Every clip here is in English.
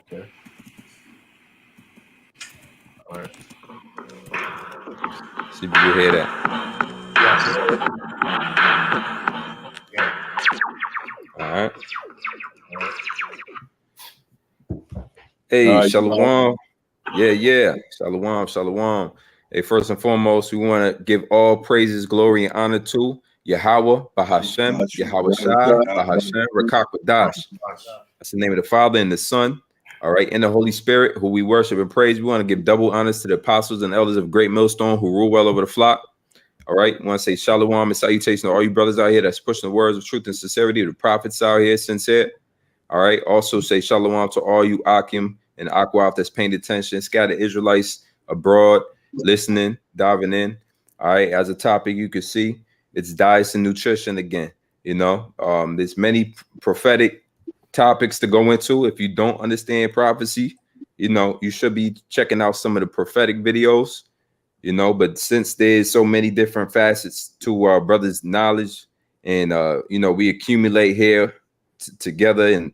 Okay. All right. See if you can hear that. Yeah. All right. Hey, Shalom. Yeah. Shalom. Hey, first and foremost, we want to give all praises, glory, and honor to Yahweh, Bahashem, Yahweh Shai, Bahashem, Rakakwadash. That's the name of the Father and the Son. All right, and the Holy Spirit, who we worship and praise. We want to give double honors to the apostles and elders of Great Millstone who rule well over the flock. All right, we want to say shalom and salutation to all you brothers out here that's pushing the words of truth and sincerity. The prophets out here, sincere. All right, also say shalom to all you Akim and Akwaf that's paying attention, scattered Israelites abroad, listening, diving in. All right, as a topic, you can see it's diets and nutrition again. You know, there's many prophetic topics to go into. If you don't understand prophecy, you know, you should be checking out some of the prophetic videos, you know, but since there's so many different facets to our brothers' knowledge and, you know, we accumulate here together and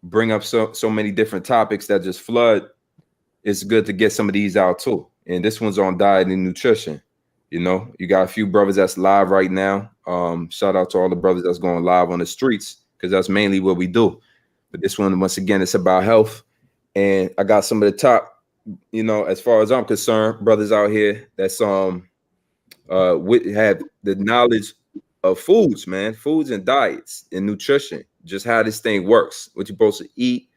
bring up so many different topics that just flood, it's good to get some of these out too. And this one's on diet and nutrition. You know, you got a few brothers that's live right now. Shout out to all the brothers that's going live on the streets, because that's mainly what we do. But this one, once again, it's about health. And I got some of the top, you know, as far as I'm concerned, brothers out here that's have the knowledge of foods, man, foods and diets and nutrition, just how this thing works, what you're supposed to eat,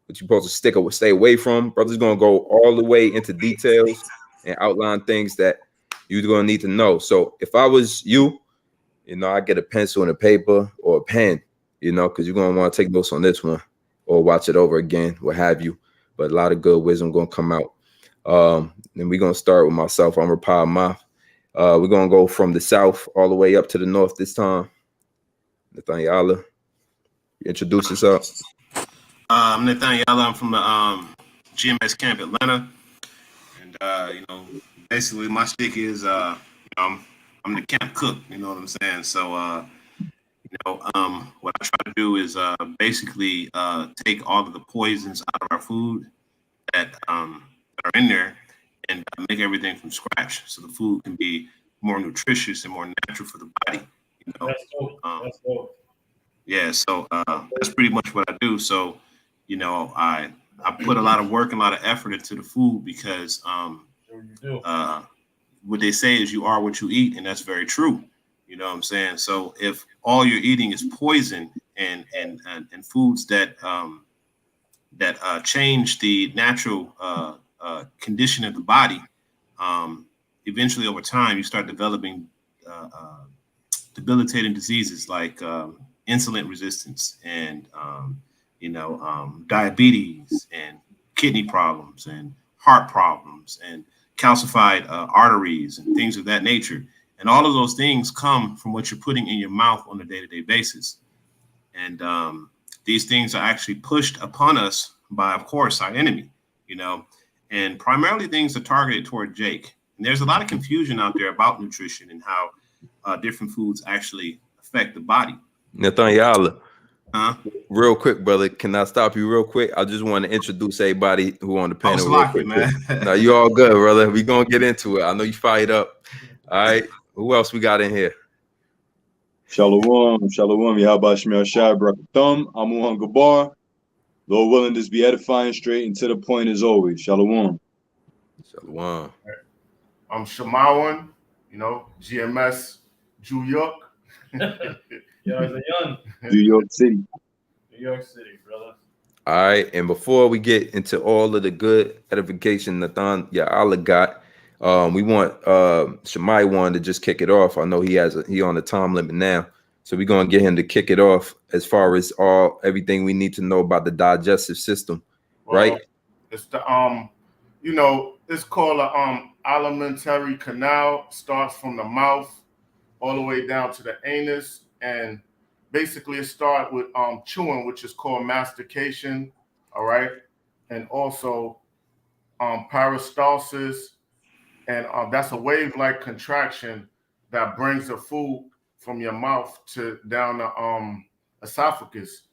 what you're supposed to stay away from. Brother's gonna go all the way into details and outline things that you're gonna need to know. So if I was you, you know, I get a pencil and a paper or a pen, you know, because you're gonna want to take notes on this one or watch it over again, what have you. But a lot of good wisdom gonna come out. And we're gonna start with myself. I'm Rapah Mouth. We're gonna go from the south all the way up to the north this time. Nathaniel, introduce yourself. I'm Nathaniel. I'm from the GMS camp, Atlanta, and you know, basically my stick is I'm the camp cook. You know what I'm saying? So you know, what I try to do is basically take all of the poisons out of our food that are in there and make everything from scratch, so the food can be more nutritious and more natural for the body. You know, That's dope. That's dope. yeah. So that's pretty much what I do. So, you know, I put a lot of work and a lot of effort into the food because Sure you do. what they say is you are what you eat, and that's very true. You know what I'm saying? So if all you're eating is poison and foods that change the natural condition of the body, eventually over time you start developing debilitating diseases like insulin resistance and you know, diabetes and kidney problems and heart problems and calcified arteries and things of that nature. And all of those things come from what you're putting in your mouth on a day-to-day basis. And these things are actually pushed upon us by, of course, our enemy, you know, and primarily things are targeted toward Jake. And there's a lot of confusion out there about nutrition and how different foods actually affect the body. Nathaniel, real quick, brother, can I stop you real quick? I just want to introduce everybody who on the panel real quick. Man. No, you all good, brother. We gonna get into it. I know you fired up. All right, who else we got in here? Shalom, Yahaba Shemel Shai, Brakathum, Amuhan Gabar. Lord willing, this be edifying, straight and to the point as always. Shalom. Shalom. I'm Shemawan, you know, GMS, New York. New York City. New York City, brother. All right, and before we get into all of the good edification Nathan Allah got, we want Shemai one to just kick it off. I know he on the time limit now, so we're gonna get him to kick it off as far as everything we need to know about the digestive system, right? It's the you know, it's called a alimentary canal. Starts from the mouth all the way down to the anus, and basically it starts with chewing, which is called mastication. All right, and also peristalsis, and that's a wave-like contraction that brings the food from your mouth to down the esophagus,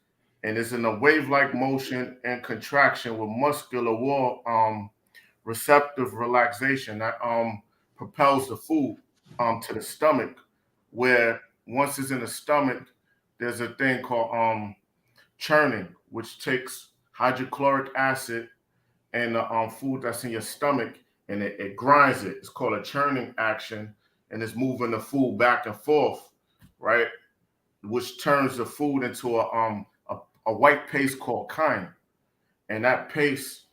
and it's in a wave-like motion and contraction with muscular wall receptive relaxation that propels the food to the stomach, where once it's in the stomach, there's a thing called churning, which takes hydrochloric acid and the food that's in your stomach, and it grinds it. It's called a churning action, and it's moving the food back and forth, right? Which turns the food into a white paste called chyme, and that paste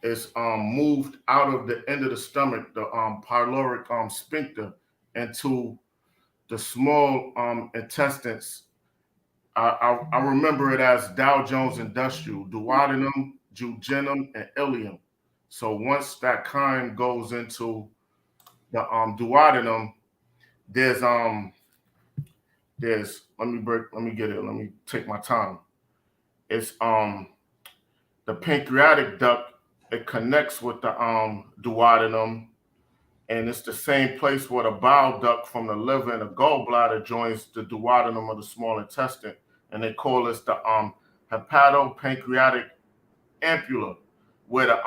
is moved out of the end of the stomach, the pyloric sphincter, into the small intestines. I remember it as Dow Jones Industrial, duodenum, jejunum, and ileum. So once that chyme goes into the duodenum, there's let me get it. Let me take my time. It's the pancreatic duct. It connects with the duodenum, and it's the same place where the bile duct from the liver and the gallbladder joins the duodenum of the small intestine, and they call this the hepatopancreatic ampulla, where the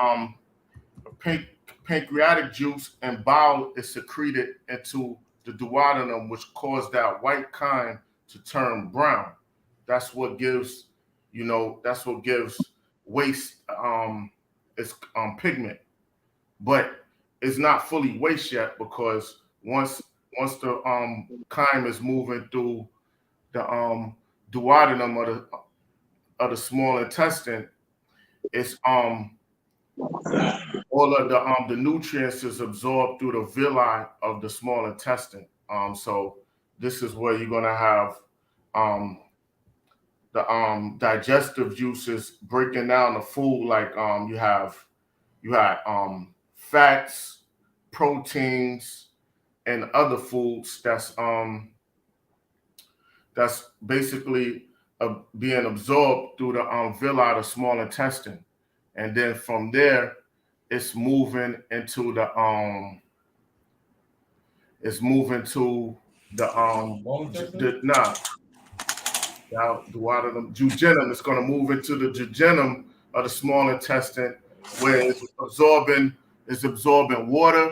pancreatic juice and bile is secreted into the duodenum, which cause that white chyme to turn brown. That's what gives, that's what gives waste its pigment, but it's not fully waste yet, because once the chyme is moving through the duodenum of the small intestine, it's all of the nutrients is absorbed through the villi of the small intestine. So this is where you're gonna have the digestive juices breaking down the food, like you had fats, proteins, and other foods that's basically being absorbed through the villi of the small intestine, and then from there it's moving into the jejunum. It's going to move into the jejunum of the small intestine, where it's absorbing water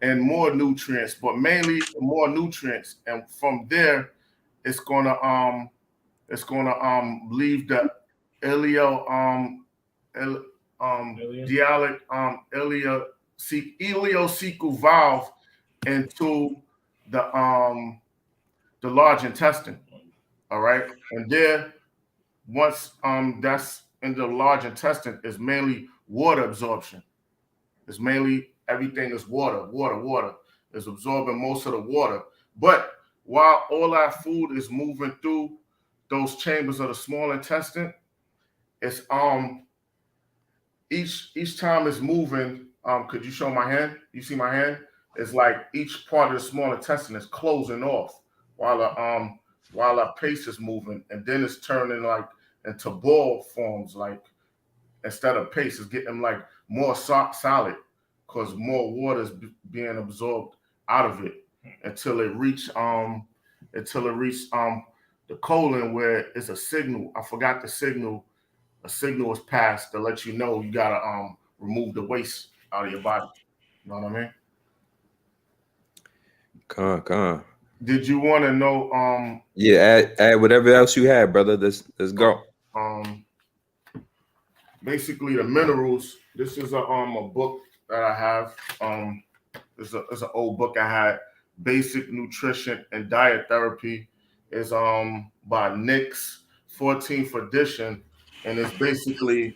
and more nutrients, but mainly more nutrients. And from there, it's gonna leave the ileocecal valve into the large intestine. All right, and there, once that's in the large intestine, is mainly water absorption. It's mainly everything is water. Is absorbing most of the water. But while all that food is moving through those chambers of the small intestine, it's each time it's moving. Could you show my hand? You see my hand? It's like each part of the small intestine is closing off while our paste is moving, and then it's turning like into ball forms. Like instead of paste, it's getting like more solid, because more water is being absorbed out of it until it reach the colon, where it's a signal. I forgot the signal. A signal is passed to let you know you gotta remove the waste out of your body. You know what I mean? Come on. Did you want to know? Yeah, add whatever else you had, brother. Let's go. Basically the minerals. This is a book that I have. It's an old book I had. Basic Nutrition and Diet Therapy. Is by Nick's 14th edition, and it's basically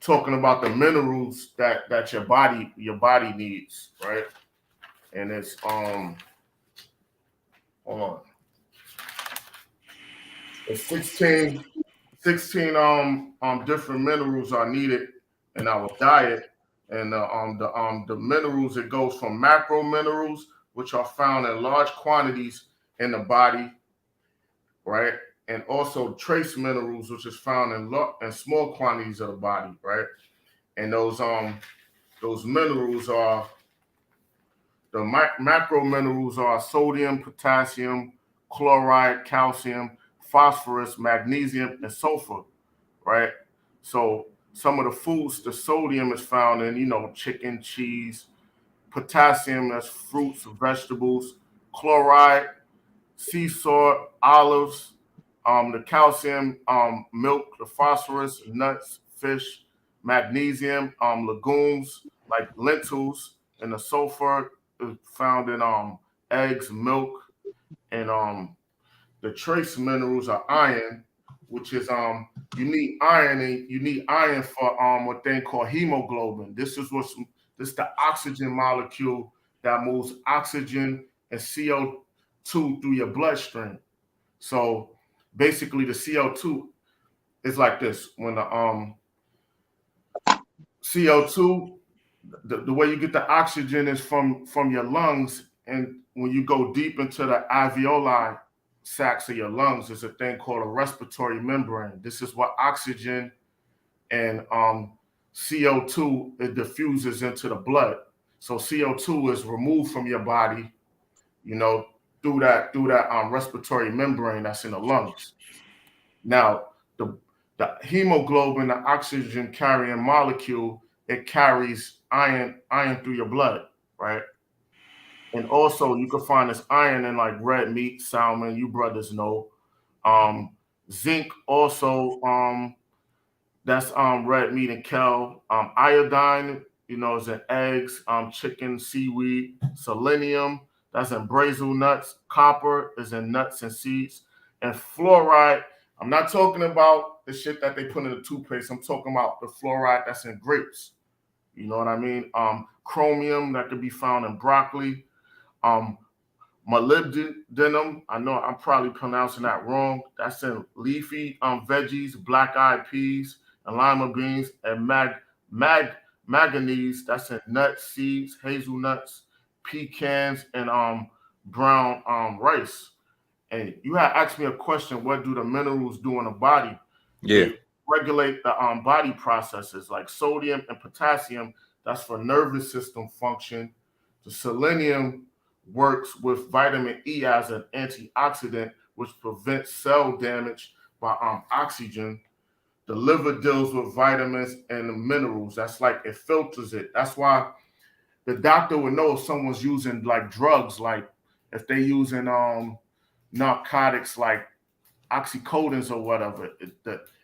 talking about the minerals that your body needs, right? And it's hold on. It's 16 different minerals are needed in our diet, and the minerals, it goes from macro minerals, which are found in large quantities in the body, right, and also trace minerals, which is found in small quantities of the body, right. And those minerals are macro minerals are sodium, potassium, chloride, calcium, phosphorus, magnesium, and sulfur, right? So some of the foods, the sodium is found in, chicken, cheese. Potassium, that's fruits, vegetables. Chloride, sea salt, olives. The calcium, milk. The phosphorus, nuts, fish. Magnesium, legumes like lentils. And the sulfur is found in eggs, milk, and the trace minerals are iron, which is you need iron, and you need iron for what they call hemoglobin. This is the oxygen molecule that moves oxygen and CO2 through your bloodstream. So basically the CO2 is like this. When the CO2, the way you get the oxygen is from your lungs, and when you go deep into the alveoli sacs of your lungs, there's a thing called a respiratory membrane. This is what oxygen and CO2, it diffuses into the blood. So CO2 is removed from your body, through that respiratory membrane that's in the lungs. Now, the hemoglobin, the oxygen carrying molecule, it carries iron through your blood, right? And also you can find this iron in like red meat, salmon, you brothers know. Zinc also, that's red meat and kale. Iodine, is in eggs, chicken, seaweed. Selenium, that's in Brazil nuts. Copper is in nuts and seeds. And fluoride, I'm not talking about the shit that they put in the toothpaste. I'm talking about the fluoride that's in grapes. You know what I mean? Chromium, that could be found in broccoli. Molybdenum, I know I'm probably pronouncing that wrong. That's in leafy veggies, black-eyed peas, and lima beans. And manganese, that's in nuts, seeds, hazelnuts, pecans, and brown rice. And you had asked me a question: what do the minerals do in the body? Yeah. They regulate the body processes like sodium and potassium. That's for nervous system function. The selenium works with vitamin E as an antioxidant, which prevents cell damage by oxygen. The liver deals with vitamins and the minerals. That's like it filters it. That's why the doctor would know if someone's using like drugs, like if they using narcotics like oxycodons or whatever.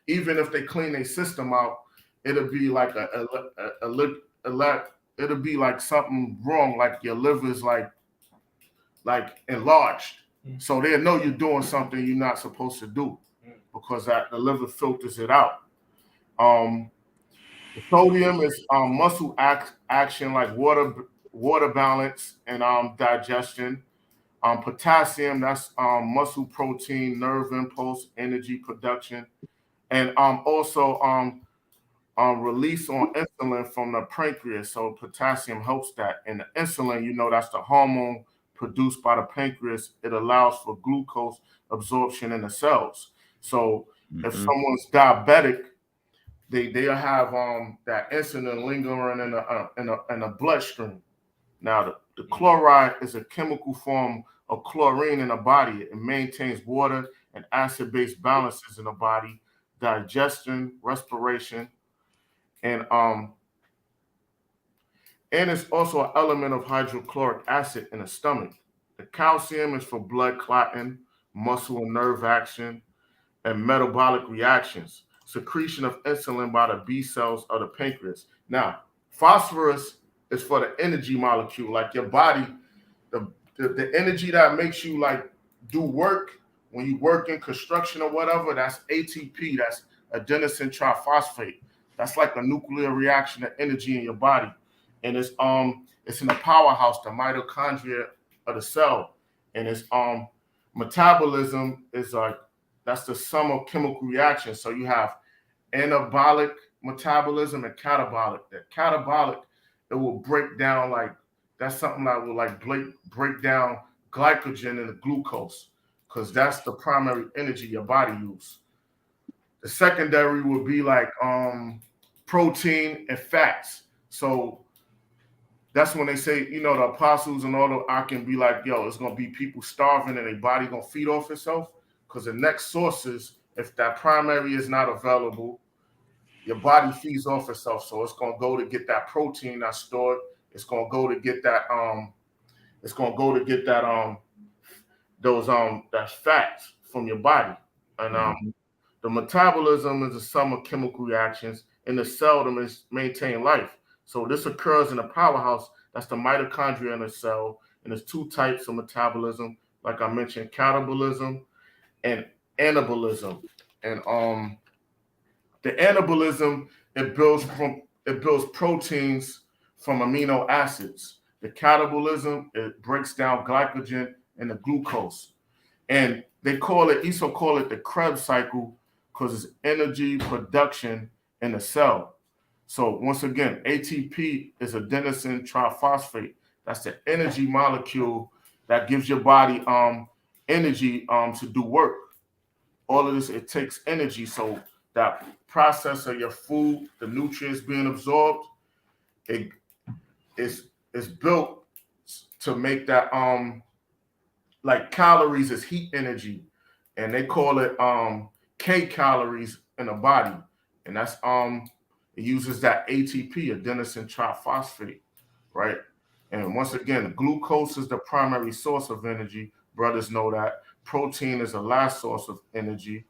Even if they clean their system out, it'll be like it'll be like something wrong, like your liver's like enlarged. So they'll know you're doing something you're not supposed to do because the liver filters it out. The sodium is muscle action like water balance and digestion. Potassium, that's muscle protein, nerve impulse, energy production, and also release on insulin from the pancreas. So potassium helps that. And the insulin, that's the hormone produced by the pancreas. It allows for glucose absorption in the cells. So if someone's diabetic, they'll have that insulin lingering in the bloodstream. Now the chloride is a chemical form of chlorine in the body. It maintains water and acid-base balances in the body, digestion, respiration, and it's also an element of hydrochloric acid in the stomach. The calcium is for blood clotting, muscle and nerve action, and metabolic reactions, secretion of insulin by the B cells of the pancreas. Now, phosphorus is for the energy molecule, like your body, the energy that makes you like do work when you work in construction or whatever. That's ATP. That's adenosine triphosphate. That's like a nuclear reaction of energy in your body, and it's in the powerhouse, the mitochondria of the cell, and it's metabolism is like that's the sum of chemical reactions. So you have anabolic metabolism and catabolic. That catabolic, it will break down that's something that will break down glycogen and the glucose, because that's the primary energy your body uses. The secondary would be like protein and fats. So that's when they say, the apostles and all I can be like, yo, it's gonna be people starving and their body gonna feed off itself, because the next sources, if that primary is not available, your body feeds off itself. So it's gonna go to get that protein that's stored. It's gonna go to get that those that fats from your body. And the metabolism is the sum of chemical reactions in the cell to maintain life. So this occurs in a powerhouse that's the mitochondria in a cell, and there's two types of metabolism, like I mentioned, catabolism and anabolism. And the anabolism, it builds proteins from amino acids. The catabolism, it breaks down glycogen into glucose. And they also call it the Krebs cycle because it's energy production in the cell. So once again, ATP is adenosine triphosphate. That's the energy molecule that gives your body energy to do work. All of this, it takes energy. So that process of your food, the nutrients being absorbed, it is built to make that like calories is heat energy, and they call it K calories in the body, and that's it uses that ATP, adenosine triphosphate, right? And once again, glucose is the primary source of energy. Brothers know that. Protein is the last source of energy,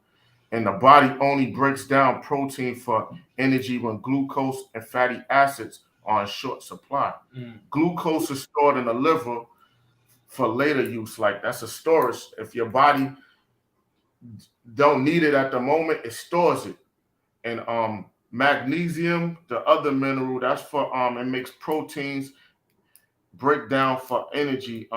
and the body only breaks down protein for energy when glucose and fatty acids are in short supply. Glucose is stored in the liver for later use. Like that's a storage. If your body don't need it at the moment, it stores it. And magnesium, the other mineral, that's for it makes proteins break down for energy.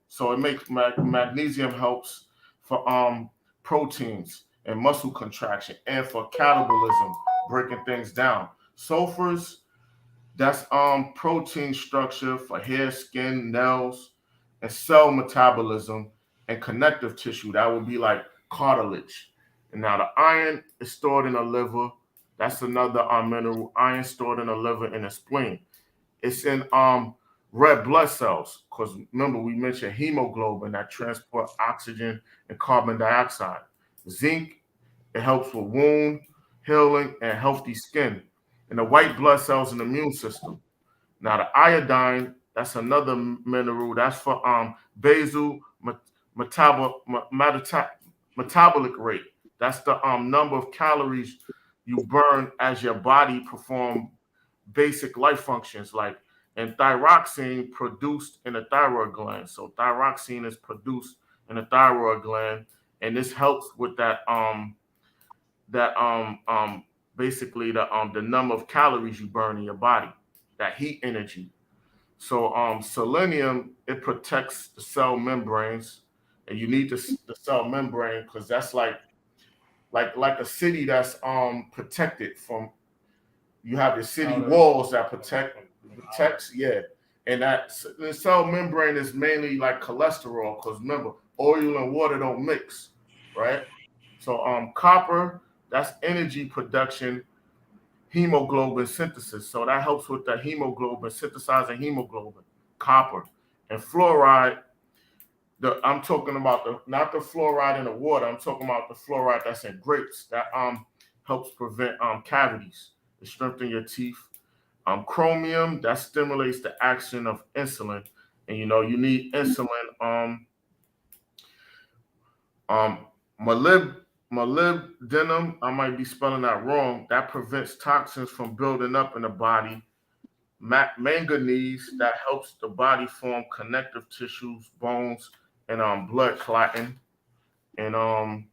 So it makes magnesium helps for proteins and muscle contraction and for catabolism, breaking things down. Sulfurs, that's protein structure for hair, skin, nails, and cell metabolism and connective tissue. That would be like cartilage. And now the iron is stored in the liver. That's another mineral. Iron stored in the liver and the spleen. It's in red blood cells, because remember we mentioned hemoglobin that transport oxygen and carbon dioxide. Zinc, it helps with wound healing and healthy skin. And the white blood cells in the immune system. Now the iodine, that's another mineral. That's for basal metabolic rate. That's the number of calories you burn as your body perform basic life functions, like, and thyroxine produced in the thyroid gland. So thyroxine is produced in the thyroid gland, and this helps with basically the number of calories you burn in your body, that heat energy. So selenium, it protects the cell membranes, and you need the cell membrane because that's like a city that's protected from. You have your city walls that protects, yeah. And that the cell membrane is mainly like cholesterol, because remember, oil and water don't mix, right? So copper, that's energy production, hemoglobin synthesis. So that helps with the hemoglobin, synthesizing hemoglobin, copper. And fluoride, I'm talking about not the fluoride in the water, I'm talking about the fluoride that's in grapes that helps prevent cavities, to strengthen your teeth. Chromium, that stimulates the action of insulin, and you need insulin. Molybdenum, I might be spelling that wrong, that prevents toxins from building up in the body. Manganese, that helps the body form connective tissues, bones, and blood clotting. And I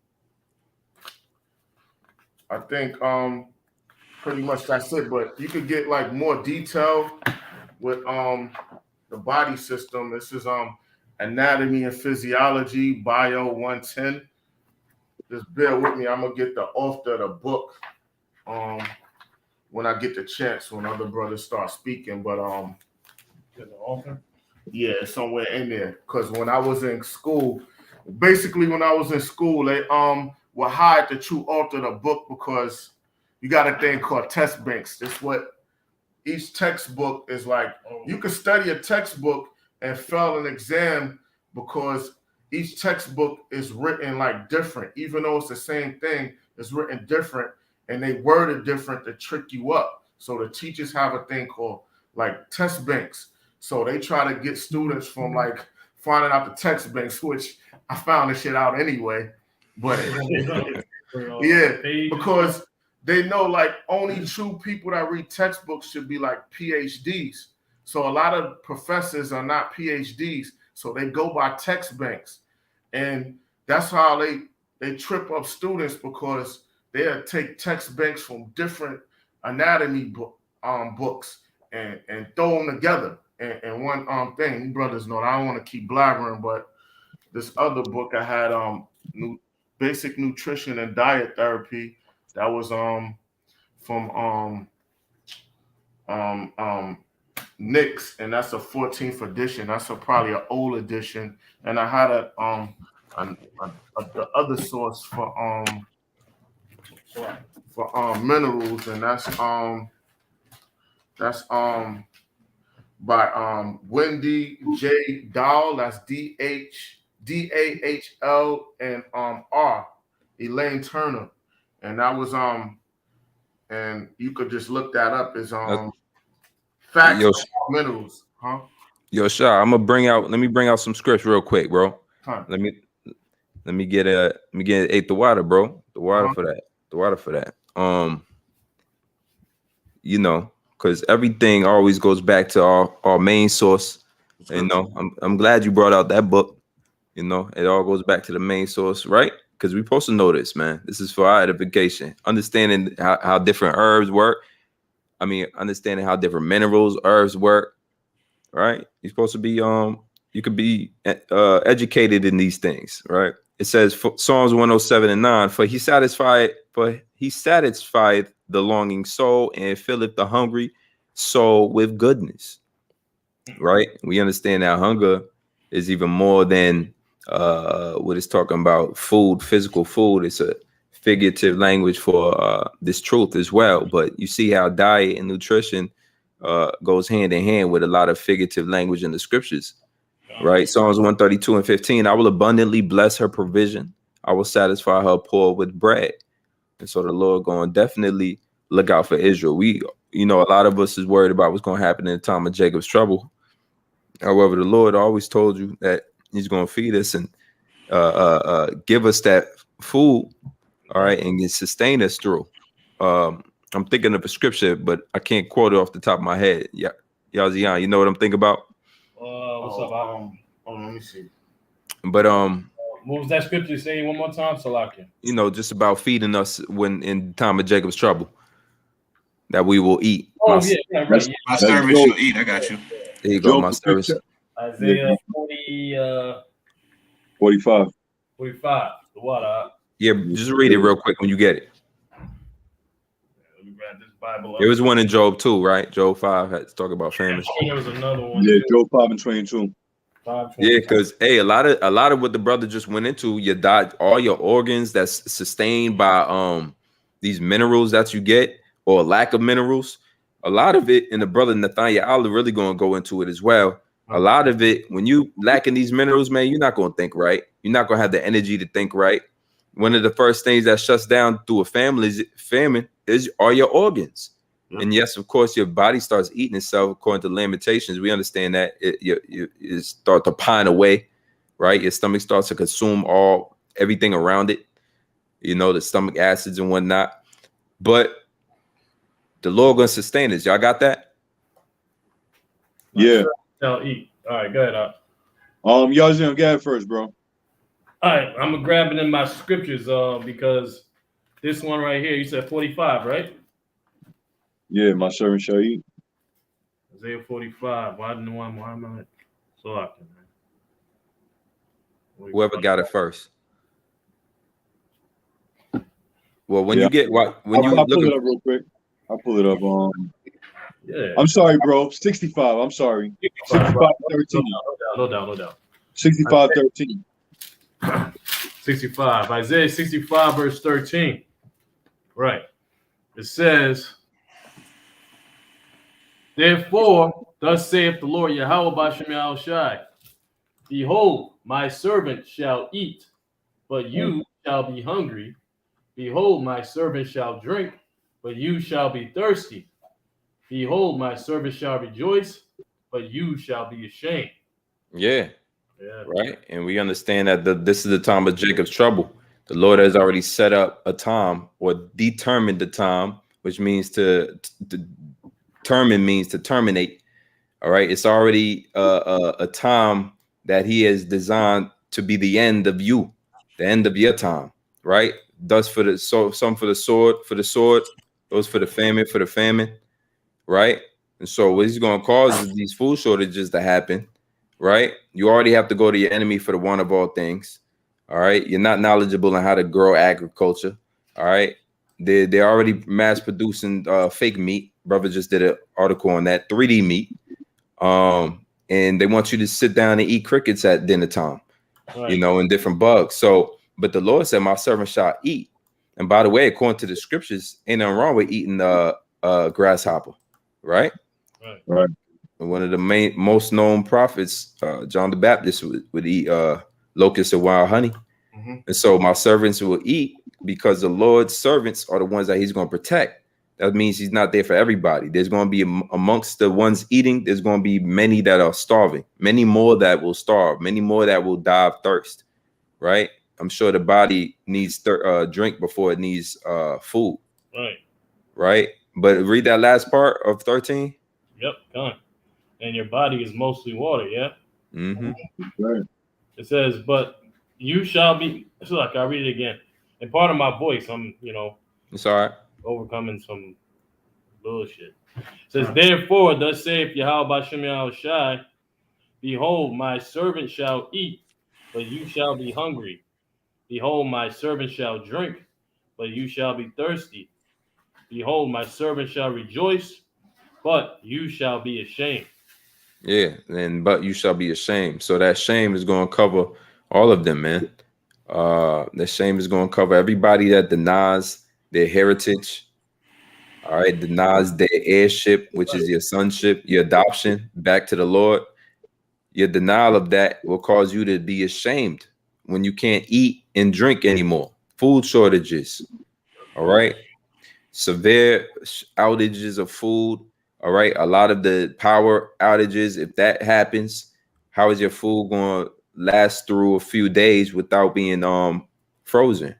think pretty much that's it. But you could get like more detail with the body system. This is anatomy and physiology, bio 110. Just bear with me. I'm gonna get the author of the book when I get the chance, when other brothers start speaking. But The author? yeah, somewhere in there. Because when I was in school, they would hide the true author of the book, because you got a thing called test banks. That's what each textbook is like. You could study a textbook and fail an exam because each textbook is written like different, even though it's the same thing, it's written different, and they word it different to trick you up. So the teachers have a thing called like test banks. So they try to get students from like finding out the text banks, which I found the shit out anyway. But yeah, because they know like only true people that read textbooks should be like PhDs. So a lot of professors are not PhDs, so they go by text banks, and that's how they trip up students because they'll take text banks from different anatomy books and throw them together and one thing. You brothers know I don't want to keep blabbering, but this other book I had basic nutrition and diet therapy that was from Nick's, and that's a 14th edition. That's probably an old edition. And I had the other source for minerals, and that's by Wendy J. Dahl. That's Dahl and R. Elaine Turner, and that was and you could just look that up as facts of minerals, huh? Yo, Shah, I'm gonna let me bring out some scripts real quick, bro. Huh. Let me get the water, bro. The water for that. The water for that. You know, because everything always goes back to our main source. You know, I'm glad you brought out that book. You know, it all goes back to the main source, right? Because we're supposed to know this, man. This is for our edification. Understanding how different herbs work. I mean, understanding how different minerals, herbs work, right? You're supposed to be, you could be educated in these things, right? It says Psalms 107:9, for he satisfied the longing soul and filleth the hungry soul with goodness, right? We understand that hunger is even more than what it's talking about food, physical food. It's a figurative language for this truth as well. But you see how diet and nutrition goes hand in hand with a lot of figurative language in the scriptures, right? Psalms 132:15, I will abundantly bless her provision. I will satisfy her poor with bread. And so the Lord going definitely look out for Israel. You know, a lot of us is worried about what's going to happen in the time of Jacob's trouble. However, the Lord always told you that he's going to feed us and give us that food, all right, and sustain us through. I'm thinking of a scripture, but I can't quote it off the top of my head. Yeah, Yazian, you know what I'm thinking about? What's up? Let me see. But what was that scripture saying one more time, Salakia? You know, just about feeding us when in time of Jacob's trouble, that we will eat. Oh, yeah, right. My servant shall eat. I got you. There you go, my service. Isaiah 45. 45. The water. Yeah, just read it real quick when you get it. Let me grab this Bible up. There was one in Job 2, right? Job 5 had to talk about famine. There was another one. Yeah, Job 5:22. Yeah, because a lot of what the brother just went into, your diet, all your organs that's sustained by these minerals that you get or lack of minerals. A lot of it, and the brother Nathaniel Allah really going to go into it as well. A lot of it, when you lacking these minerals, man, you're not going to think right. You're not going to have the energy to think right. One of the first things that shuts down through a famine are your organs. Yep. And yes, of course, your body starts eating itself according to Lamentations. We understand that it starts to pine away, right? Your stomach starts to consume everything around it, you know, the stomach acids and whatnot. But the Lord gonna sustain us. Y'all got that? Yeah. I'll eat. All right, go ahead. Y'all just gonna get it first, bro. All right, I'm gonna grab it in my scriptures because this one right here, you said 45, right? Yeah, my servant shall eat. Isaiah 45. Why didn't one Muhammad? So I can. Whoever got it first. Well, when you get what when you I'll look pull it up real quick. I'll pull it up. Yeah. I'm sorry, bro. 65. I'm sorry. 65:13. No doubt. 65:13. 65. Isaiah 65, verse 13. Right. It says, therefore, thus saith the Lord Yahweh Ba'Shem Yahushai, behold, my servant shall eat, but you shall be hungry. Behold, my servant shall drink, but you shall be thirsty. Behold, my servant shall rejoice, but you shall be ashamed. Yeah. Yeah. Right. And we understand that this is the time of Jacob's trouble. The Lord has already set up a time or determined the time, which means to determine means to terminate. All right. It's already a time that he has designed to be the end of you, the end of your time. Right. Thus for the some for the sword, those for the famine. Right. And so what he's going to cause is these food shortages to happen. Right. You already have to go to your enemy for the one of all things. All right. You're not knowledgeable on how to grow agriculture. All right. They're already mass producing fake meat. Brother just did an article on that 3D meat. And they want you to sit down and eat crickets at dinner time, Right. you know, and different bugs. So, but the Lord said, my servant shall eat. And by the way, according to the scriptures, ain't nothing wrong with eating grasshopper, right? Right. One of the most known prophets, John the Baptist, would eat locusts and wild honey. Mm-hmm. And so my servants will eat because the Lord's servants are the ones that he's going to protect. That means he's not there for everybody. There's going to be amongst the ones eating, there's going to be many that are starving, many more that will starve, many more that will die of thirst, right? I'm sure the body needs drink before it needs food. Right. Right. But read that last part of 13. Yep. Gone. And your body is mostly water. Yeah. Mm-hmm. Right. It says, but you shall be. So like I'll read it again. And part of my voice, I'm It's all right. overcoming some bullshit. It says, therefore, thus saith Yahweh Bashem Yahushai, behold, my servant shall eat, but you shall be hungry. Behold, my servant shall drink, but you shall be thirsty. Behold, my servant shall rejoice, but you shall be ashamed. Yeah, and but you shall be ashamed. So that shame is going to cover all of them, man. The shame is going to cover everybody that denies their heritage. All right, denies their heirship, which is your sonship, your adoption back to the Lord. Your denial of that will cause you to be ashamed when you can't eat and drink anymore. Food shortages. All right. Severe outages of food. All right. A lot of the power outages, if that happens, how is your food going to last through a few days without being frozen?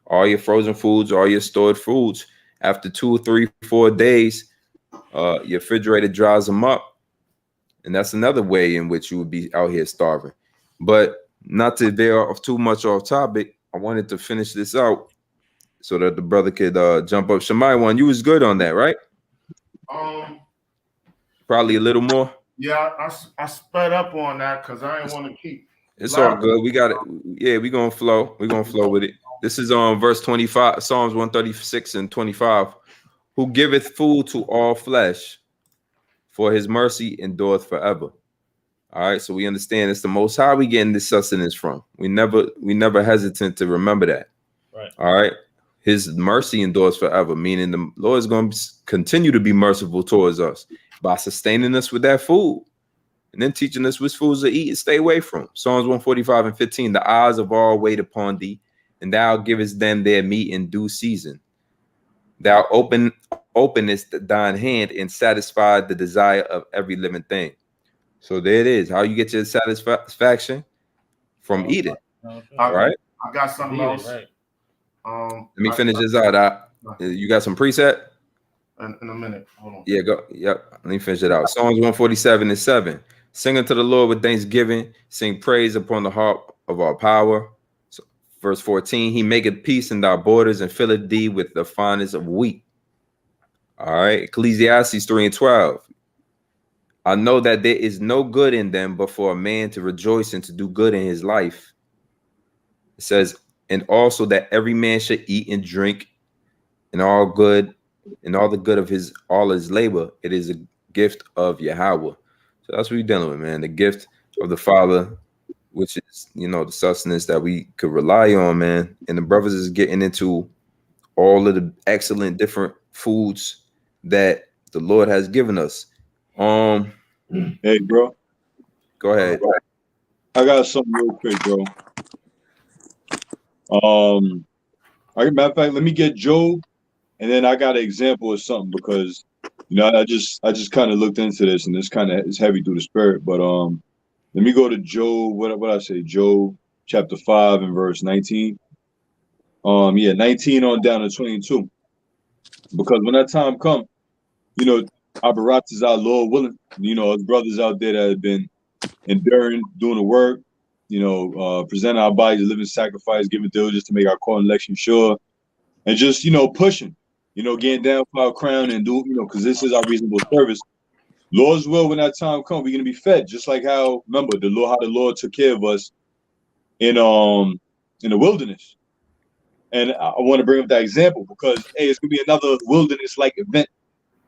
All your frozen foods, all your stored foods, after 2, 3, 4 days, your refrigerator dries them up. And that's another way in which you would be out here starving. But not to veer off too much off topic, I wanted to finish this out so that the brother could jump up. Shemai one, you was good on that, right? Probably a little more. Yeah, I sped up on that because I didn't want to keep. It's all good. We got it. Yeah, we're gonna flow. We're gonna flow with it. This is on verse 25, Psalms 136 and 25. Who giveth food to all flesh, for his mercy endureth forever. All right, so we understand it's the Most High we getting this sustenance from. We never hesitant to remember that. Right. All right. His mercy endures forever, meaning the Lord is going to continue to be merciful towards us by sustaining us with that food and then teaching us which foods to eat and stay away from. Psalms 145 and 15, the eyes of all wait upon thee, and thou givest them their meat in due season. Thou openest thine hand and satisfy the desire of every living thing. So there it is. How you get your satisfaction? From eating. All right. I got something else. Right. Let me finish this out. You got some preset? In a minute. Hold on. Yeah, go. Yep. Let me finish it out. Psalms 147 and 7. Sing unto the Lord with thanksgiving. Sing praise upon the harp of our power. So, verse 14. He maketh peace in thy borders and filleth thee with the finest of wheat. All right. Ecclesiastes 3 and 12. I know that there is no good in them but for a man to rejoice and to do good in his life. It says, and also that every man should eat and drink and all good and all the good of all his labor. It is a gift of Yahweh. So that's what we're dealing with, man. The gift of the Father, which is, the sustenance that we could rely on, man. And the brothers is getting into all of the excellent different foods that the Lord has given us. Hey, bro. Go ahead. I got something real quick, bro. Matter of fact, let me get Job, and then I got an example of something because I just kind of looked into this, and it's heavy through the spirit. But let me go to Job. What I say? Job chapter 5 and verse 19. 19 on down to 22. Because when that time comes, Abarat is our Lord willing. Us brothers out there that have been enduring, doing the work, presenting our bodies a living sacrifice, giving diligence to make our call and election sure, and just pushing, getting down for our crown and do, because this is our reasonable service. Lord's will, when that time comes, we're gonna be fed, just like how how the Lord took care of us in the wilderness. And I want to bring up that example because it's gonna be another wilderness-like event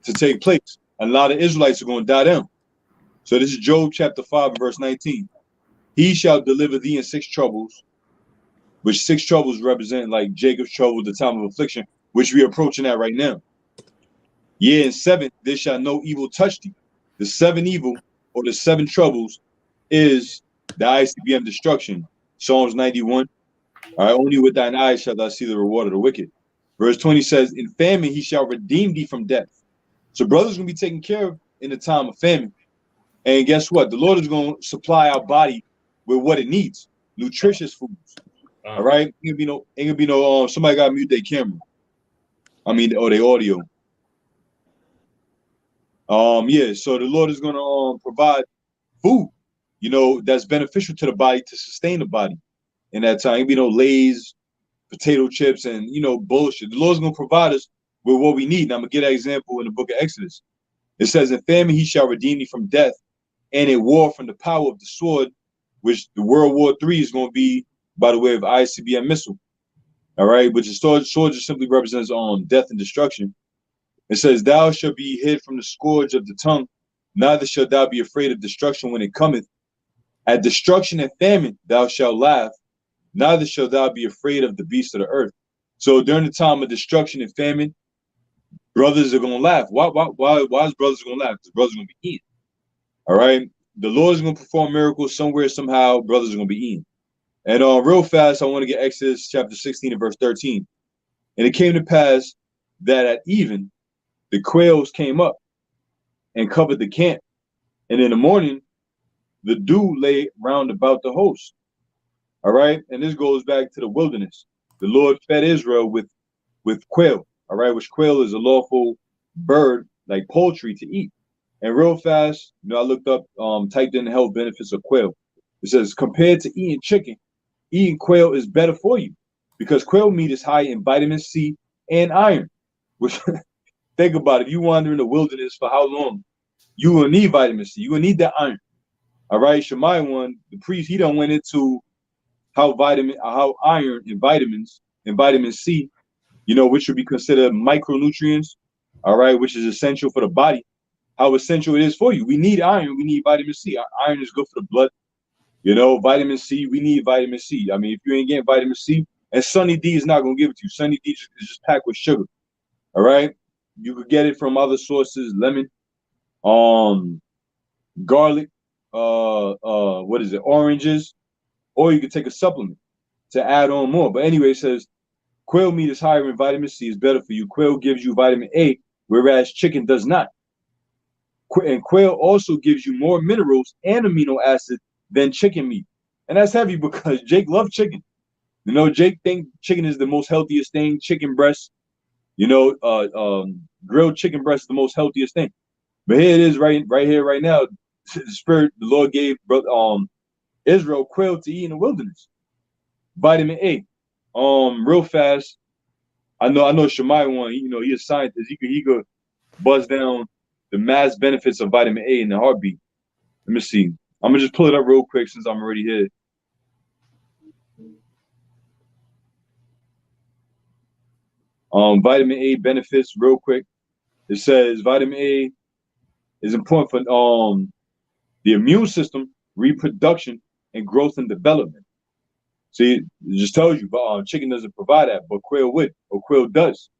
to take place. A lot of Israelites are gonna die down. So this is Job chapter 5 verse 19. He shall deliver thee in 6 troubles, which 6 troubles represent like Jacob's trouble, the time of affliction, which we're approaching that right now. Yea, in 7, there shall no evil touch thee. The 7 evil or the 7 troubles is the ICBM destruction. Psalms 91. All right, only with thine eyes shalt thou see the reward of the wicked. Verse 20 says, in famine he shall redeem thee from death. So brothers going to be taken care of in the time of famine. And guess what? The Lord is going to supply our body with what it needs. Nutritious foods. All right? Ain't gonna be no somebody got to mute their camera. Or their audio. So the Lord is going to provide food, that's beneficial to the body to sustain the body. In that time, ain't be no Lay's, potato chips, and bullshit. The Lord's going to provide us with what we need. And I'm going to get an example in the book of Exodus. It says, in famine he shall redeem thee from death, and in war from the power of the sword, which the World War III is going to be by the way of ICBM missile. All right, which the sword just simply represents death and destruction. It says, thou shalt be hid from the scourge of the tongue, neither shalt thou be afraid of destruction when it cometh. At destruction and famine thou shalt laugh, neither shalt thou be afraid of the beasts of the earth. So during the time of destruction and famine, brothers are going to laugh. Why is brothers going to laugh? Because brothers are going to be eating. All right. The Lord is going to perform miracles somewhere, somehow. Brothers are going to be eating. And real fast, I want to get Exodus chapter 16 and verse 13. And it came to pass that at even, the quails came up and covered the camp. And in the morning, the dew lay round about the host. All right. And this goes back to the wilderness. The Lord fed Israel with quail. All right. Which quail is a lawful bird like poultry to eat. And real fast, I looked up, typed in the health benefits of quail. It says, compared to eating chicken, eating quail is better for you because quail meat is high in vitamin C and iron. Which, think about it, if you wander in the wilderness for how long, you will need vitamin C. You will need that iron. All right, Shammai one, the priest, he done went into how iron and vitamins and vitamin C, which would be considered micronutrients, all right, which is essential for the body, how essential it is for you. We need iron, we need vitamin C. Iron is good for the blood. Vitamin C, we need vitamin C. If you ain't getting vitamin C, and Sunny D is not going to give it to you. Sunny D is just packed with sugar. All right. You could get it from other sources, lemon, garlic, oranges, or you could take a supplement to add on more. But anyway, it says quail meat is higher in vitamin C, is better for you. Quail gives you vitamin A, whereas chicken does not. And quail also gives you more minerals and amino acids than chicken meat. And that's heavy because Jake loves chicken. Jake thinks chicken is the most healthiest thing. Chicken breast, grilled chicken breast is the most healthiest thing. But here it is right here, right now. The Spirit, the Lord gave Israel quail to eat in the wilderness. Vitamin A. Real fast. I know Shammai one, he's a scientist. He could buzz down the mass benefits of vitamin A in the heartbeat. Let me see. I'm gonna just pull it up real quick since I'm already here. Vitamin A benefits real quick. It says vitamin A is important for the immune system, reproduction, and growth and development. See, it just tells you, but chicken doesn't provide that, but quail would, or quail does.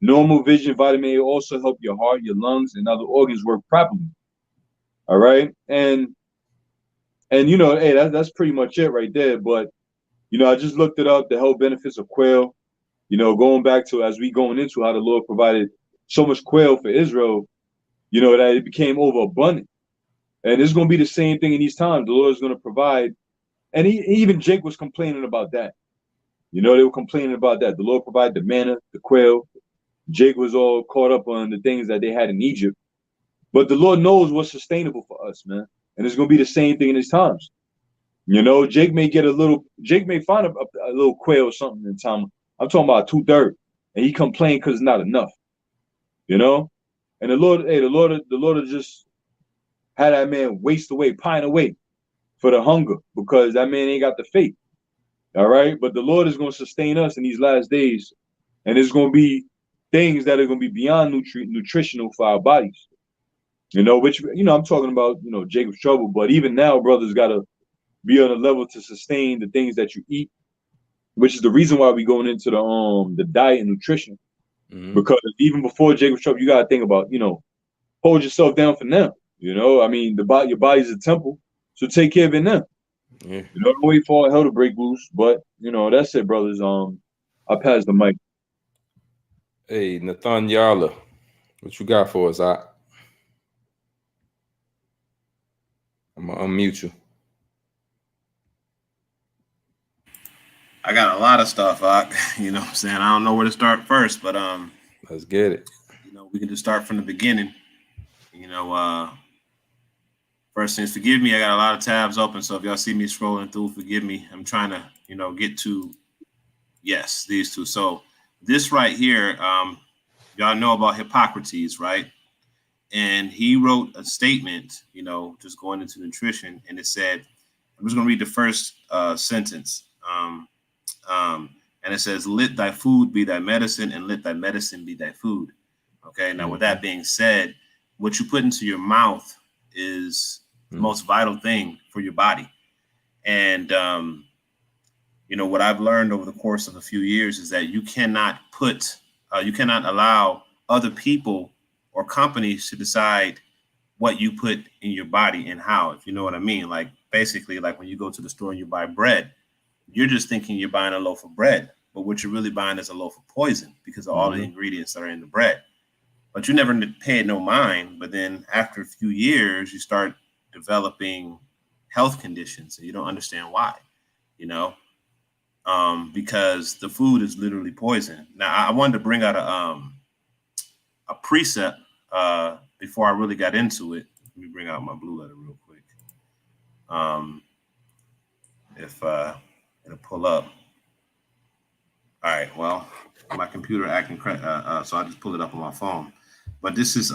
Normal vision, vitamin A also help your heart, your lungs, and other organs work properly. All right, and And you know, hey, that's pretty much it right there. But you know, I just looked it up, the health benefits of quail. You know, going back to as we going into how the Lord provided so much quail for Israel, you know, that it became overabundant. And it's going to be the same thing in these times. The Lord is going to provide. And even Jake was complaining about that. You know, they were complaining about that. The Lord provided the manna, the quail. Jake was all caught up on the things that they had in Egypt. But the Lord knows what's sustainable for us, man. And it's going to be the same thing in these times. You know, Jake may find a little quail or something in time. I'm talking about 2/3. And he complained because it's not enough. You know? And the Lord will just had that man pine away for the hunger because that man ain't got the faith. All right. But the Lord is going to sustain us in these last days. And it's going to be things that are going to be beyond nutritional for our bodies. You know, which, you know, I'm talking about, you know, Jacob's trouble. But even now, brothers got to be on a level to sustain the things that you eat, which is the reason why we're going into the diet and nutrition. Mm-hmm. Because even before Jacob's trouble, you got to think about, you know, hold yourself down for now. You know, I mean, your body's a temple, so take care of it now. Yeah. You know, don't wait for all hell to break loose. But you know, that's it, brothers. I pass the mic. Hey, Nathan Yala, what you got for us? I'm gonna unmute you. I got a lot of stuff, you know what I'm saying? I don't know where to start first, but let's get it. You know, we can just start from the beginning. You know, first things, forgive me. I got a lot of tabs open, so if y'all see me scrolling through, forgive me. I'm trying to, you know, get to, yes, these two. So this right here, y'all know about Hippocrates, right? And he wrote a statement, you know, just going into nutrition, and it said, I'm just going to read the first sentence. And it says, let thy food be thy medicine, and let thy medicine be thy food. Okay, now with that being said, what you put into your mouth is the most vital thing for your body. And, you know, what I've learned over the course of a few years is that you cannot allow other people or companies to decide what you put in your body and how, if you know what I mean. Like basically, like when you go to the store and you buy bread, you're just thinking you're buying a loaf of bread, but what you're really buying is a loaf of poison because of all the ingredients that are in the bread. But you never paid no mind. But then after a few years, you start developing health conditions and you don't understand why, you know, because the food is literally poison. Now, I wanted to bring out a precept before I really got into it. Let me bring out my blue letter real quick. If it'll pull up. All right, well, my computer acting so I just pull it up on my phone. But this is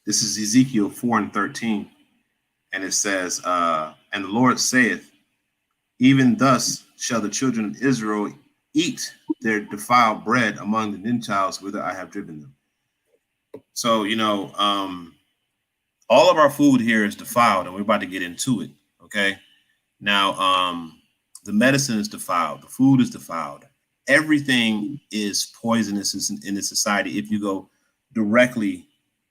Ezekiel 4:13, and it says, and the Lord saith, even thus shall the children of Israel eat their defiled bread among the Gentiles whither I have driven them. So, you know, all of our food here is defiled, and we're about to get into it. Okay. Now, the medicine is defiled. The food is defiled. Everything is poisonous in this society. If you go directly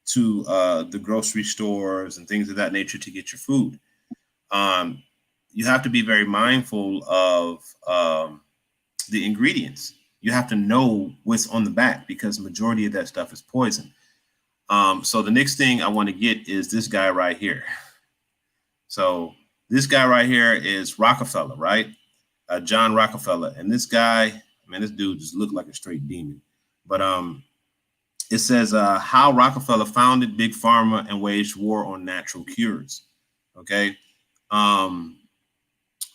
to the grocery stores and things of that nature to get your food, you have to be very mindful of the ingredients. You have to know what's on the back because the majority of that stuff is poison. So the next thing I want to get is this guy right here. So this guy right here is Rockefeller, right? John Rockefeller. And this guy, man, this dude just looked like a straight demon. But it says how Rockefeller founded Big Pharma and waged war on natural cures. Okay.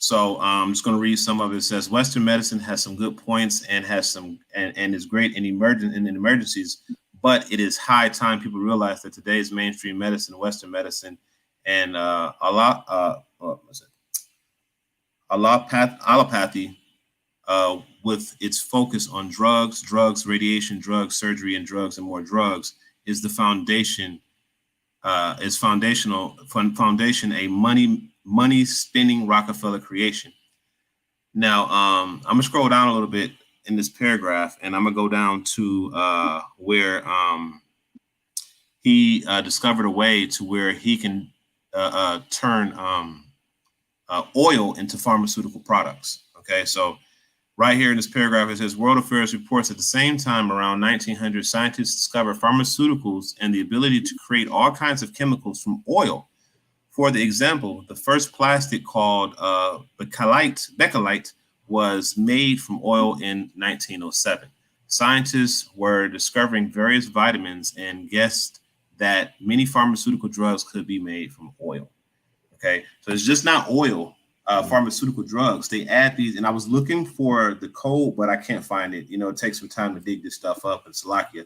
So I'm just going to read some of it. It says Western medicine has some good points and has some and is great in emergencies, but it is high time people realize that today's mainstream medicine, Western medicine, and allopathy, with its focus on drugs, radiation, drugs, surgery, and drugs, and more drugs, is the foundation. Is foundation a money spinning Rockefeller creation. Now, I'm gonna scroll down a little bit in this paragraph, and I'm gonna go down to where he discovered a way to where he can turn oil into pharmaceutical products. Okay, so right here in this paragraph, it says World Affairs reports at the same time around 1900, scientists discovered pharmaceuticals and the ability to create all kinds of chemicals from oil. For the example, the first plastic called Bakelite was made from oil in 1907. Scientists were discovering various vitamins and guessed that many pharmaceutical drugs could be made from oil. Okay, so it's just not oil, pharmaceutical drugs. They add these, and I was looking for the code, but I can't find it. You know, it takes some time to dig this stuff up in Slovakia.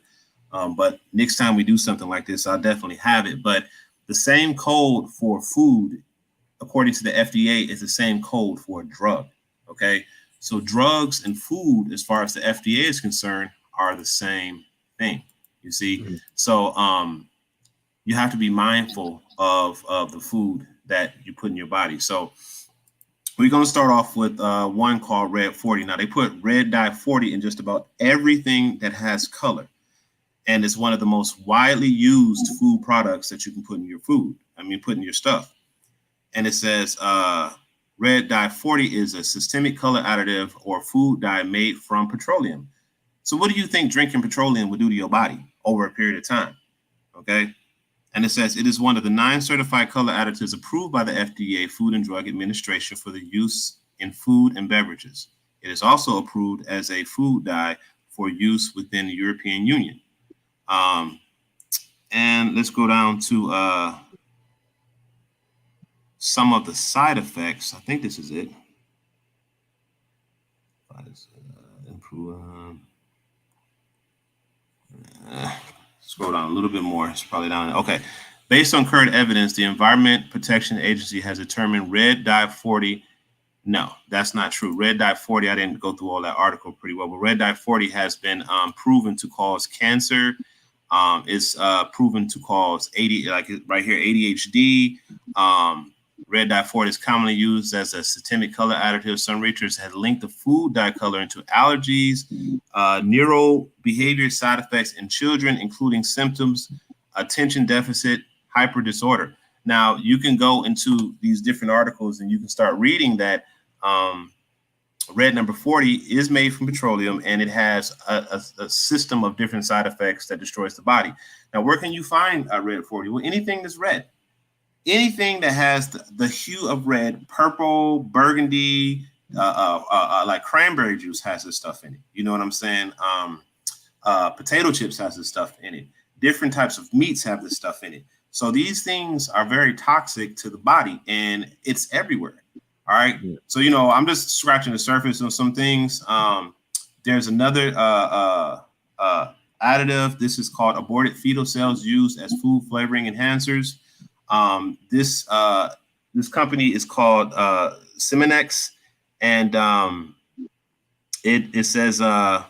But next time we do something like this, I'll definitely have it. But the same code for food, according to the FDA, is the same code for a drug. Okay, so drugs and food, as far as the FDA is concerned, are the same thing. You see, so you have to be mindful of the food that you put in your body. So we're going to start off with one called Red 40. Now, they put red dye 40 in just about everything that has color. And it's one of the most widely used food products that you can put in your food. Put in your stuff. And it says red dye 40 is a systemic color additive or food dye made from petroleum. So what do you think drinking petroleum would do to your body over a period of time? Okay. And it says it is one of the 9 certified color additives approved by the FDA, Food and Drug Administration, for the use in food and beverages. It is also approved as a food dye for use within the European Union. And let's go down to some of the side effects. I think this is it. Scroll down a little bit more. It's probably down. Okay. Based on current evidence, the Environment Protection Agency has determined red dye 40. No, that's not true. Red dye 40, I didn't go through all that article pretty well, but red dye 40 has been proven to cause cancer. It's proven to cause right here, ADHD. Red dye 40 is commonly used as a systemic color additive. Some researchers have linked the food dye color into allergies, neural behavior side effects in children, including symptoms, attention deficit, hyper disorder. Now, you can go into these different articles and you can start reading that red number 40 is made from petroleum, and it has a system of different side effects that destroys the body. Now, where can you find red 40? Well, anything that's red. Anything that has the hue of red, purple, burgundy, like cranberry juice has this stuff in it. You know what I'm saying? Potato chips has this stuff in it. Different types of meats have this stuff in it. So these things are very toxic to the body, and it's everywhere. All right. Yeah. So, you know, I'm just scratching the surface on some things. There's another additive. This is called aborted fetal cells used as food flavoring enhancers. This company is called Simonex, and it says I'm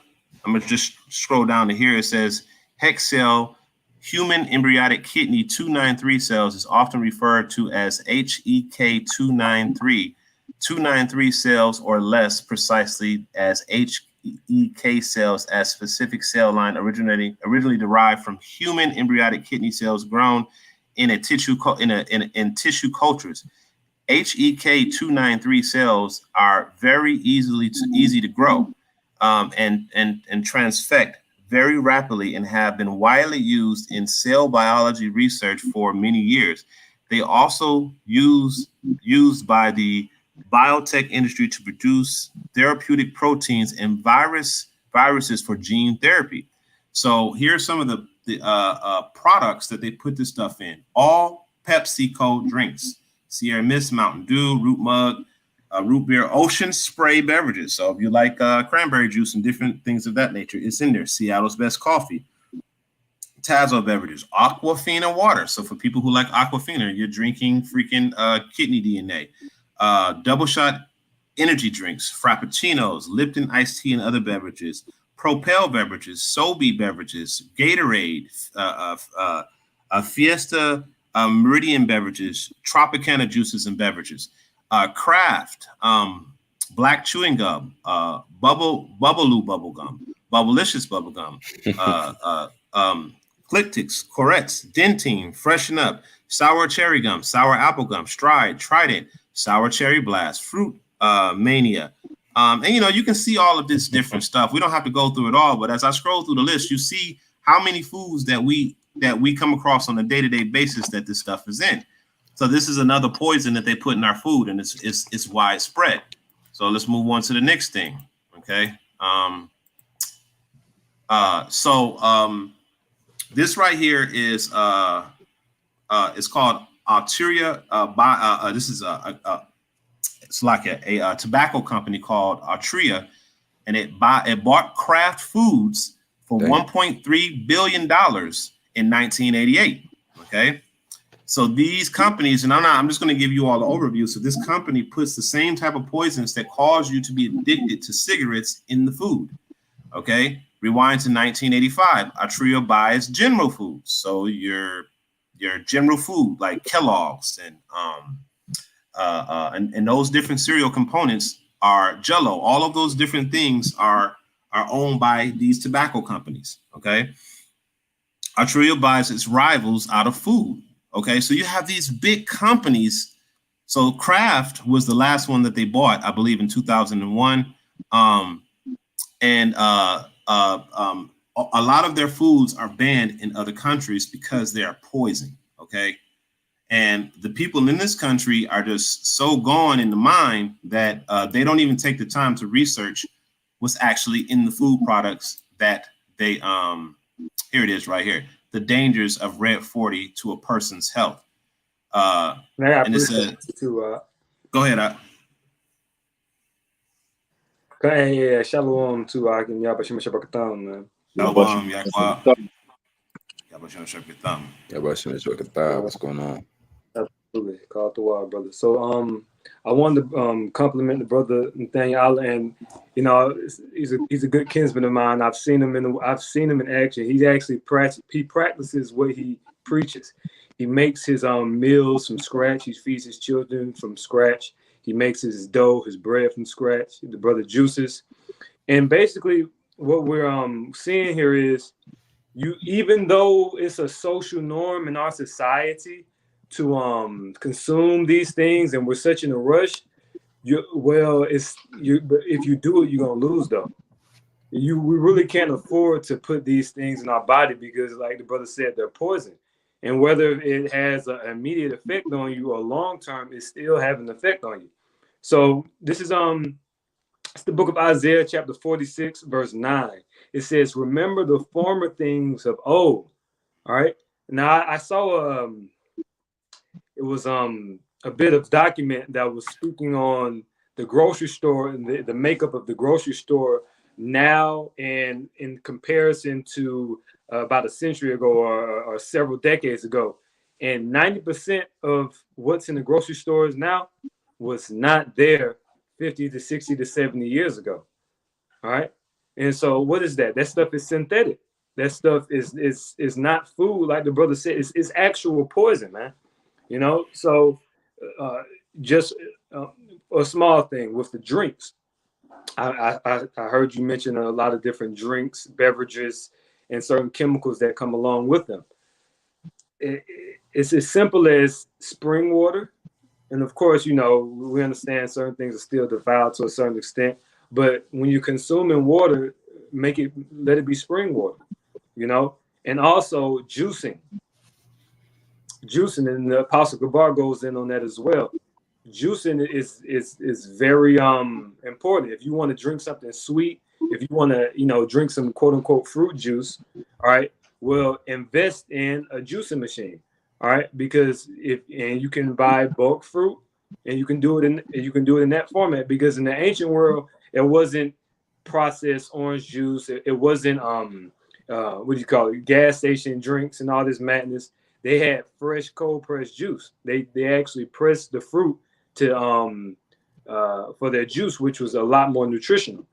gonna just scroll down to here. It says hex cell human embryonic kidney 293 cells is often referred to as HEK 293 cells, or less precisely as HEK cells, as specific cell line originally derived from human embryonic kidney cells grown in tissue cultures. HEK 293 cells are very easy to grow and transfect very rapidly, and have been widely used in cell biology research for many years. They also used by the biotech industry to produce therapeutic proteins and viruses for gene therapy. So here's some of the products that they put this stuff in. All PepsiCo drinks: Sierra Mist, Mountain Dew, Root Mug, root beer, Ocean Spray beverages. So if you like cranberry juice and different things of that nature, it's in there. Seattle's Best Coffee, Tazo beverages, Aquafina water. So for people who like Aquafina, you're drinking freaking kidney DNA. Double shot energy drinks, Frappuccinos, Lipton iced tea and other beverages, Propel beverages, Sobe beverages, Gatorade, Fiesta Meridian beverages, Tropicana juices and beverages, Kraft, Black chewing gum, Bubbaloo bubble gum, Bubblicious bubble gum, Cliptix, Coretts, Dentine, Freshen Up, Sour Cherry Gum, Sour Apple Gum, Stride, Trident, Sour Cherry Blast, Fruit Mania. And you can see all of this different stuff. We don't have to go through it all, but as I scroll through the list, you see how many foods that we come across on a day-to-day basis that this stuff is in. So this is another poison that they put in our food, and it's widespread. So let's move on to the next thing. Okay. This right here is it's called Arteria. This is it's like a tobacco company called Arteria, and it bought Kraft Foods for $1.3 billion in 1988. Okay, so these companies, and I'm just going to give you all the overview. So this company puts the same type of poisons that cause you to be addicted to cigarettes in the food. Okay, rewind to 1985. Arteria buys General Foods, so your general food like Kellogg's and those different cereal components are Jell-O. All of those different things are owned by these tobacco companies. Okay, Arteria buys its rivals out of food. Okay, so you have these big companies. So Kraft was the last one that they bought, I believe, in 2001. A lot of their foods are banned in other countries because they are poison. Okay, and the people in this country are just so gone in the mind that they don't even take the time to research what's actually in the food products that they here it is right here. The dangers of red 40 to a person's health. And it said, go ahead. Yeah, shalom to Akim Yabashim Shabakatam, man. What's going on? Absolutely. Call it the wild, brother. So I wanted to compliment the brother Nathaniel, and he's a good kinsman of mine. I've seen him in action. He actually practices what he preaches. He makes his meals from scratch. He feeds his children from scratch. He makes his dough, his bread from scratch. The brother juices. And basically what we're seeing here is even though it's a social norm in our society to consume these things, and we're such in a rush, but if you do it, you're gonna lose though. We really can't afford to put these things in our body because, like the brother said, they're poison. And whether it has an immediate effect on you or long term, it's still having an effect on you. So this is it's the book of Isaiah, chapter 46, verse 9. It says, "Remember the former things of old." All right. Now I saw it was a bit of document that was speaking on the grocery store and the makeup of the grocery store now and in comparison to about a century ago or several decades ago. And 90% of what's in the grocery stores now was not there 50 to 60 to 70 years ago. All right. And so what is that? That stuff is synthetic. That stuff is not food, like the brother said. It's actual poison, man. So just a small thing with the drinks. I heard you mention a lot of different drinks, beverages, and certain chemicals that come along with them. It's as simple as spring water. And of course, we understand certain things are still defiled to a certain extent. But when you're consuming water, let it be spring water, and also juicing. Juicing, and the Apostle Gabar goes in on that as well. Juicing is very important. If you want to drink something sweet, if you want to drink some quote unquote fruit juice, all right, well, invest in a juicing machine, all right, because you can buy bulk fruit, and you can do it in that format, because in the ancient world it wasn't processed orange juice, it wasn't gas station drinks and all this madness. They had fresh cold pressed juice. They actually pressed the fruit to for their juice, which was a lot more nutritional.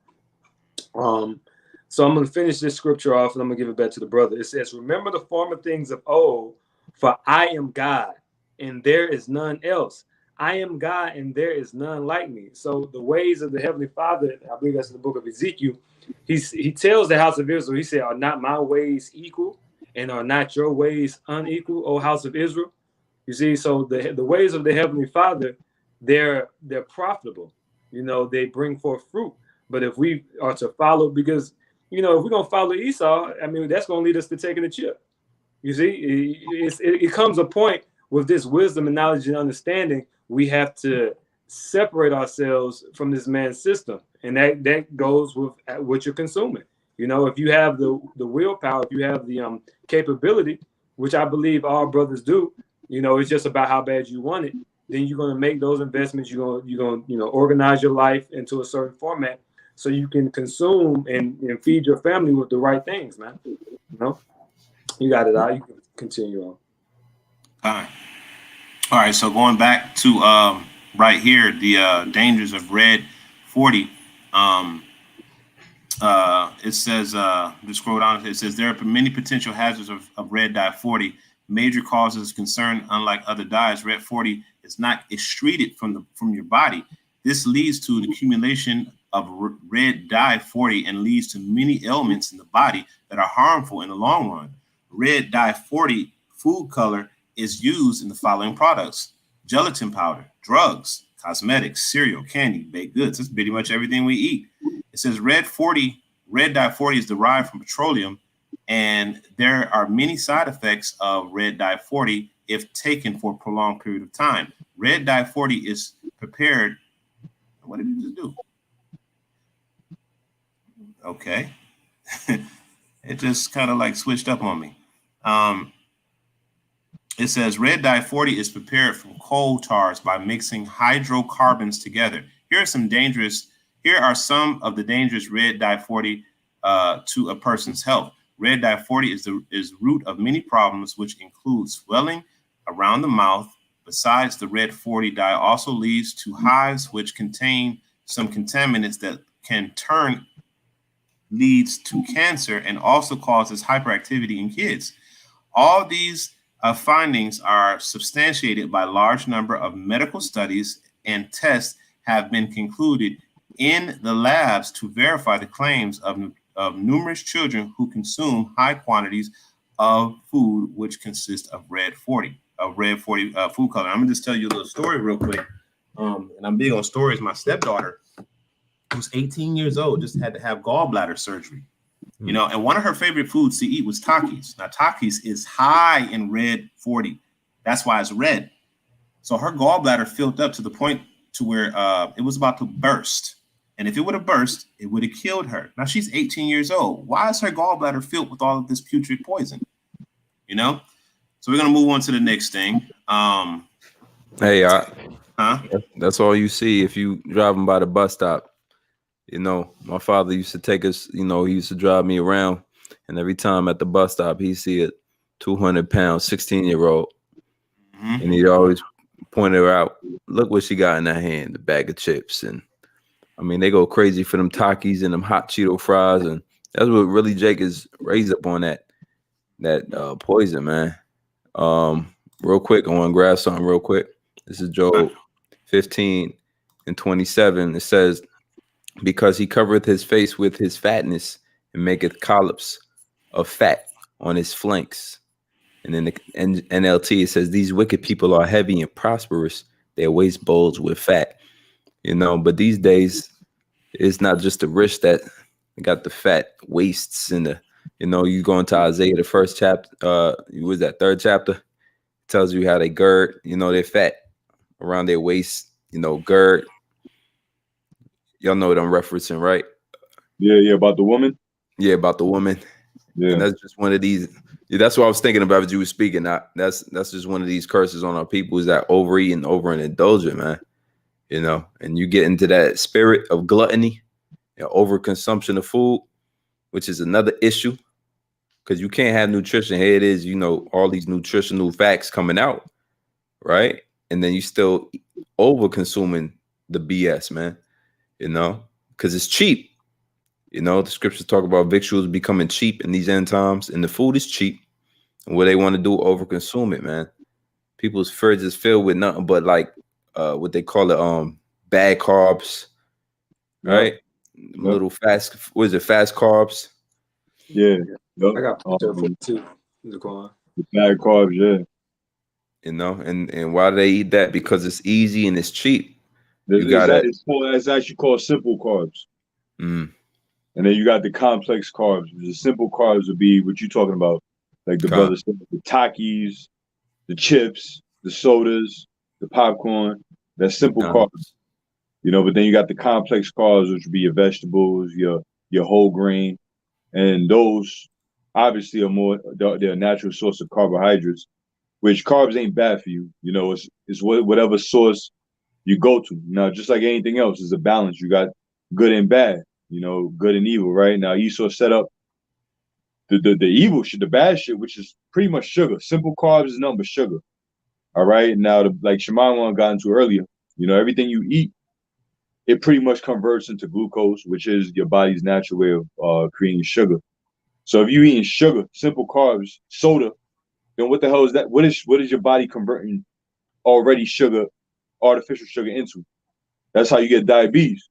So I'm going to finish this scripture off, and I'm going to give it back to the brother. It says, "Remember the former things of old, for I am God, and there is none else. I am God, and there is none like me." So the ways of the Heavenly Father, I believe that's in the book of Ezekiel, he tells the house of Israel, he said, "Are not my ways equal?" and are not your ways unequal, O house of Israel? You see, so the ways of the Heavenly Father, they're profitable. You know, they bring forth fruit. But if we are to follow, because, you know, if we're going to follow Esau, I mean, that's going to lead us to taking a chip. You see, it comes a point with this wisdom and knowledge and understanding, we have to separate ourselves from this man's system. And that goes with what you're consuming. You know, if you have the willpower, if you have the capability, which I believe all brothers do, you know, it's just about how bad you want it. Then you're going to make those investments. You're going to organize your life into a certain format so you can consume and feed your family with the right things, man. You know, you got it out. You can continue on. All right. So going back to right here, the dangers of red 40. It says, just scroll down. It says there are many potential hazards of red dye 40. Major causes concern, unlike other dyes, red 40 is not excreted from your body. This leads to an accumulation of red dye 40 and leads to many ailments in the body that are harmful in the long run. Red dye 40 food color is used in the following products: gelatin powder, drugs, cosmetics, cereal, candy, baked goods. That's pretty much everything we eat. It says red dye 40 is derived from petroleum, and there are many side effects of red dye 40 if taken for a prolonged period of time. Red dye 40 is prepared. What did it just do? Okay. It just kind of like switched up on me. It says red dye 40 is prepared from coal tars by mixing hydrocarbons together. Here are some of the dangerous red dye 40 to a person's health. Red dye 40 is root of many problems, which includes swelling around the mouth. Besides, the red 40 dye also leads to hives, which contain some contaminants that leads to cancer and also causes hyperactivity in kids. All these findings are substantiated by a large number of medical studies, and tests have been concluded in the labs to verify the claims of numerous children who consume high quantities of food, which consist of red 40 food color. I'm gonna just tell you a little story real quick. And I'm big on stories. My stepdaughter, who's 18 years old, just had to have gallbladder surgery. You know, and one of her favorite foods to eat was Takis. Now, Takis is high in red 40. That's why it's red. So her gallbladder filled up to the point to where it was about to burst. And if it would have burst, it would have killed her. Now, she's 18 years old. Why is her gallbladder filled with all of this putrid poison? You know? So we're going to move on to the next thing. That's all you see if you driving by the bus stop. You know, my father used to take us, you know, he used to drive me around, and every time at the bus stop, he'd see a 200-pound 16-year-old, and he'd always point her out, look what she got in her hand, the bag of chips. And I mean, they go crazy for them Takis and them hot Cheeto fries, and that's what really Jake is raised up on, that poison, man. Real quick, I want to grab something real quick. This is Job 15:27. It says, because he covereth his face with his fatness and maketh collops of fat on his flanks. And in the NLT, it says, these wicked people are heavy and prosperous. Their waist bulge with fat. You know, but these days, it's not just the rich that got the fat waists and the, you know, you go into Isaiah, the first chapter, was that third chapter? It tells you how they gird, you know, they're fat around their waist, you know, gird. Y'all know what I'm referencing, right? Yeah, about the woman. Yeah, about the woman. Yeah, and that's just one of these. Yeah, that's what I was thinking about as you were speaking. That's just one of these curses on our people, is that overeat and over and indulgent, man. You know, and you get into that spirit of gluttony and overconsumption of food, which is another issue, because you can't have nutrition. Here it is, you know, all these nutritional facts coming out, right? And then you still over consuming the BS, man. You know, because it's cheap. You know, the scriptures talk about victuals becoming cheap in these end times, and the food is cheap. And what they want to do, overconsume it, man. People's fridge is filled with nothing but like what they call it, bad carbs, right? Yep. Little fast, what is it, fast carbs? Yeah. Yep. I got too. Zaquan. Bad carbs, yeah. You know, and why do they eat that? Because it's easy and it's cheap. You gotta. It's actually called simple carbs. Mm, And then you got the complex carbs. The simple carbs would be what you're talking about, like the brother said, the Takis, the chips, the sodas, the popcorn. That's simple carbs, you know. But then you got the complex carbs, which would be your vegetables, your whole grain, and those obviously are more they're a natural source of carbohydrates, which carbs ain't bad for you. You know, it's whatever source you go to. Now, just like anything else, it's a balance. You got good and bad, you know, good and evil, right? Now, Esau set up the evil shit, the bad shit, which is pretty much sugar. Simple carbs is nothing but sugar. All right. Now, like Shimon got into earlier, you know, everything you eat, it pretty much converts into glucose, which is your body's natural way of creating sugar. So if you're eating sugar, simple carbs, soda, then what the hell is that? What is your body converting already sugar, artificial sugar into? That's how you get diabetes.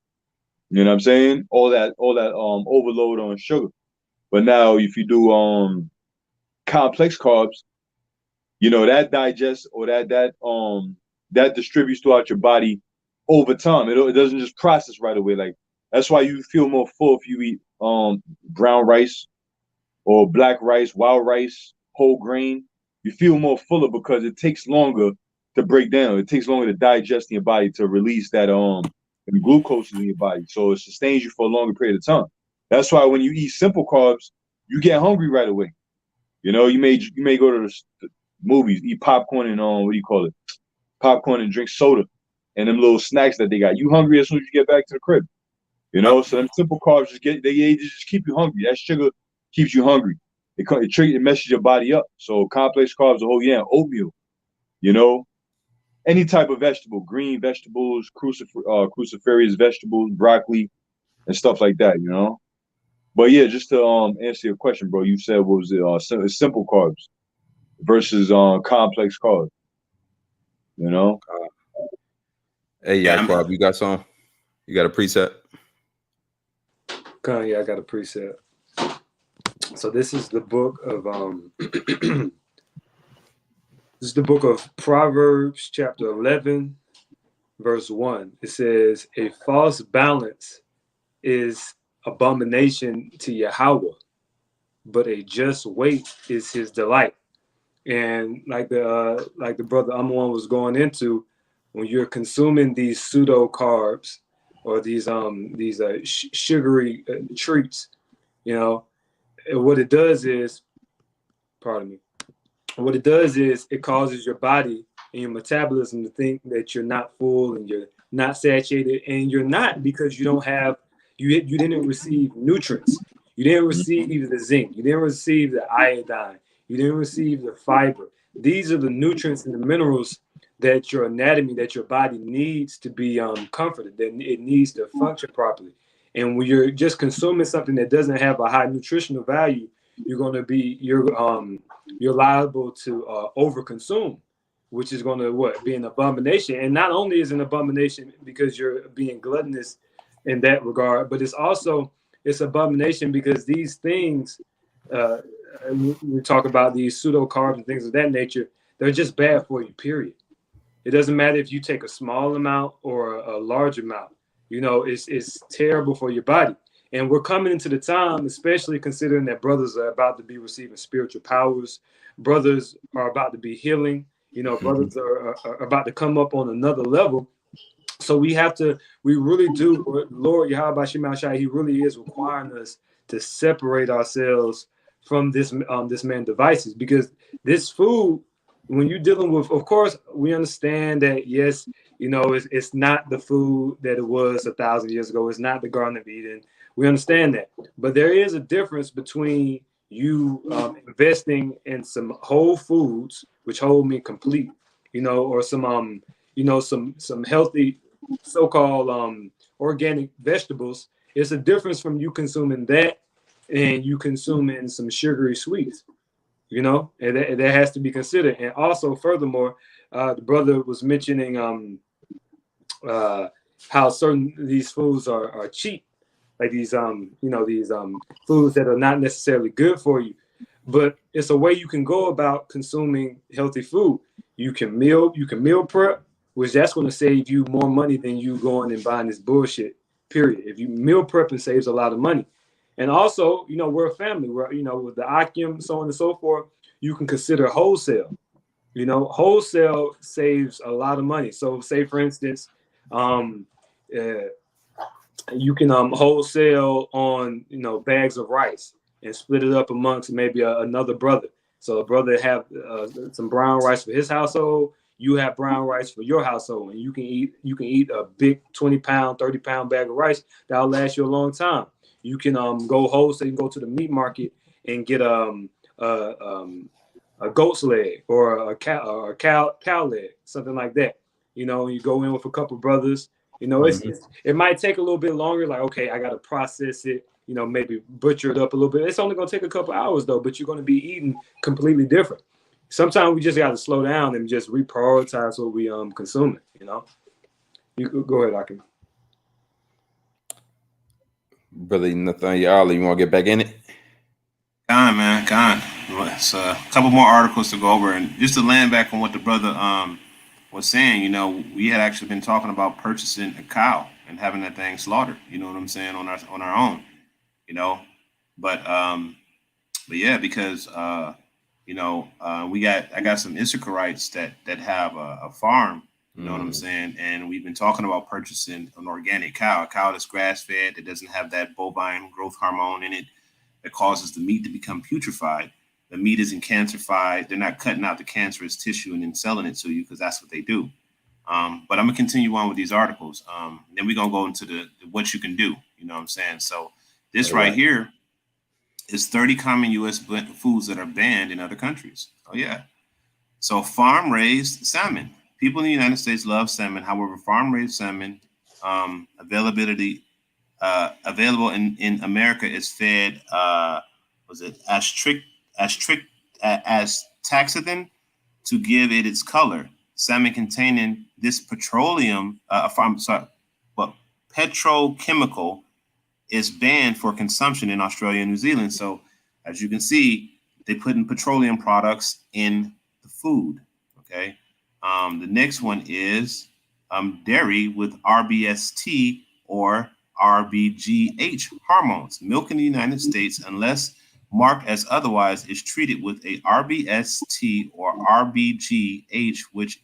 You know what I'm saying? All that overload on sugar. But now if you do complex carbs, you know, that digests or that distributes throughout your body over time. It doesn't just process right away. Like that's why you feel more full if you eat brown rice or black rice, wild rice, whole grain. You feel more fuller because it takes longer to break down. It takes longer to digest in your body to release that glucose in your body. So it sustains you for a longer period of time. That's why when you eat simple carbs, you get hungry right away. You know, you may go to the movies, eat popcorn and what do you call it? Popcorn and drink soda and them little snacks that they got. You hungry as soon as you get back to the crib. You know, so them simple carbs they just keep you hungry. That sugar keeps you hungry. It messes your body up. So complex carbs, a whole yam, oatmeal, you know, any type of vegetable, green vegetables, cruciferous vegetables, broccoli, and stuff like that, you know. But yeah, just to answer your question, bro, you said what was it? Simple carbs versus complex carbs. You know. Hey, Yaquab, you got some? You got a preset? Yeah, I got a preset. So this is the book of this is the book of Proverbs, chapter 11, verse 1. It says, "A false balance is abomination to Yahweh, but a just weight is his delight." And like the brother Amon was going into, when you're consuming these pseudo carbs or these sugary treats, you know, what it does is, what it does is it causes your body and your metabolism to think that you're not full and you're not satiated, and you're not, because you didn't receive nutrients. You didn't receive the zinc. You didn't receive the iodine. You didn't receive the fiber. These are the nutrients and the minerals that your anatomy, that your body needs to be comforted, that it needs to function properly. And when you're just consuming something that doesn't have a high nutritional value, you're liable to overconsume, which is going to be an abomination. And not only is it an abomination because you're being gluttonous in that regard, but it's abomination because these things, we talk about these pseudo carbs and things of that nature, they're just bad for you, period. It doesn't matter if you take a small amount or a large amount. You know, it's terrible for your body. And we're coming into the time, especially considering that brothers are about to be receiving spiritual powers. Brothers are about to be healing. You know, brothers are about to come up on another level. So we really do, Lord Yahweh Shema Shai, he really is requiring us to separate ourselves from this man devices, because this food, when you're dealing with, of course, we understand that, yes, you know, it's not the food that it was 1,000 years ago. It's not the Garden of Eden. We understand that. But there is a difference between you investing in some whole foods, which whole mean complete, you know, or some healthy so-called organic vegetables. It's a difference from you consuming that and you consuming some sugary sweets, you know, and that has to be considered. And also, furthermore, the brother was mentioning how certain these foods are cheap, like these foods that are not necessarily good for you. but it's a way you can go about consuming healthy food. You can meal prep, which that's going to save you more money than you going and buying this bullshit. Period. If you meal prep, it saves a lot of money. And also, you know, we're a family. We're, you know, with the Akim, so on and so forth, you can consider wholesale. You know, wholesale saves a lot of money. So, say for instance, you can wholesale on, you know, bags of rice and split it up amongst maybe another brother. So a brother have some brown rice for his household. You have brown rice for your household, and you can eat a big 20-pound, 30-pound bag of rice that'll last you a long time. You can go wholesale. You can go to the meat market and get a goat's leg or a cow leg, something like that. You know, you go in with a couple brothers. You know, it might take a little bit longer. Like, okay, I got to process it. You know, maybe butcher it up a little bit. It's only gonna take a couple hours though, but you're gonna be eating completely different. Sometimes we just got to slow down and just reprioritize what we consuming. You know, you go ahead, Akim. Brother Nathaniel, you want to get back in it? Gone, man, gone. It's a couple more articles to go over, and just to land back on what the brother was saying. You know, we had actually been talking about purchasing a cow and having that thing slaughtered. You know what I'm saying, on our own. You know, but yeah, because you know, I got some Issacharites that have a farm. You know what I'm saying? And we've been talking about purchasing an organic cow, a cow that's grass-fed, that doesn't have that bovine growth hormone in it that causes the meat to become putrefied. The meat isn't cancerified. They're not cutting out the cancerous tissue and then selling it to you, because that's what they do. But I'm going to continue on with these articles. Then we're going to go into the what you can do. You know what I'm saying? So this right here is 30 common U.S. foods that are banned in other countries. Oh, yeah. So farm-raised salmon. People in the United States love salmon. However, farm-raised salmon available in America is fed astaxanthin to give it its color. Salmon containing this petrochemical is banned for consumption in Australia and New Zealand. So, as you can see, they put in petroleum products in the food. Okay. The next one is dairy with RBST or RBGH hormones. Milk in the United States, unless marked as otherwise, is treated with a RBST or RBGH, which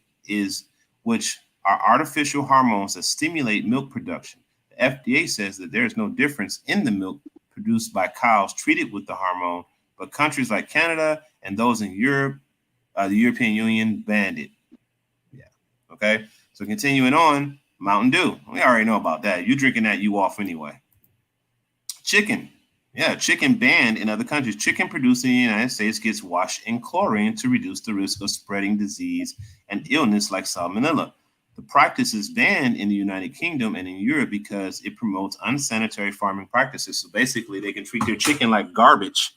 are artificial hormones that stimulate milk production. The FDA says that there is no difference in the milk produced by cows treated with the hormone, but countries like Canada and those in Europe, the European Union, banned it. Yeah. Okay. So continuing on, Mountain Dew. We already know about that. You're drinking that, you off anyway. Chicken. Yeah, chicken banned in other countries. Chicken produced in the United States gets washed in chlorine to reduce the risk of spreading disease and illness like salmonella. The practice is banned in the United Kingdom and in Europe because it promotes unsanitary farming practices. So basically, they can treat their chicken like garbage,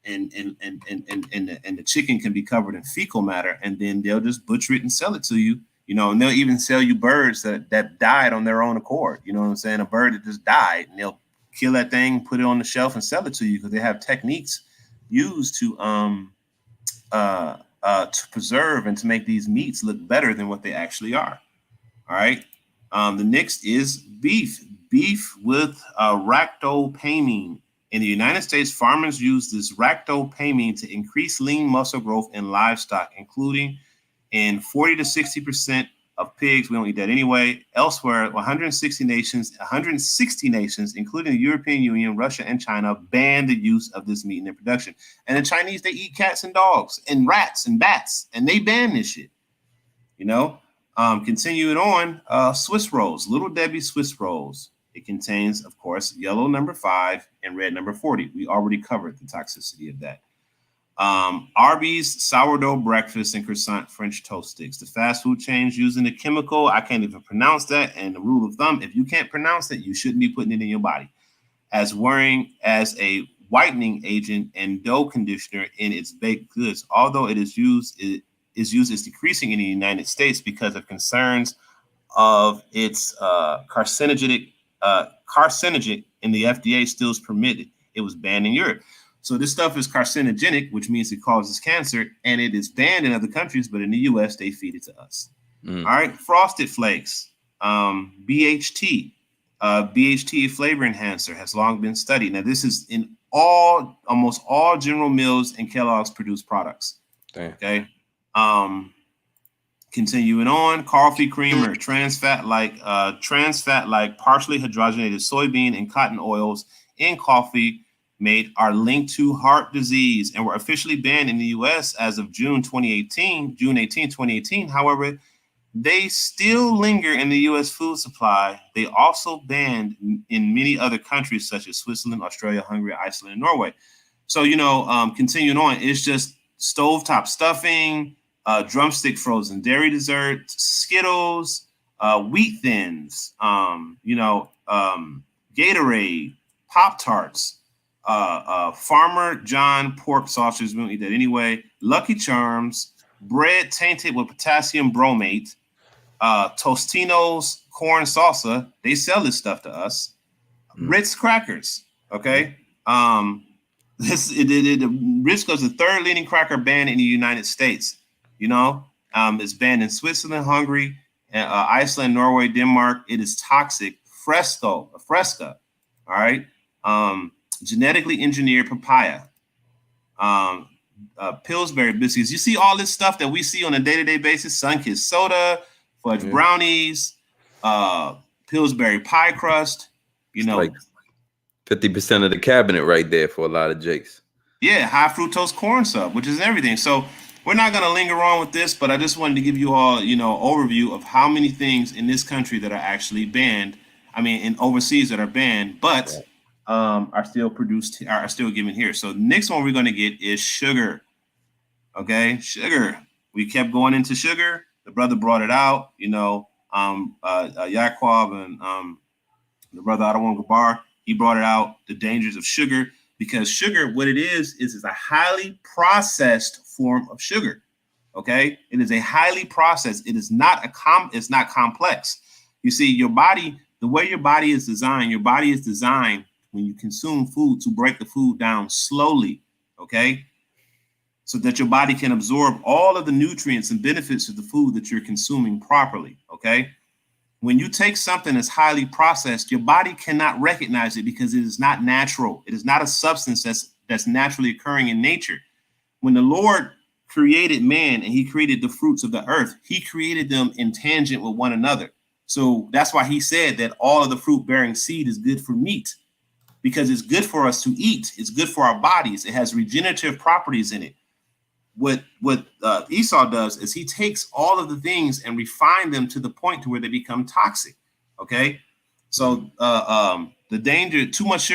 and the chicken can be covered in fecal matter, and then they'll just butcher it and sell it to you. You know, and they'll even sell you birds that died on their own accord. You know what I'm saying? A bird that just died, and they'll kill that thing, put it on the shelf, and sell it to you because they have techniques used to preserve and to make these meats look better than what they actually are. All right. The next is beef. Beef with ractopamine. In the United States, farmers use this ractopamine to increase lean muscle growth in livestock, including in 40 to 60% of pigs. We don't eat that anyway. Elsewhere, 160 nations, including the European Union, Russia, and China, ban the use of this meat in their production. And the Chinese, they eat cats and dogs and rats and bats, and they ban this shit. You know, continuing on, Swiss rolls, Little Debbie Swiss rolls. It contains, of course, yellow number 5 and red number 40. We already covered the toxicity of that. Arby's sourdough breakfast and croissant French toast sticks. The fast food chains using the chemical, I can't even pronounce that. And the rule of thumb, if you can't pronounce it, you shouldn't be putting it in your body. As a whitening agent and dough conditioner in its baked goods, although it is used as decreasing in the United States because of concerns of its carcinogen in the FDA still is permitted. It was banned in Europe. So this stuff is carcinogenic, which means it causes cancer, and it is banned in other countries, but in the U.S. they feed it to us. All right, Frosted Flakes, BHT, BHT flavor enhancer has long been studied. Now this is in almost all General Mills and Kellogg's produced products. Damn. Okay. Continuing on, coffee creamer, trans fat like partially hydrogenated soybean and cotton oils in coffee made are linked to heart disease and were officially banned in the U.S. as of June 18, 2018. However, they still linger in the U.S. food supply. They also banned in many other countries such as Switzerland, Australia, Hungary, Iceland, and Norway. So, continuing on, it's just stovetop stuffing, drumstick frozen dairy dessert, Skittles, wheat thins, Gatorade, Pop-Tarts, Farmer John pork sausage, we don't eat that anyway, Lucky Charms, bread tainted with potassium bromate, Tostino's corn salsa, they sell this stuff to us. Ritz crackers, okay? Ritz is the third leading cracker brand in the United States. It's banned in Switzerland, Hungary, Iceland, Norway, Denmark. It is toxic. Fresca, all right? Genetically engineered papaya, Pillsbury biscuits. You see all this stuff that we see on a day-to-day basis: Sunkist soda, fudge brownies, Pillsbury pie crust. Like 50% of the cabinet right there for a lot of Jakes. Yeah, high fructose corn syrup, which is everything. So we're not going to linger on with this, but I just wanted to give you all, overview of how many things in this country that are actually banned. I mean, in overseas that are banned, but are still produced, are still given here. So the next one we're going to get is sugar. Okay, sugar. We kept going into sugar. The brother brought it out. Yaquab and the brother Adawon Gabar, he brought it out. The dangers of sugar, because sugar, what it is a highly processed form of sugar. Okay, it is a highly processed. It is not it's not complex. You see, your body, the way your body is designed, when you consume food to break the food down slowly, okay, so that your body can absorb all of the nutrients and benefits of the food that you're consuming properly, okay? When you take something that's highly processed, your body cannot recognize it because it is not natural. It is not a substance that's naturally occurring in nature. When the Lord created man and he created the fruits of the earth, he created them in tangent with one another. So that's why he said that all of the fruit bearing seed is good for meat, because it's good for us to eat. It's good for our bodies. It has regenerative properties in it. What Esau does is he takes all of the things and refine them to the point to where they become toxic. Okay. So the danger, too much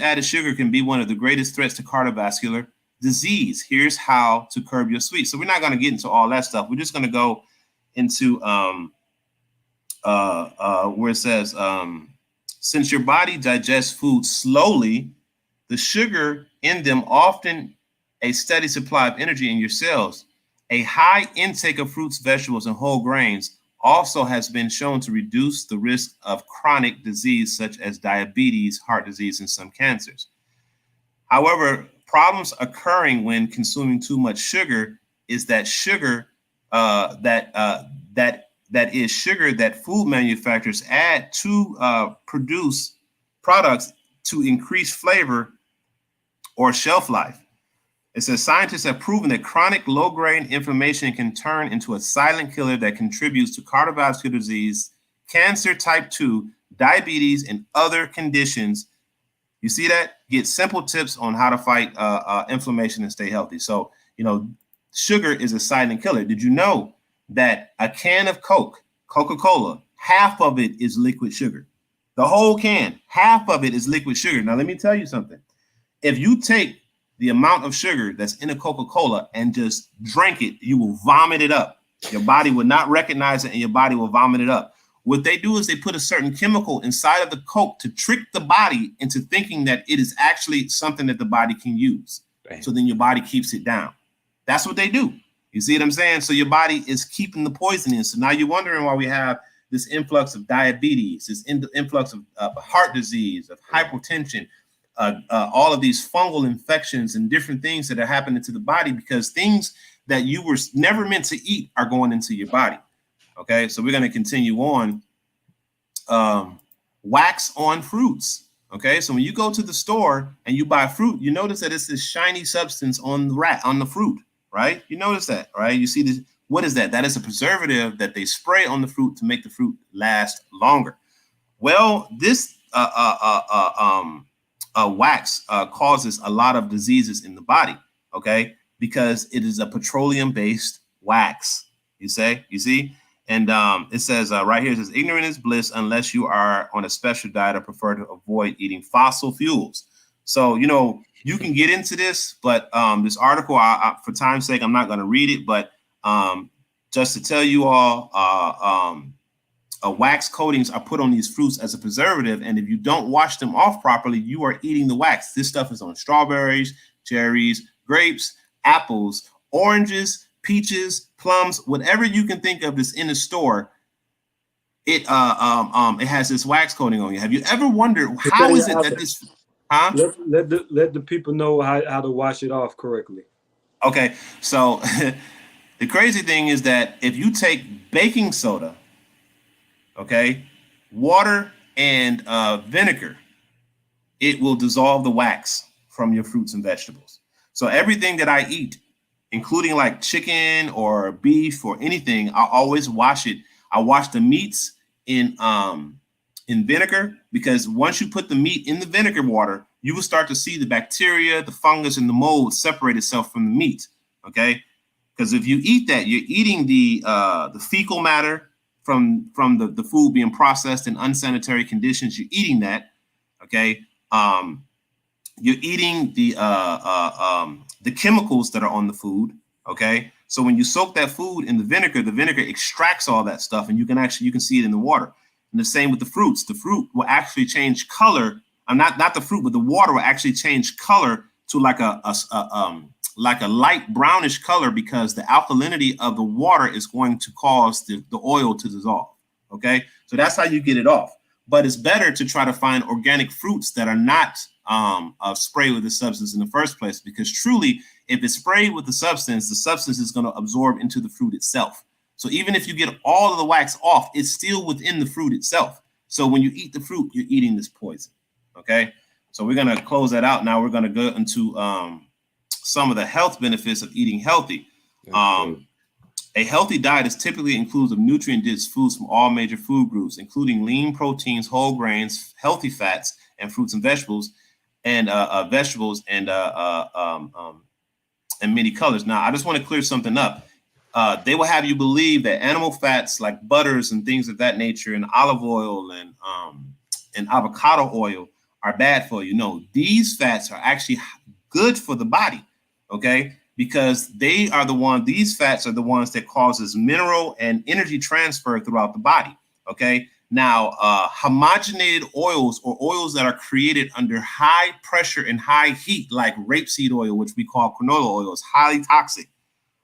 added sugar can be one of the greatest threats to cardiovascular disease. Here's how to curb your sweets. So we're not going to get into all that stuff. We're just going to go into where it says, since your body digests food slowly, the sugar in them often a steady supply of energy in your cells. A high intake of fruits, vegetables, and whole grains also has been shown to reduce the risk of chronic disease such as diabetes, heart disease, and some cancers. However, problems occurring when consuming too much sugar is that sugar that is sugar that food manufacturers add to produce products to increase flavor or shelf life. It says scientists have proven that chronic low-grade inflammation can turn into a silent killer that contributes to cardiovascular disease, cancer type 2, diabetes, and other conditions. You see that? Get simple tips on how to fight inflammation and stay healthy. So, sugar is a silent killer. Did you know that a can of Coca-Cola, half of it is liquid sugar? The whole can, half of it is liquid sugar. Now, let me tell you something. If you take the amount of sugar that's in a Coca-Cola and just drink it, you will vomit it up. Your body will not recognize it and your body will vomit it up. What they do is they put a certain chemical inside of the Coke to trick the body into thinking that it is actually something that the body can use. Damn. So then your body keeps it down. That's what they do. You see what I'm saying? So your body is keeping the poison in. So now you're wondering why we have this influx of diabetes, this influx of heart disease, of hypertension, all of these fungal infections and different things that are happening to the body, because things that you were never meant to eat are going into your body. Okay, so we're going to continue on. Wax on fruits. Okay, so when you go to the store and you buy fruit, you notice that it's this shiny substance on the fruit, right? You notice that, right? You see this. What is that? That is a preservative that they spray on the fruit to make the fruit last longer. Well, this wax causes a lot of diseases in the body, okay? Because it is a petroleum-based wax. You see? And it says right here, it says, ignorant is bliss unless you are on a special diet or prefer to avoid eating fossil fuels. So, you know, you can get into this, but this article, for time's sake, I'm not going to read it. But just to tell you all, wax coatings are put on these fruits as a preservative. And if you don't wash them off properly, you are eating the wax. This stuff is on strawberries, cherries, grapes, apples, oranges, peaches, plums, whatever you can think of that's in the store. It has this wax coating on you. Have you ever wondered how is it that this? Let the people know how to wash it off correctly. Okay, so the crazy thing is that if you take baking soda, okay, water and vinegar, it will dissolve the wax from your fruits and vegetables. So everything that I eat, including like chicken or beef or anything, I always wash it. I wash the meats in vinegar, because once you put the meat in the vinegar water, you will start to see the bacteria, the fungus, and the mold separate itself from the meat. Okay, because if you eat that, you're eating the fecal matter from the food being processed in unsanitary conditions. You're eating that. Okay, you're eating the chemicals that are on the food. Okay, so when you soak that food in the vinegar extracts all that stuff, and you can see it in the water. And the same with the fruits. The fruit will actually change color. Not the fruit, but the water will actually change color to like a light brownish color, because the alkalinity of the water is going to cause the oil to dissolve. Okay, so that's how you get it off. But it's better to try to find organic fruits that are not sprayed with the substance in the first place, because truly, if it's sprayed with the substance is going to absorb into the fruit itself. So even if you get all of the wax off, it's still within the fruit itself. So when you eat the fruit, you're eating this poison. Okay, so we're going to close that out. Now we're going to go into some of the health benefits of eating healthy. A healthy diet is typically includes of nutrient-dense foods from all major food groups, including lean proteins, whole grains, healthy fats, and fruits and vegetables, and many colors. Now, I just want to clear something up. They will have you believe that animal fats like butters and things of that nature, and olive oil and avocado oil are bad for you. No, these fats are actually good for the body. Okay, because these fats are the ones that causes mineral and energy transfer throughout the body. Okay, now homogenated oils, or oils that are created under high pressure and high heat, like rapeseed oil, which we call canola oil, is highly toxic.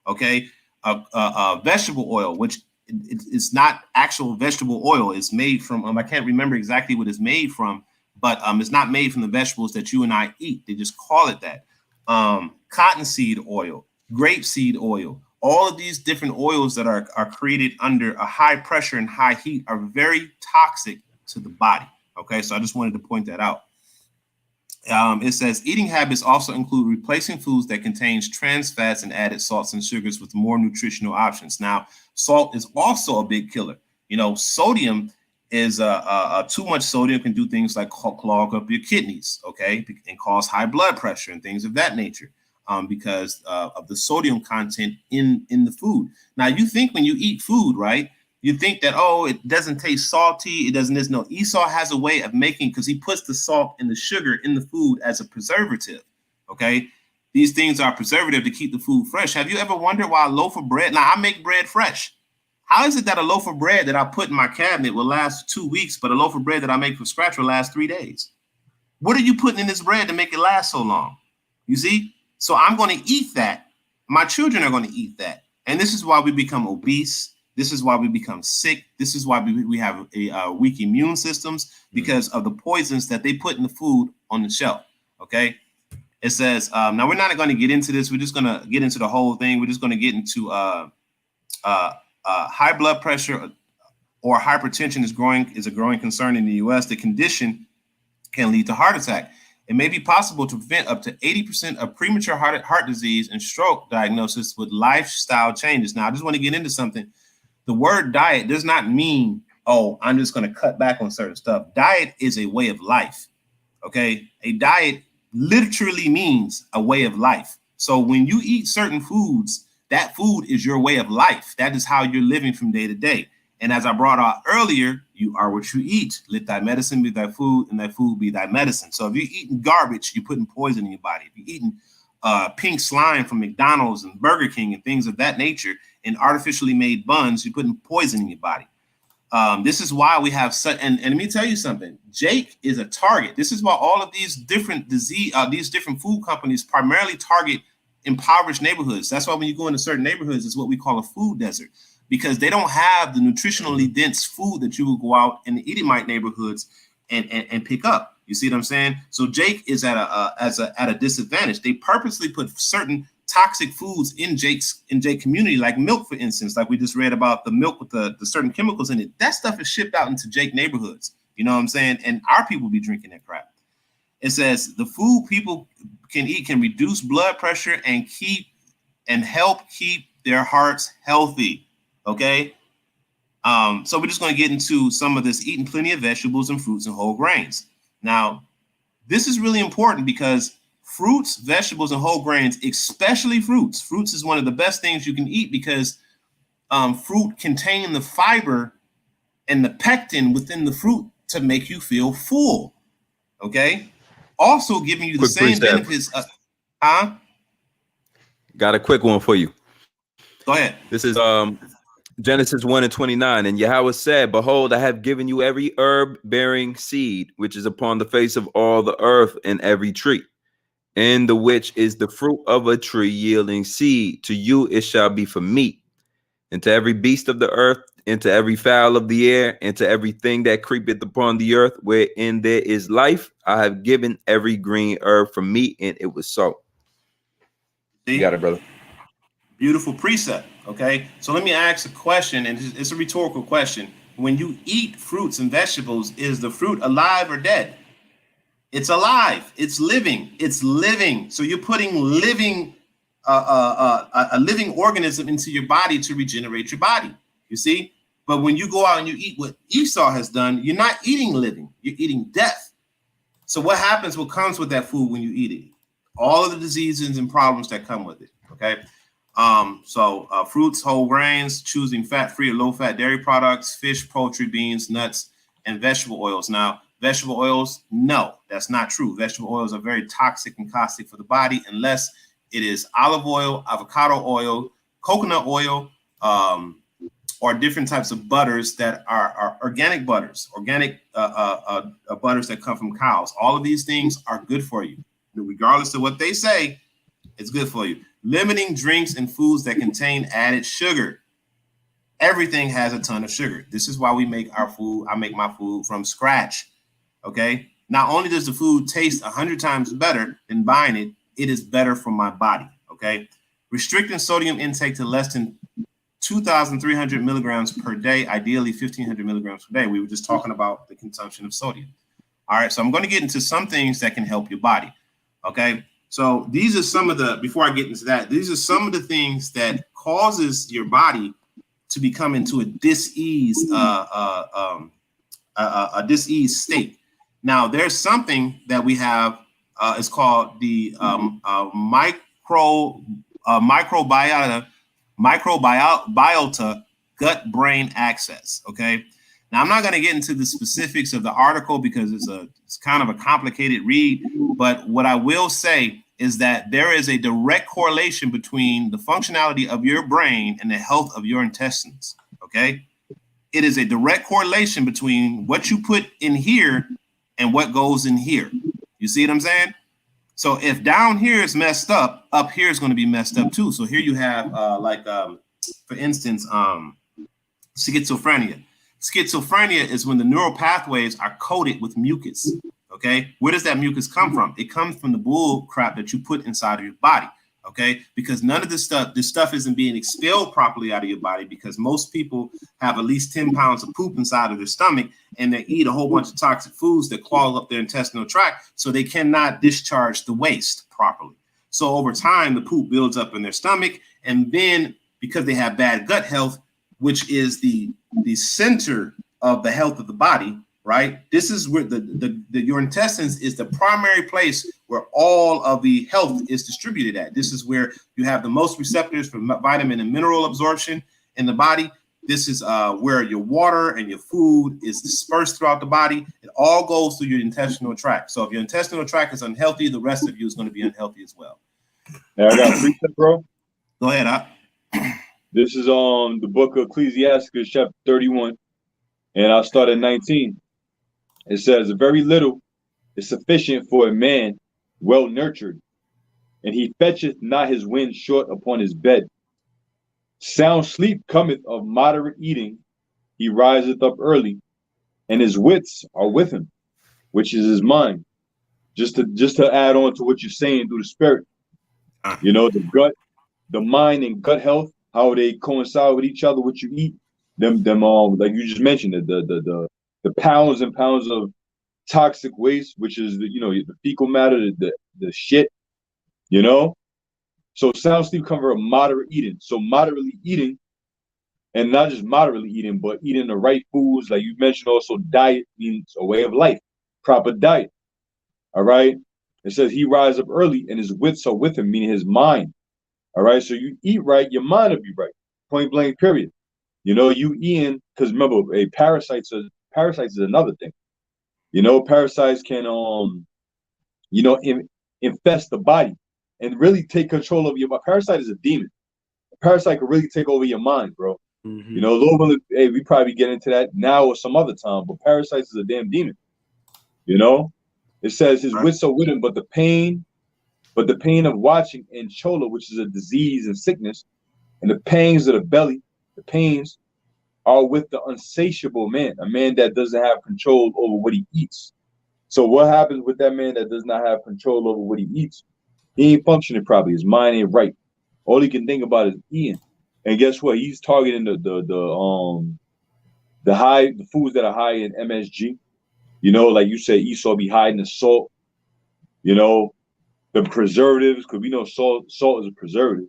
Okay, vegetable oil, which it's not actual vegetable oil, it's made from I can't remember exactly what it's made from, but it's not made from the vegetables that you and I eat. They just call it that. Cottonseed oil, grapeseed oil, all of these different oils that are created under a high pressure and high heat are very toxic to the body. Okay, so I just wanted to point that out. It says eating habits also include replacing foods that contains trans fats and added salts and sugars with more nutritional options. Now, salt is also a big killer. You know, sodium is too much sodium can do things like clog up your kidneys, okay, and cause high blood pressure and things of that nature, because of the sodium content in the food. Now, you think when you eat food, right, you think that, oh, it doesn't taste salty. It doesn't. There's no. Esau has a way of making, because he puts the salt and the sugar in the food as a preservative. Okay, these things are preservative to keep the food fresh. Have you ever wondered why a loaf of bread? Now, I make bread fresh. How is it that a loaf of bread that I put in my cabinet will last 2 weeks, but a loaf of bread that I make from scratch will last 3 days? What are you putting in this bread to make it last so long? You see? So I'm going to eat that. My children are going to eat that. And this is why we become obese. This is why we become sick. This is why we have a weak immune systems, because of the poisons that they put in the food on the shelf. Okay. It says, now we're not going to get into this. We're just going to get into the whole thing. We're just going to get into high blood pressure or hypertension is a growing concern in the U.S. The condition can lead to heart attack. It may be possible to prevent up to 80% of premature heart disease and stroke diagnosis with lifestyle changes. Now, I just want to get into something. The word diet does not mean, oh, I'm just going to cut back on certain stuff. Diet is a way of life. Okay. A diet literally means a way of life. So when you eat certain foods, that food is your way of life. That is how you're living from day to day. And as I brought out earlier, you are what you eat. Let thy medicine be thy food, and thy food be thy medicine. So if you're eating garbage, you're putting poison in your body. If you're eating pink slime from McDonald's and Burger King and things of that nature and artificially made buns, you're putting poison in your body. This is why we have such, and let me tell you something, Jake is a target. This is why all of these different these different food companies primarily target impoverished neighborhoods. That's why when you go into certain neighborhoods, it's what we call a food desert, because they don't have the nutritionally dense food that you will go out in the Edomite neighborhoods and pick up. You see what I'm saying? So Jake is at a disadvantage. They purposely put certain toxic foods in Jake community, like milk, for instance, like we just read about the milk with the certain chemicals in it. That stuff is shipped out into Jake neighborhoods. You know what I'm saying? And our people be drinking that crap. It says the food people can eat can reduce blood pressure and help keep their hearts healthy. Okay. So we're just going to get into some of this, eating plenty of vegetables and fruits and whole grains. Now, this is really important because fruits, vegetables, and whole grains, especially fruits. Fruits is one of the best things you can eat because fruit contain the fiber and the pectin within the fruit to make you feel full. Okay. Also giving you the same benefits. Got a quick one for you. Go ahead. This is Genesis 1:29. And Yahweh said, behold, I have given you every herb bearing seed, which is upon the face of all the earth, and every tree, in the which is the fruit of a tree yielding seed. To you it shall be for meat, and to every beast of the earth, and to every fowl of the air, and to everything that creepeth upon the earth, wherein there is life, I have given every green herb for meat. And it was so. See? You got it, brother. Beautiful precept. Okay. So let me ask a question, and it's a rhetorical question. When you eat fruits and vegetables, is the fruit alive or dead? It's alive. It's living. It's living. So you're putting living, a living organism into your body to regenerate your body. You see? But when you go out and you eat what Esau has done, you're not eating living. You're eating death. So what happens? What comes with that food when you eat it? All of the diseases and problems that come with it. Okay. So fruits, whole grains, choosing fat-free or low-fat dairy products, fish, poultry, beans, nuts, and vegetable oils. Now, vegetable oils, no, that's not true. Vegetable oils are very toxic and caustic for the body unless it is olive oil, avocado oil, coconut oil, or different types of butters that are organic butters, butters that come from cows. All of these things are good for you. Regardless of what they say, it's good for you. Limiting drinks and foods that contain added sugar. Everything has a ton of sugar. This is why we make our food. I make my food from scratch. Okay. Not only does the food taste 100 times better than buying it, it is better for my body. Okay. Restricting sodium intake to less than 2,300 milligrams per day, ideally 1,500 milligrams per day. We were just talking about the consumption of sodium. All right. So I'm going to get into some things that can help your body. Okay. So these are some of the, before I get into that, these are some of the things that causes your body to become into a dis-ease state. Now, there's something that we have, it's called the microbiota gut-brain axis. Okay. Now, I'm not going to get into the specifics of the article because it's kind of a complicated read. But what I will say is that there is a direct correlation between the functionality of your brain and the health of your intestines. Okay. It is a direct correlation between what you put in here and what goes in here. You see what I'm saying? So if down here is messed up here is going to be messed up too. So here you have for instance, schizophrenia. Schizophrenia is when the neural pathways are coated with mucus. Okay, where does that mucus come from? It comes from the bull crap that you put inside of your body. Okay, because none of this stuff isn't being expelled properly out of your body, because most people have at least 10 pounds of poop inside of their stomach, and they eat a whole bunch of toxic foods that clog up their intestinal tract, so they cannot discharge the waste properly. So over time, the poop builds up in their stomach, and then because they have bad gut health, which is the center of the health of the body, right? This is where your intestines is the primary place where all of the health is distributed at. This is where you have the most receptors for vitamin and mineral absorption in the body. This is where your water and your food is dispersed throughout the body. It all goes through your intestinal tract. So if your intestinal tract is unhealthy, the rest of you is going to be unhealthy as well. Now I got a precept, bro. Go ahead, Op. This is the book of Ecclesiastes, chapter 31, and I'll start at 19. It says, very little is sufficient for a man well nurtured, and he fetcheth not his wind short upon his bed. Sound sleep cometh of moderate eating. He riseth up early, and his wits are with him, which is his mind. Just to add on to what you're saying through the spirit, you know, the gut, the mind and gut health, how they coincide with each other, what you eat, them like you just mentioned, the pounds and pounds of toxic waste, which is the fecal matter, the shit, you know. So sound sleep comes from moderate eating. So moderately eating, and not just moderately eating, but eating the right foods, like you mentioned. Also, diet means a way of life, proper diet. All right. It says he rise up early, and his wits are with him, meaning his mind. All right. So you eat right, your mind will be right. Point blank. Period. You know, you eating, because remember, parasites is another thing. You know, parasites can infest the body and really take control of your body. Parasite is a demon. A parasite can really take over your mind, bro. Mm-hmm. You know, we probably get into that now or some other time, but parasites is a damn demon. You know, it says his wits are with him, but the pain of watching and chola, which is a disease and sickness, and the pangs of the belly, the pains are with the unsatiable man, a man that doesn't have control over what he eats. So what happens with that man that does not have control over what he eats? He ain't functioning properly. His mind ain't right. All he can think about is eating. And guess what? He's targeting the foods that are high in MSG. You know, like you said, Esau be high in the salt. You know, the preservatives, because we know salt is a preservative.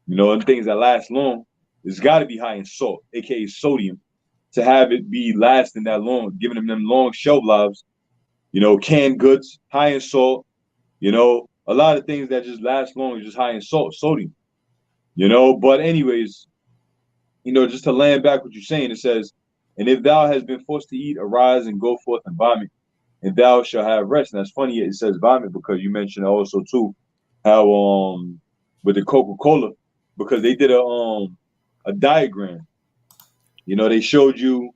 You know, and things that last long, it's got to be high in salt, aka sodium, to have it be lasting that long, giving them long shelf lives. You know, canned goods, high in salt. You know, a lot of things that just last long is just high in salt, sodium. You know, but anyways, you know, just to land back what you're saying, it says, and if thou hast been forced to eat, arise and go forth and vomit, and thou shalt have rest. And that's funny, it says vomit, because you mentioned also too how with the Coca-Cola, because they did a diagram. You know, they showed you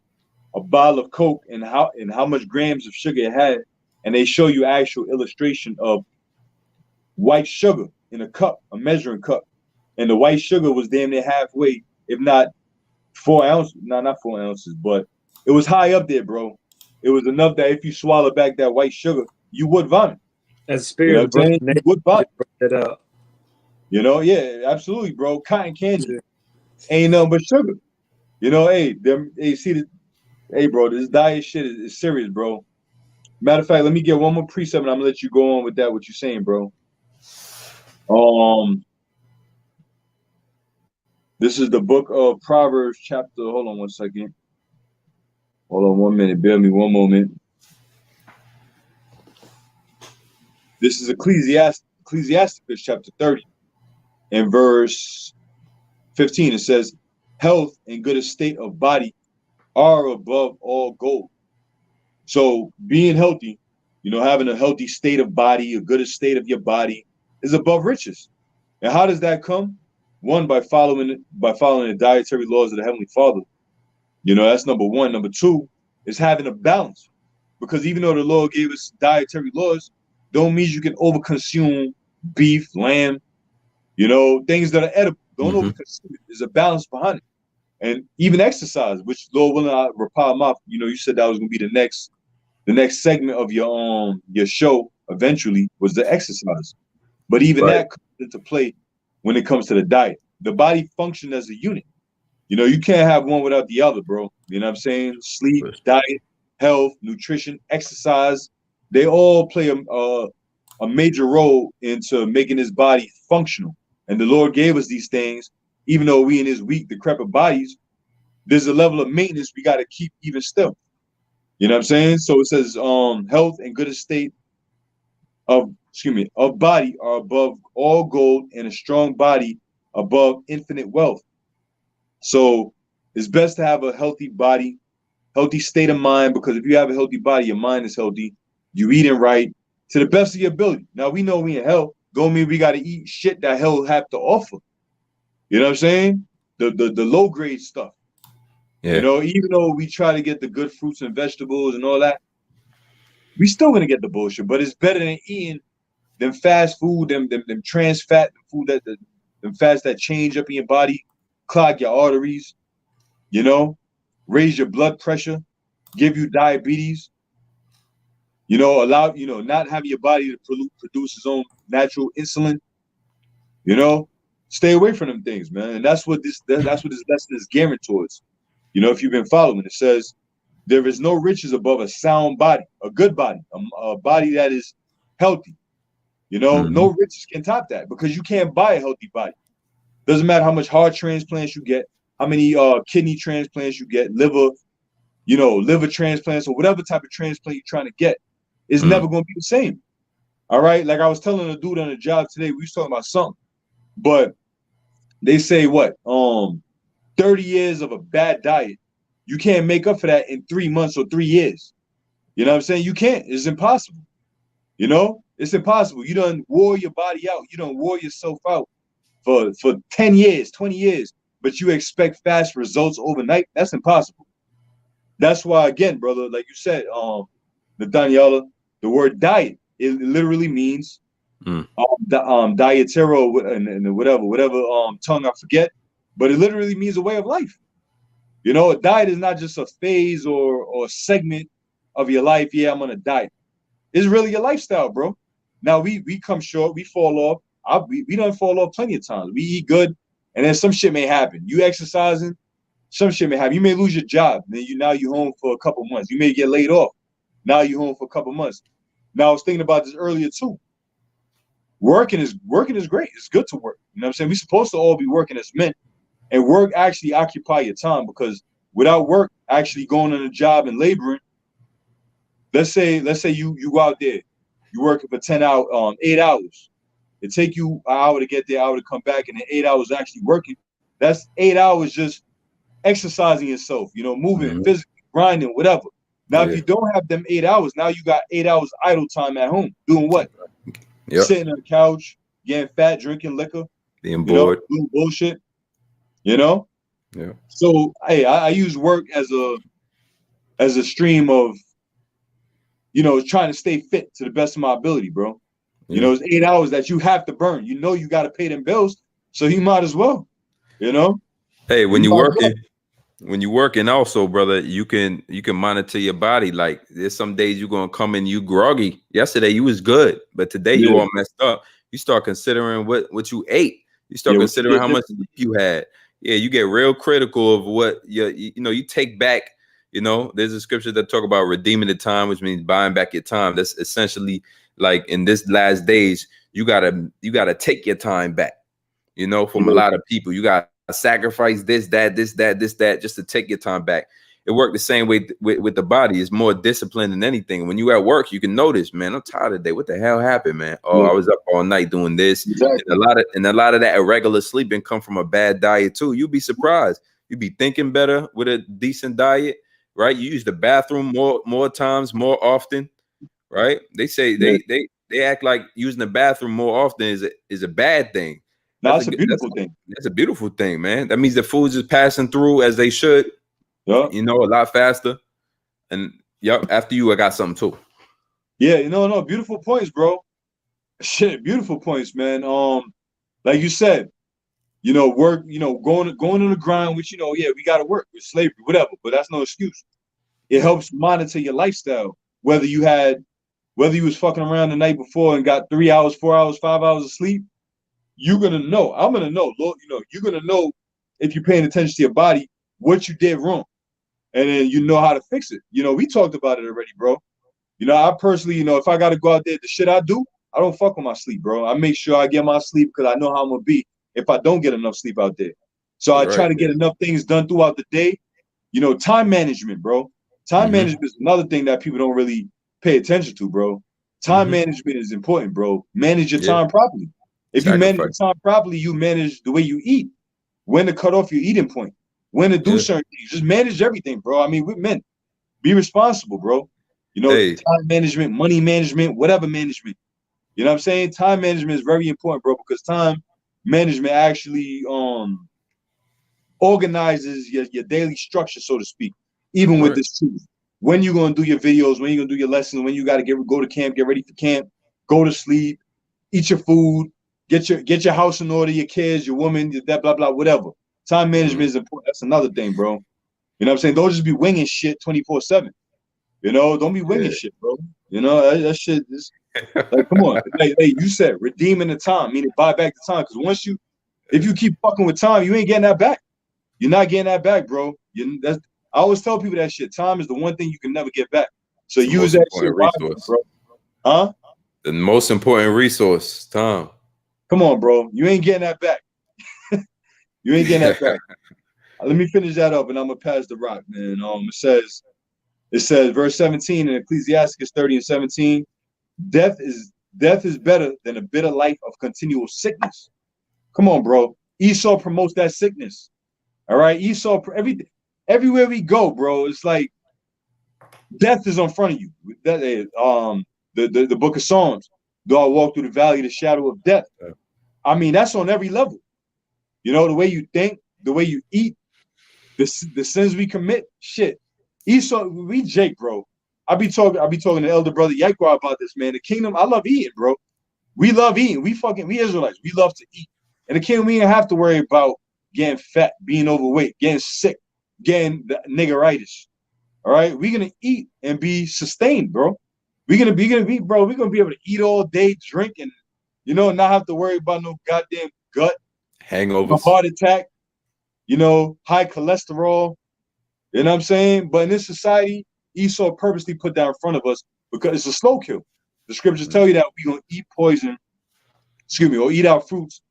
a bottle of Coke and how much grams of sugar it had, and they show you actual illustration of white sugar in a cup, a measuring cup, and the white sugar was damn near halfway, if not 4 ounces, not 4 ounces, but it was high up there, bro. It was enough that if you swallow back that white sugar, you would vomit. As spirit, you know, you would vomit. Up. You know, yeah, absolutely, bro. Cotton candy ain't nothing but sugar. You know, hey, bro, this diet shit is serious, bro. Matter of fact, let me get one more precept, and I'm gonna let you go on with that. What you're saying, bro. This is the book of Proverbs, chapter. Hold on one second. Hold on 1 minute. Bear me one moment. This is Ecclesiastes chapter 30, and verse 15. It says, "Health and good estate of body are above all gold." So being healthy, you know, having a healthy state of body, a good estate of your body, is above riches. And how does that come? One, by following the dietary laws of the Heavenly Father. You know, that's number one. Number two is having a balance. Because even though the Lord gave us dietary laws, don't mean you can overconsume beef, lamb, you know, things that are edible. Don't overconsume it. There's a balance behind it. And even exercise, which Lord willing, I repile mouth. You know, you said that was gonna be the next the next segment of your show eventually was the exercise. But even that comes into play when it comes to the diet. The body functions as a unit. You know, you can't have one without the other, bro. You know what I'm saying? Sleep, diet, health, nutrition, exercise, they all play a major role into making this body functional. And the Lord gave us these things, even though we in his weak, decrepit bodies, there's a level of maintenance we got to keep even still. You know what I'm saying? So it says health and good estate of body are above all gold, and a strong body above infinite wealth. So it's best to have a healthy body, healthy state of mind, because if you have a healthy body, your mind is healthy, you eating right to the best of your ability. Now we know we in hell, don't mean we got to eat shit that hell have to offer. You know what I'm saying? The low grade stuff. Yeah. You know, even though we try to get the good fruits and vegetables and all that, we still gonna get the bullshit. But it's better than eating them fast food, them trans fat, food them fats that change up in your body, clog your arteries, you know, raise your blood pressure, give you diabetes, you know, allow, you know, not having your body to produce its own natural insulin, you know, stay away from them things, man. And that's what this lesson is gearing towards. You know, if you've been following, it says there is no riches above a sound body, a good body, a body that is healthy. You know, no riches can top that, because you can't buy a healthy body. Doesn't matter how much heart transplants you get, how many kidney transplants you get, liver transplants, or whatever type of transplant you're trying to get, it's never going to be the same. All right. Like I was telling a dude on the job today, we was talking about something, but they say 30 years of a bad diet, you can't make up for that in 3 months or 3 years. You know what I'm saying? You can't. It's impossible. You know, it's impossible. You done wore your body out. You done wore yourself out for 10 years, 20 years, but you expect fast results overnight. That's impossible. That's why, again, brother, like you said, Nathaniela, the word diet, it literally means dietero and whatever tongue I forget, but it literally means a way of life. You know, a diet is not just a phase or a segment of your life. Yeah, I'm on a diet. It's really your lifestyle, bro. Now we come short, we fall off. We don't fall off plenty of times. We eat good, and then some shit may happen. You exercising, some shit may happen. You may lose your job, then you home for a couple months. You may get laid off. Now you home for a couple months. Now I was thinking about this earlier too. Working is great. It's good to work. You know what I'm saying? We're supposed to all be working as men, and work actually occupy your time, because without work actually going on a job and laboring, let's say you go out there, you working for 8 hours. It take you an hour to get there, hour to come back, and then 8 hours actually working. That's 8 hours just exercising yourself, you know, moving, physically, grinding, whatever. Now, if you don't have them 8 hours, now you got 8 hours idle time at home. Doing what? Sitting on the couch, getting fat, drinking liquor, being bored, doing bullshit, you know? Yeah. So, hey, I use work as a stream of, you know, trying to stay fit to the best of my ability, bro. You know, it's 8 hours that you have to burn. You know, you got to pay them bills, so you might as well, you know? Hey, when you're working also, brother, you can monitor your body. Like, there's some days you're gonna come in you groggy. Yesterday you was good, but today you all messed up. You start considering what you ate. You start considering how much sleep you had. Yeah, you get real critical of what you take back. You know, there's a scripture that talk about redeeming the time, which means buying back your time. That's essentially like in this last days, you gotta take your time back. You know, from a lot of people, you got sacrifice this, that, just to take your time back. It worked the same way with the body. It's more discipline than anything. When you at work, you can notice, man, I'm tired today. What the hell happened, man? Oh, I was up all night doing this. Exactly. And a lot of that irregular sleeping come from a bad diet too. You'd be surprised. You'd be thinking better with a decent diet, right? You use the bathroom more times, more often, right? They say they act like using the bathroom more often is a bad thing. That's a beautiful thing. That's a beautiful thing, man. That means the foods is passing through as they should. Yeah. You know, a lot faster. And after you, I got something too. Yeah, no, beautiful points, bro. Shit, beautiful points, man. Like you said, you know, work, you know, going on the grind, which, you know, we gotta work with slavery, whatever, but that's no excuse. It helps monitor your lifestyle. whether you was fucking around the night before and got 3 hours, 4 hours, 5 hours of sleep, you're gonna know. I'm gonna know. Lord, you're gonna know if you're paying attention to your body what you did wrong, and then you know how to fix it. We talked about it already, bro. I personally, if I gotta go out there, the shit I do, I don't fuck with my sleep, bro. I make sure I get my sleep because I know how I'm gonna be if I don't get enough sleep out there. So I try to get enough things done throughout the day. Time management, bro. Time management is another thing that people don't really pay attention to, bro. Time management is important, bro. Manage your time properly. If you manage your time properly, you manage the way you eat, when to cut off your eating point, when to do certain things. Just manage everything, bro. I mean, we're men. Be responsible, bro. Time management, money management, whatever management. You know what I'm saying? Time management is very important, bro, because time management actually organizes your daily structure, so to speak, even with this truth. When you're going to do your videos, when you're going to do your lessons, when you got to go to camp, get ready for camp, go to sleep, eat your food, get your house in order, your kids, your woman, that blah, blah, whatever. Time management is important. That's another thing, bro. You know what I'm saying? Don't just be winging shit 24/7. Don't be winging shit, bro. That shit is like, come on. Hey, you said redeeming the time, meaning buy back the time. Because if you keep fucking with time, you ain't getting that back. You're not getting that back, bro. I always tell people that shit. Time is the one thing you can never get back. So use that shit wisely, bro. Huh? The most important resource, time. Come on, bro. You ain't getting that back. You ain't getting that back. Let me finish that up, and I'm gonna pass the rock, man. It says, verse 17 in Ecclesiastes 30:17, death is better than a bitter life of continual sickness. Come on, bro. Esau promotes that sickness. All right, Esau, everywhere we go, bro, it's like death is in front of you. The book of Psalms, though I walk through the valley of the shadow of death. I mean, that's on every level. The way you think, the way you eat, the sins we commit, shit. Esau, we Jake, bro. I be talking to elder brother Yakwa about this, man. The kingdom, I love eating, bro. We love eating. We Israelites, we love to eat. In the kingdom, we don't have to worry about getting fat, being overweight, getting sick, getting the niggeritis. All right, we're gonna eat and be sustained, bro. We're gonna be, bro. We're gonna be able to eat all day, drink, and not have to worry about no goddamn gut, hangovers, heart attack, high cholesterol. You know what I'm saying? But in this society, Esau purposely put that in front of us because it's a slow kill. The scriptures tell you that we're gonna eat poison, or eat our fruits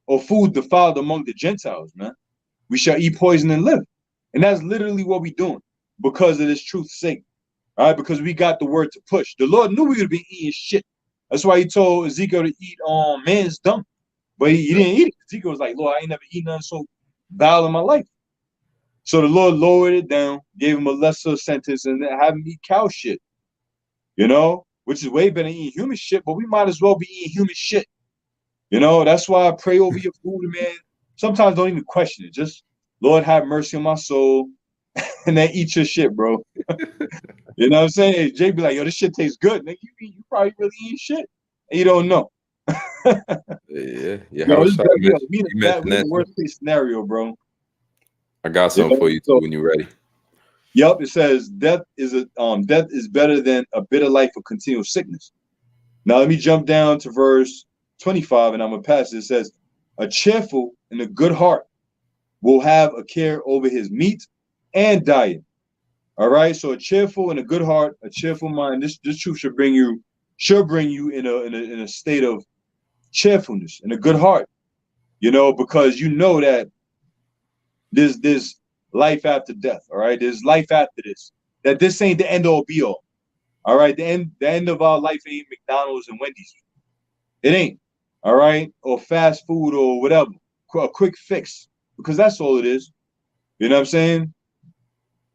or food defiled among the Gentiles, man. We shall eat poison and live. And that's literally what we're doing because of this truth's sake. All right, because we got the word to push. The Lord knew we would be eating shit. That's why he told Ezekiel to eat man's dung. But he didn't eat it. Ezekiel was like, Lord, I ain't never eaten nothing so vile in my life. So the Lord lowered it down, gave him a lesser sentence, and then had him eat cow shit. Which is way better than eating human shit, but we might as well be eating human shit. That's why I pray over your food, man. Sometimes don't even question it. Just, Lord, have mercy on my soul, and then eat your shit, bro. You know what I'm saying? Hey, Jay be like, yo, this shit tastes good. Nigga, you probably really eat shit, and you don't know. Yeah. We the worst case scenario, bro. I got something for you too when you're ready. Yep, it says death is better than a bitter life of continual sickness. Now let me jump down to verse 25, and I'm gonna pass it. It says, a cheerful and a good heart will have a care over his meat and diet. All right, so a cheerful and a good heart, a cheerful mind. This truth should bring you in a state of cheerfulness and a good heart. Because that there's life after death. All right, there's life after this. That this ain't the end all be all. All right, the end of our life ain't McDonald's and Wendy's. It ain't. All right, or fast food or whatever, a quick fix, because that's all it is. You know what I'm saying?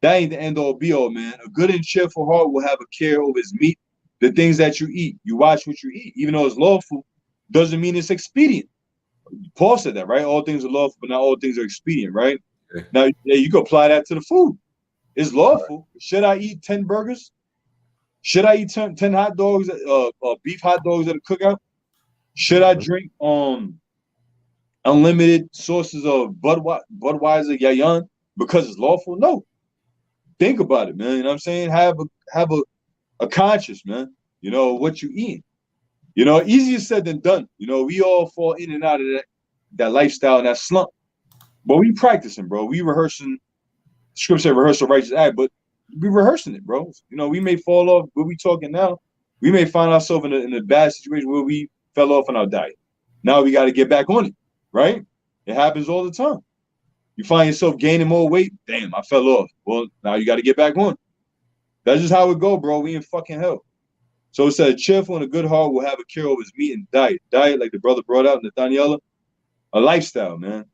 That ain't the end all be all, man. A good and cheerful heart will have a care over his meat, the things that you eat. You watch what you eat, even though it's lawful, doesn't mean it's expedient. Paul said that, right? All things are lawful, but not all things are expedient, right? Okay. Now, you can apply that to the food. It's lawful. Right. Should I eat 10 burgers? Should I eat 10 hot dogs, beef hot dogs at a cookout? Should I drink unlimited sources of Budweiser, Yayan, because it's lawful? No. Think about it, man. You know what I'm saying? Have a a conscious, man. You know, what you eating. You know, easier said than done. You know, we all fall in and out of that lifestyle and that slump. But we practicing, bro. We rehearsing. Scripture said rehearse a righteous act, but we rehearsing it, bro. You know, we may fall off. What we talking now, we may find ourselves in a bad situation where we fell off on our diet. Now we got to get back on it, right? It happens all the time. You find yourself gaining more weight. Damn, I fell off. Well, now you got to get back on. That's just how it go, bro. We in fucking hell. So it said, cheerful and a good heart will have a cure over his meat and diet. Diet, like the brother brought out, Nathaniela, a lifestyle, man.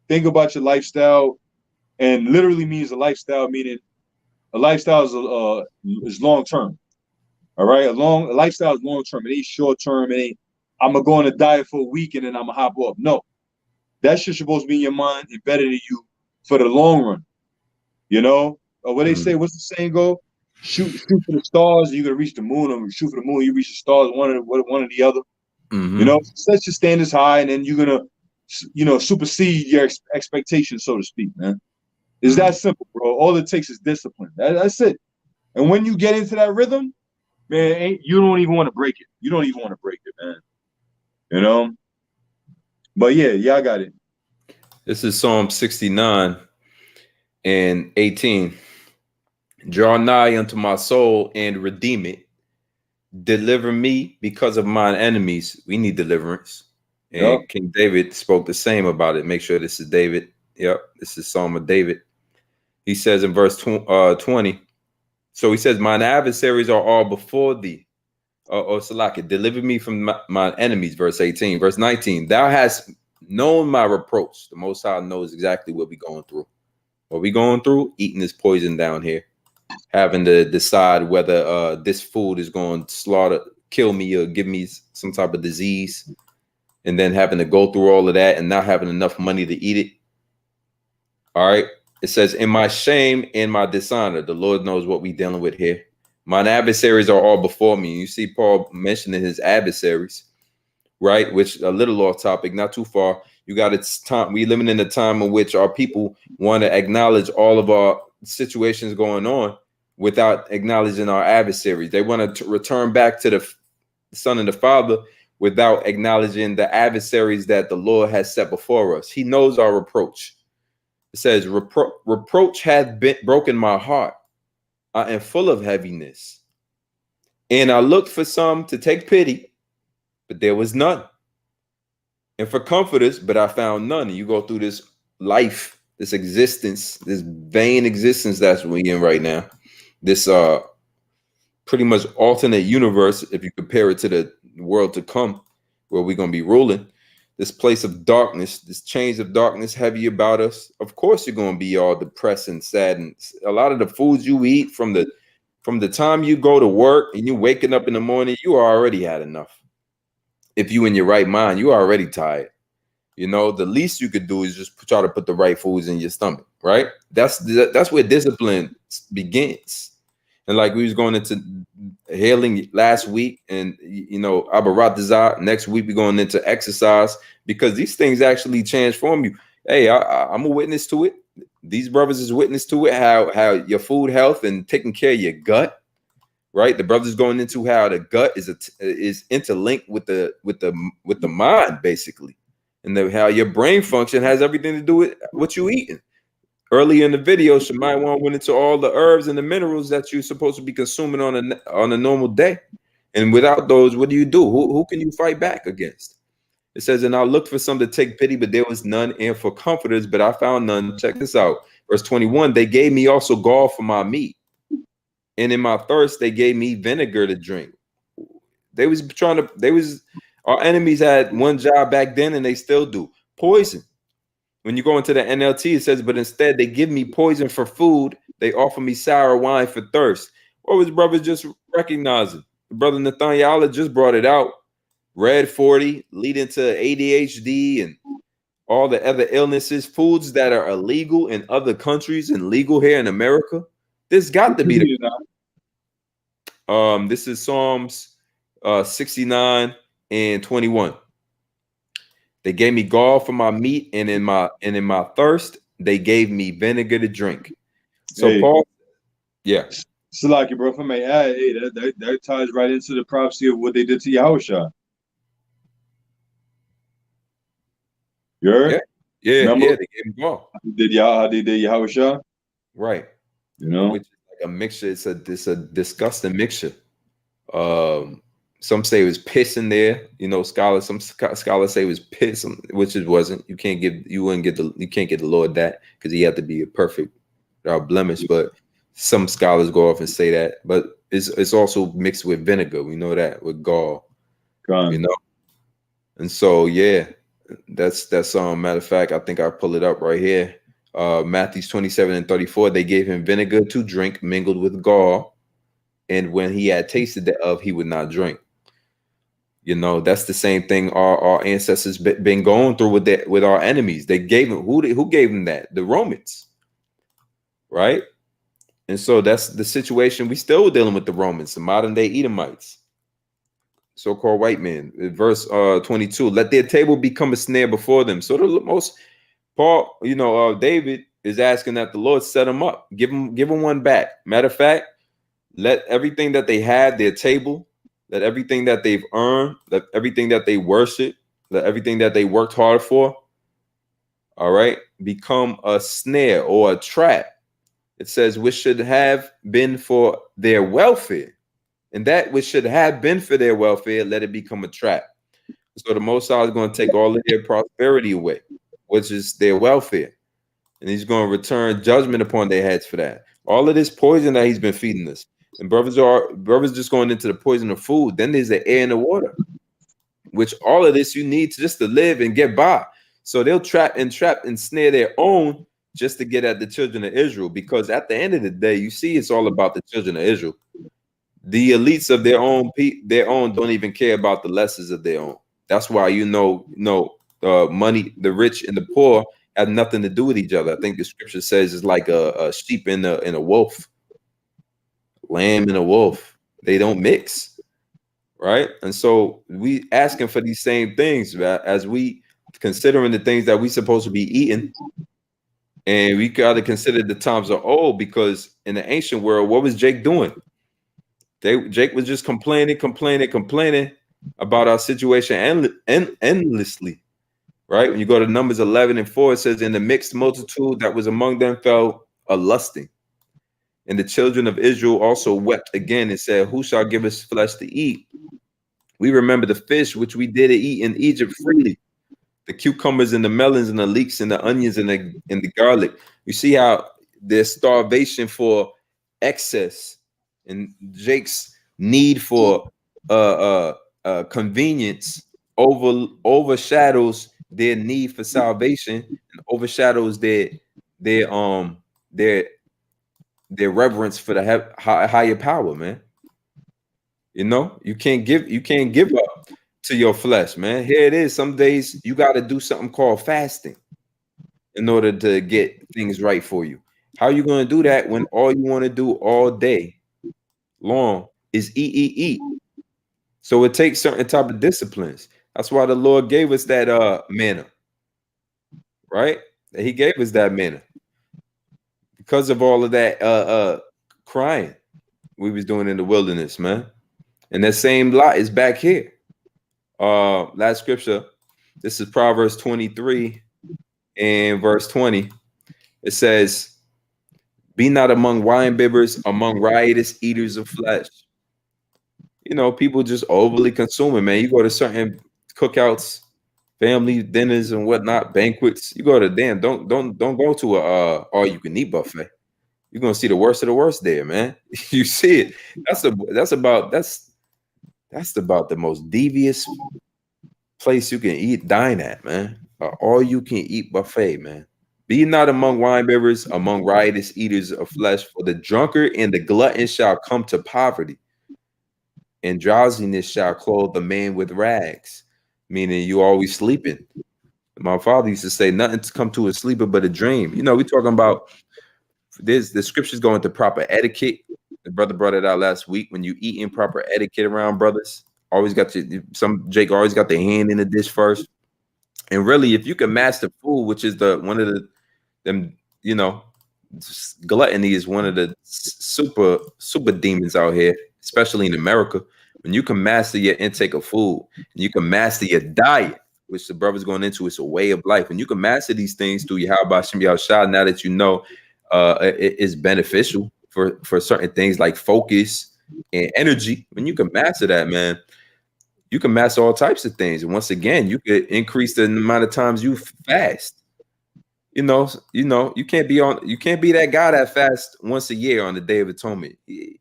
Think about your lifestyle, and literally means a lifestyle, meaning a lifestyle is long term. All right, a lifestyle is long term. It ain't short term. It ain't I'm gonna go on a diet for a week and then I'm gonna hop off. No, that shit's supposed to be in your mind, embedded in you for the long run. You know, what they say? What's the saying go? Shoot for the stars, you're gonna reach the moon, or shoot for the moon, you reach the stars, one or the other. You know, set your standards high, and then you're gonna, you know, supersede your expectations, so to speak, man. It's that simple, bro. All it takes is discipline. That's it. And when you get into that rhythm, man, you don't even want to break it. You don't even want to break it, man. You know. But yeah, y'all got it. This is Psalm 69 and 18. Draw nigh unto my soul and redeem it. Deliver me because of mine enemies. We need deliverance. And King David spoke the same about it. Make sure this is David. Yep, this is Psalm of David. He says in verse 20, so he says, mine adversaries are all before thee. Salaki, deliver me from my enemies, verse 18. Verse 19, thou hast known my reproach. The Most High knows exactly what we're going through. What we going through? Eating this poison down here. Having to decide whether this food is going to kill me or give me some type of disease. And then having to go through all of that and not having enough money to eat it. All right. It says, in my shame and my dishonor, the Lord knows what we're dealing with here. Mine adversaries are all before me. You see Paul mentioning his adversaries, right? Which a little off topic, not too far. You got it's time. We living in a time in which our people want to acknowledge all of our situations going on without acknowledging our adversaries. They want to return back to the Son and the Father without acknowledging the adversaries that the Lord has set before us. He knows our reproach. It says, reproach hath broken my heart. I am full of heaviness. And I looked for some to take pity, but there was none. And for comforters, but I found none. And you go through this life, this existence, this vain existence that's we in right now. This pretty much alternate universe, if you compare it to the world to come, where we're going to be ruling. This place of darkness, this chains of darkness heavy about us. Of course, you're going to be all depressed and sad. And a lot of the foods you eat from the time you go to work and you waking up in the morning, you already had enough. If you in your right mind, you already tired. You know, the least you could do is just try to put the right foods in your stomach, right? That's where discipline begins. And like we was going into healing last week, and you know, Abaratazah, next week we're going into exercise, because these things actually transform you. Hey, I'm a witness to it. These brothers is witness to it, how your food health and taking care of your gut, right? The brothers going into how the gut is interlinked with the mind, basically, and how your brain function has everything to do with what you eating. Earlier in the video, Shemaiah went into all the herbs and the minerals that you're supposed to be consuming on a normal day. And without those, what do you do? Who can you fight back against? It says, and I looked for some to take pity, but there was none, and for comforters, but I found none. Check this out. Verse 21, they gave me also gall for my meat. And in my thirst, they gave me vinegar to drink. Our enemies had one job back then, and they still do. Poison. When you go into the NLT, it says, but instead they give me poison for food. They offer me sour wine for thirst. What was brother just recognizing? Brother Nathaniel just brought it out. Red 40, leading to ADHD and all the other illnesses, foods that are illegal in other countries and legal here in America. This got to be this is Psalms 69 and 21. They gave me gall for my meat, and in my thirst, they gave me vinegar to drink. So Paul, yeah. Salaki, bro, if I may add, hey, that ties right into the prophecy of what they did to Yahushua. You heard? Remember? Yeah, they gave him gall. How they did Yahushua? Right. You know? Which is like a mixture. It's a disgusting mixture. Some say it was piss in there. You know, some scholars say it was piss, which it wasn't. You can't get the Lord that, because he had to be a perfect without blemish. But some scholars go off and say that. But it's also mixed with vinegar. We know that, with gall. God. You know. And so yeah, that's matter of fact, I think I pull it up right here. Matthew 27:34, they gave him vinegar to drink mingled with gall, and when he had tasted thereof, he would not drink. You know, that's the same thing our ancestors been going through with our enemies. They gave him, who gave them that? The Romans, right? And so that's the situation. We still dealing with the Romans, the modern day Edomites, so-called white men. Verse 22, let their table become a snare before them. So the most Paul, David is asking that the Lord set them up, give them one back. Matter of fact, let everything that they had, their table, let everything that they've earned, let everything that they worship, let everything that they worked hard for, all right, become a snare or a trap. It says, which should have been for their welfare. And that which should have been for their welfare, let it become a trap. So the Most High is going to take all of their prosperity away, which is their welfare. And he's going to return judgment upon their heads for that. All of this poison that he's been feeding us. And brothers just going into the poison of food. Then there's the air and the water, which all of this you need just to live and get by. So they'll trap and snare their own just to get at the children of Israel. Because at the end of the day, you see, it's all about the children of Israel. The elites of their own don't even care about the lessons of their own. That's why money, the rich and the poor have nothing to do with each other. I think the scripture says it's like a sheep and a wolf, lamb and a wolf. They don't mix, right? And so we asking for these same things, right? As we considering the things that we supposed to be eating, and we got to consider the times are old, because in the ancient world, what was Jake doing? Jake was just complaining about our situation endlessly, right? When you go to Numbers 11:4, it says, in the mixed multitude that was among them fell a lusting. And the children of Israel also wept again and said, who shall give us flesh to eat? We remember the fish which we did eat in Egypt freely, the cucumbers and the melons and the leeks and the onions and the garlic. You see how there's starvation for excess, and Jake's need for convenience overshadows their need for salvation, and overshadows their reverence for the higher power, man. You know, you can't give up to your flesh, man. Here it is. Some days you got to do something called fasting in order to get things right for you. How are you going to do that when all you want to do all day long is eat? So it takes certain type of disciplines. That's why the Lord gave us that manna, right? He gave us that manna because of all of that crying we was doing in the wilderness, man. And that same lot is back here. Last scripture, this is Proverbs 23 and verse 20. It says, be not among wine bibbers, among riotous eaters of flesh. You know, people just overly consuming, man. You go to certain cookouts, family dinners and whatnot, banquets. You go to don't go to a all you can eat buffet. You're gonna see the worst of the worst there, man. You see it. That's about the most devious place you can dine at, man. All you can eat buffet, man. Be not among wine bibbers, among riotous eaters of flesh, for the drunkard and the glutton shall come to poverty, and drowsiness shall clothe the man with rags. Meaning you always sleeping. My father used to say, nothing to come to a sleeper but a dream. You know, we're talking about the scriptures go into proper etiquette. The brother brought it out last week. When you eat in proper etiquette around brothers, always got Jake always got their hand in the dish first. And really, if you can master food, which is one of them, you know, gluttony is one of the super demons out here, especially in America. When you can master your intake of food, and you can master your diet, which the brother's going into, it's a way of life, and you can master these things through your shah. Now that you know it is beneficial for certain things like focus and energy. When you can master that, man, you can master all types of things. And once again, you could increase the amount of times you fast. You know, you can't be that guy that fasts once a year on the Day of Atonement. You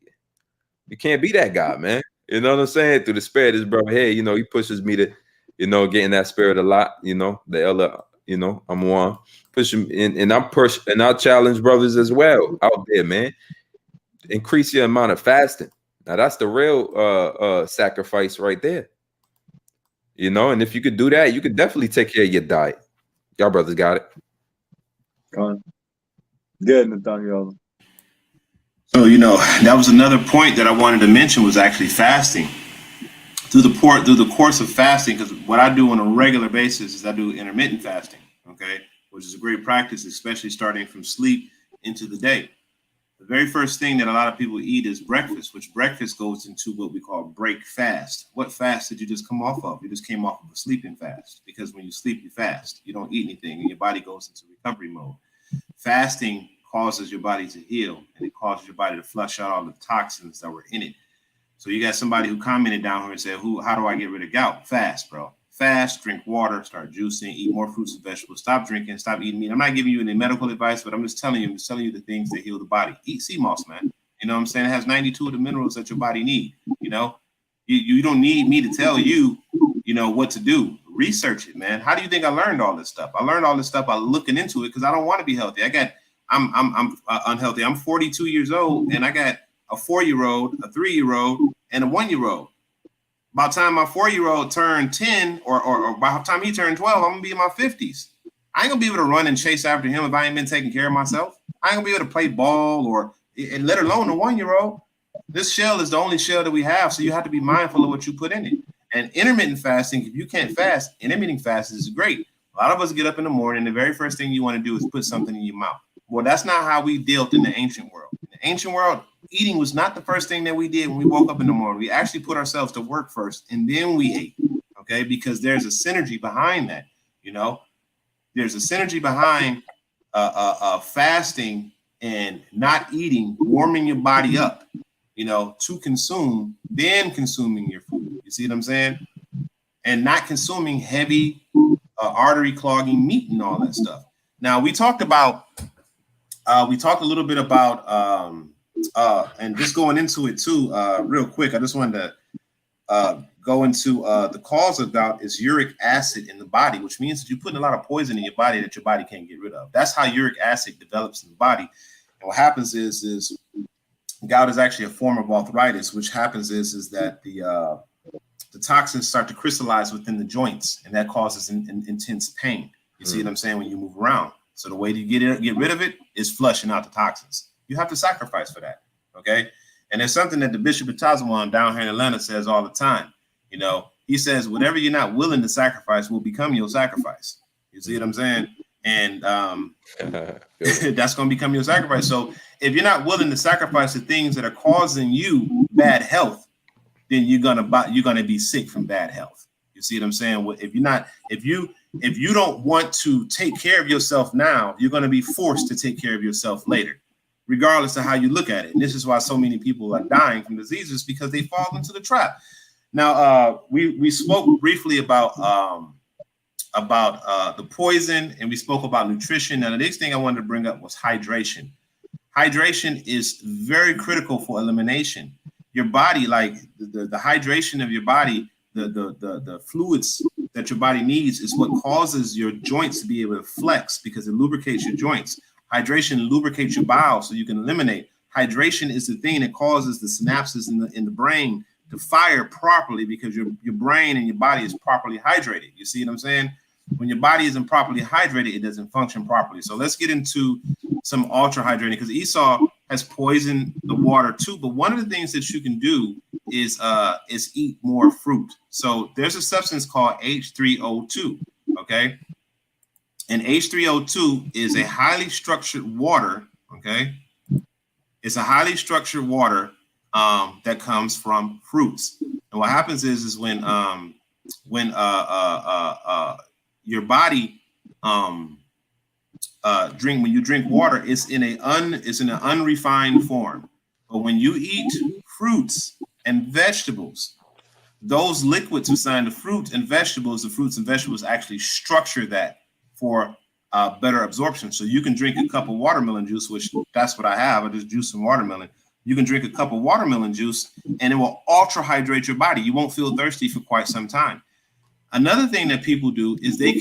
can't be that guy, man. You know what I'm saying? Through the spirit, this brother here, you know, he pushes me to, you know, get in that spirit a lot. You know, the elder, you know, I'm one pushing, and I'm pushing, and I challenge brothers as well out there, man. Increase your amount of fasting. Now that's the real sacrifice right there. You know, and if you could do that, you could definitely take care of your diet. Y'all brothers got it. Good, Nathaniel. So, you know, that was another point that I wanted to mention was actually fasting. Through the course of fasting, because what I do on a regular basis is I do intermittent fasting, okay, which is a great practice, especially starting from sleep into the day. The very first thing that a lot of people eat is breakfast, which breakfast goes into what we call break fast. What fast did you just come off of? You just came off of a sleeping fast, because when you sleep, you fast. You don't eat anything, and your body goes into recovery mode. Fasting causes your body to heal, and it causes your body to flush out all the toxins that were in it. So you got somebody who commented down here and said, how do I get rid of gout? Fast, bro. Fast, drink water, start juicing, eat more fruits and vegetables, stop drinking, stop eating meat. I'm not giving you any medical advice, but I'm just telling you the things that heal the body. Eat sea moss, man. You know what I'm saying? It has 92 of the minerals that your body need. You know, you don't need me to tell you, you know, what to do. Research it, man. How do you think I learned all this stuff? I learned all this stuff by looking into it, because I don't want to be healthy. I'm unhealthy. I'm 42 years old, and I got a 4-year-old, a 3-year-old, and a 1-year-old. By the time my 4-year-old turned 10, or by the time he turned 12, I'm gonna be in my 50s. I ain't gonna be able to run and chase after him if I ain't been taking care of myself. I ain't gonna be able to play ball and let alone a 1-year-old. This shell is the only shell that we have, so you have to be mindful of what you put in it. And intermittent fasting, if you can't fast, intermittent fasting is great. A lot of us get up in the morning, the very first thing you want to do is put something in your mouth. Well, that's not how we dealt in the ancient world. In the ancient world, eating was not the first thing that we did when we woke up in the morning. We actually put ourselves to work first, and then we ate, okay? Because there's a synergy behind that, you know? There's a synergy behind fasting and not eating, warming your body up, you know, to consume, then consuming your food. You see what I'm saying? And not consuming heavy artery clogging meat and all that stuff. Now, we talked a little bit about, and just going into it too, real quick, I just wanted to go into the cause of gout is uric acid in the body, which means that you're putting a lot of poison in your body that your body can't get rid of. That's how uric acid develops in the body. And what happens is gout is actually a form of arthritis. Which happens is that the toxins start to crystallize within the joints, and that causes intense pain. You see what I'm saying? When you move around. So the way to get rid of it is flushing out the toxins. You have to sacrifice for that, okay? And there's something that the Bishop of Tazawam down here in Atlanta says all the time. You know, he says, whatever you're not willing to sacrifice will become your sacrifice. You see what I'm saying? And that's going to become your sacrifice. So if you're not willing to sacrifice the things that are causing you bad health, then you're gonna be sick from bad health. You see what I'm saying? If you don't want to take care of yourself now, you're going to be forced to take care of yourself later, regardless of how you look at it. And this is why so many people are dying from diseases, because they fall into the trap. Now, we spoke briefly about the poison, and we spoke about nutrition. Now, the next thing I wanted to bring up was hydration. Hydration is very critical for elimination. Your body, like the hydration of your body, the fluids that your body needs is what causes your joints to be able to flex, because it lubricates your joints. Hydration lubricates your bowels so you can eliminate. Hydration is the thing that causes the synapses in the brain to fire properly, because your brain and your body is properly hydrated. You see what I'm saying? When your body isn't properly hydrated, it doesn't function properly. So let's get into some ultra hydrating, because Esau has poisoned the water too. But one of the things that you can do is eat more fruit. So there's a substance called H3O2. Okay, and H3O2 is a highly structured water. Okay, it's a highly structured water that comes from fruits. And what happens is when your body when you drink water, it's in an unrefined form. But when you eat fruits and vegetables, those liquids beside the fruits and vegetables actually structure that for better absorption. So you can drink a cup of watermelon juice, which that's what I have. I just juice some watermelon. You can drink a cup of watermelon juice and it will ultra hydrate your body. You won't feel thirsty for quite some time. Another thing that people do is they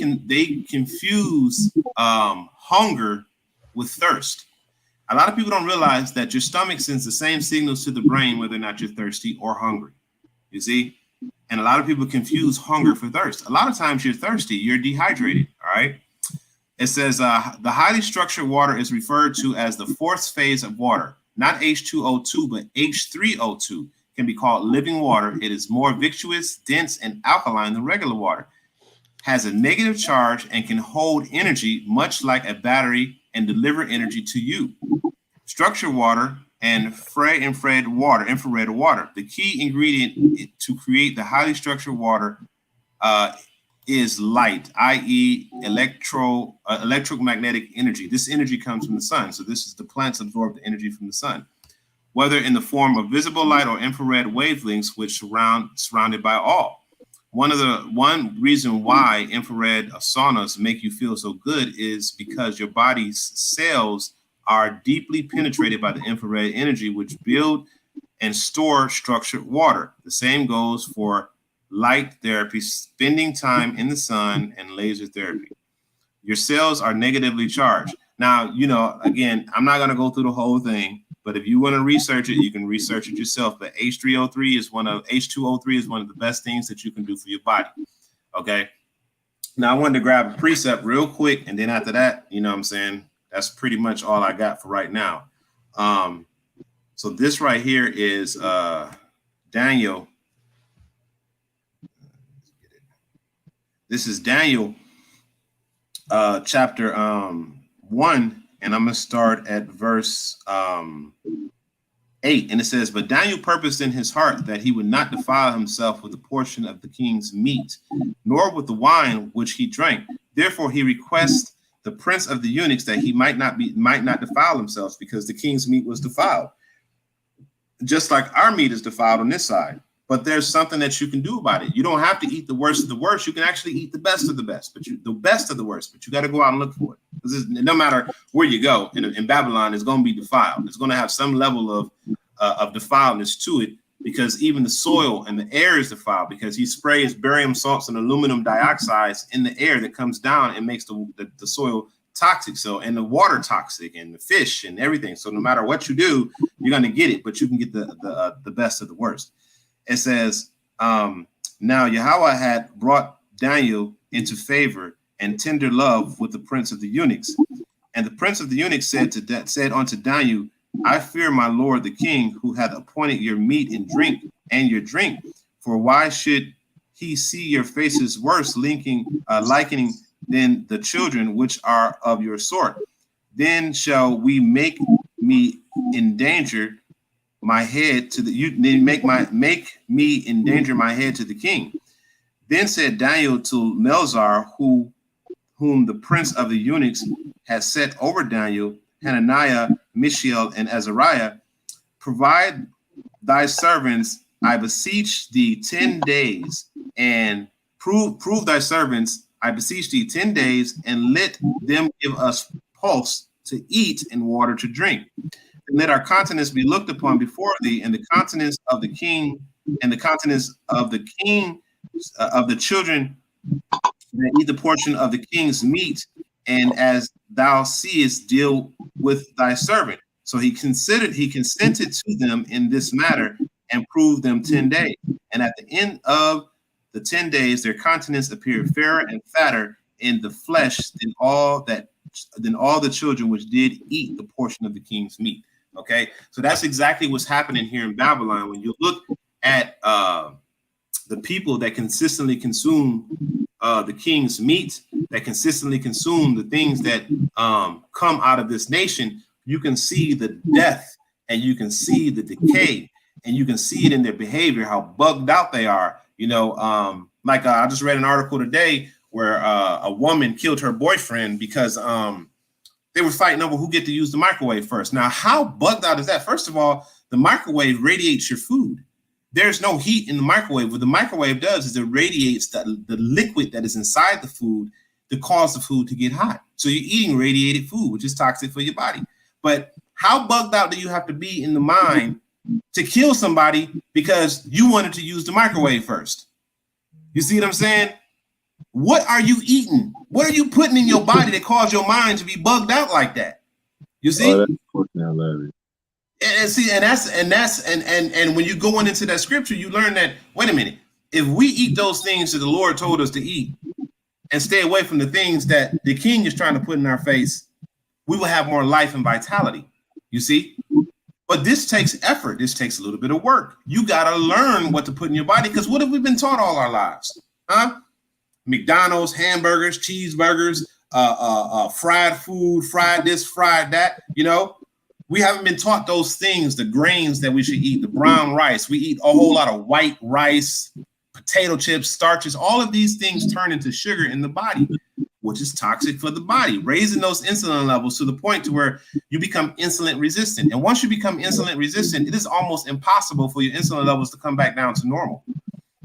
confuse hunger with thirst. A lot of people don't realize that your stomach sends the same signals to the brain whether or not you're thirsty or hungry. You see? And a lot of people confuse hunger for thirst. A lot of times you're thirsty, you're dehydrated. All right. It says the highly structured water is referred to as the fourth phase of water, not H2O2, but H3O2. Can be called living water. It is more viscous, dense, and alkaline than regular water. Has a negative charge and can hold energy much like a battery and deliver energy to you. Structured water and infrared water. The key ingredient to create the highly structured water is light, i.e. electromagnetic energy. This energy comes from the sun. So this is the plants absorb the energy from the sun, whether in the form of visible light or infrared wavelengths, which surrounded by all. One reason why infrared saunas make you feel so good is because your body's cells are deeply penetrated by the infrared energy, which build and store structured water. The same goes for light therapy, spending time in the sun, and laser therapy. Your cells are negatively charged. Now, again, I'm not going to go through the whole thing, but if you want to research it, you can research it yourself. But H2O3 is one of the best things that you can do for your body. Okay. Now I wanted to grab a precept real quick, and then after that, that's pretty much all I got for right now. So this right here is Daniel. This is Daniel chapter 1, and I'm going to start at verse 8. And it says, but Daniel purposed in his heart that he would not defile himself with a portion of the king's meat, nor with the wine which he drank. Therefore he requests the prince of the eunuchs that he might not defile himself, because the king's meat was defiled, just like our meat is defiled on this side. But there's something that you can do about it. You don't have to eat the worst of the worst. You can actually eat the best of the best, the best of the worst. But you got to go out and look for it. Because no matter where you go in Babylon, it's going to be defiled. It's going to have some level of defiledness to it, because even the soil and the air is defiled, because he sprays barium salts and aluminum dioxides in the air that comes down and makes the soil toxic. So, and the water toxic, and the fish and everything. So no matter what you do, you're going to get it, but you can get the best of the worst. It says, now Yahweh had brought Daniel into favor and tender love with the prince of the eunuchs. And the prince of the eunuchs said unto Daniel, I fear my lord the king, who hath appointed your meat and your drink. For why should he see your faces worse, likening than the children which are of your sort? Then shall we make me endanger my head to make me endanger my head to the king. Then said Daniel to Melzar, whom the prince of the eunuchs had set over Daniel, Hananiah, Mishael, and Azariah, provide thy servants, I beseech thee, 10 days, and prove thy servants, I beseech thee, 10 days, and let them give us pulse to eat and water to drink. And let our countenance be looked upon before thee, and the countenance of the king, and the countenance of the king of the children that eat the portion of the king's meat, and as thou seest, deal with thy servant. So he consented to them in this matter, and proved them 10 days. And at the end of the 10 days, their countenance appeared fairer and fatter in the flesh than all the children which did eat the portion of the king's meat. Okay, so that's exactly what's happening here in Babylon. When you look at the people that consistently consume the king's meat, that consistently consume the things that come out of this nation, you can see the death and you can see the decay and you can see it in their behavior, how bugged out they are. You know, I just read an article today where a woman killed her boyfriend because they were fighting over who get to use the microwave first. Now, how bugged out is that? First of all, the microwave radiates your food. There's no heat in the microwave. What the microwave does is it radiates the liquid that is inside the food to cause the food to get hot. So you're eating radiated food, which is toxic for your body. But how bugged out do you have to be in the mind to kill somebody because you wanted to use the microwave first? You see what I'm saying? What are you eating? What are you putting in your body that caused your mind to be bugged out like that? You see? Oh, that's fucking hilarious. And when you go into that scripture, you learn that, wait a minute, if we eat those things that the Lord told us to eat and stay away from the things that the king is trying to put in our face, we will have more life and vitality. You see? But this takes effort. This takes a little bit of work. You got to learn what to put in your body, because what have we been taught all our lives? McDonald's, hamburgers, cheeseburgers, fried food, fried this, fried that. You know, we haven't been taught those things, the grains that we should eat, the brown rice. We eat a whole lot of white rice, potato chips, starches. All of these things turn into sugar in the body, which is toxic for the body, raising those insulin levels to the point to where you become insulin resistant. And once you become insulin resistant, it is almost impossible for your insulin levels to come back down to normal.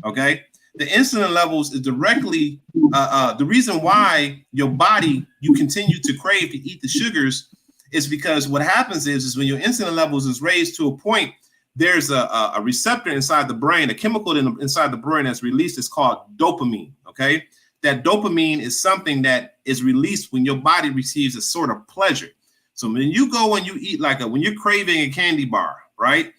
Okay. The insulin levels is directly the reason why your body, you continue to crave to eat the sugars, is because what happens is when your insulin levels is raised to a point, there's a receptor inside the brain, a chemical inside the brain that's released. It's called dopamine. Okay. That dopamine is something that is released when your body receives a sort of pleasure. So when you go and you eat when you're craving a candy bar, right?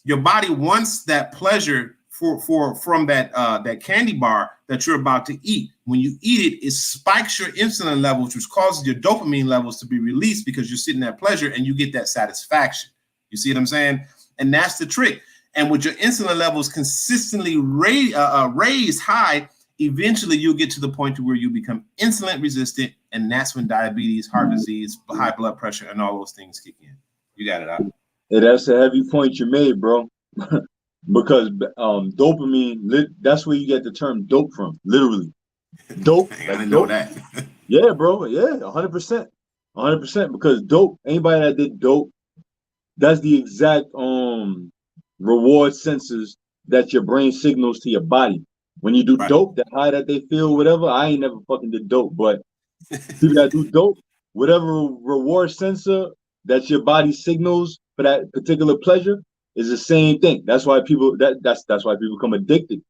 Your body wants that pleasure from that candy bar that you're about to eat. When you eat it, it spikes your insulin levels, which causes your dopamine levels to be released because you're sitting at pleasure and you get that satisfaction. You see what I'm saying? And that's the trick. And with your insulin levels consistently raised high, eventually you'll get to the point to where you become insulin resistant, and that's when diabetes, heart disease, high blood pressure, and all those things kick in. You got it out. Yeah, that's a heavy point you made, bro. Because dopamine, that's where you get the term dope from, literally. Dope. I didn't know that. Yeah, bro. Yeah, 100%. 100%. Because dope, anybody that did dope, that's the exact reward sensors that your brain signals to your body. When you do dope, the high that they feel, whatever. I ain't never fucking did dope, but people that do dope, whatever reward sensor that your body signals for that particular pleasure is the same thing. That's why people that's why people become addicted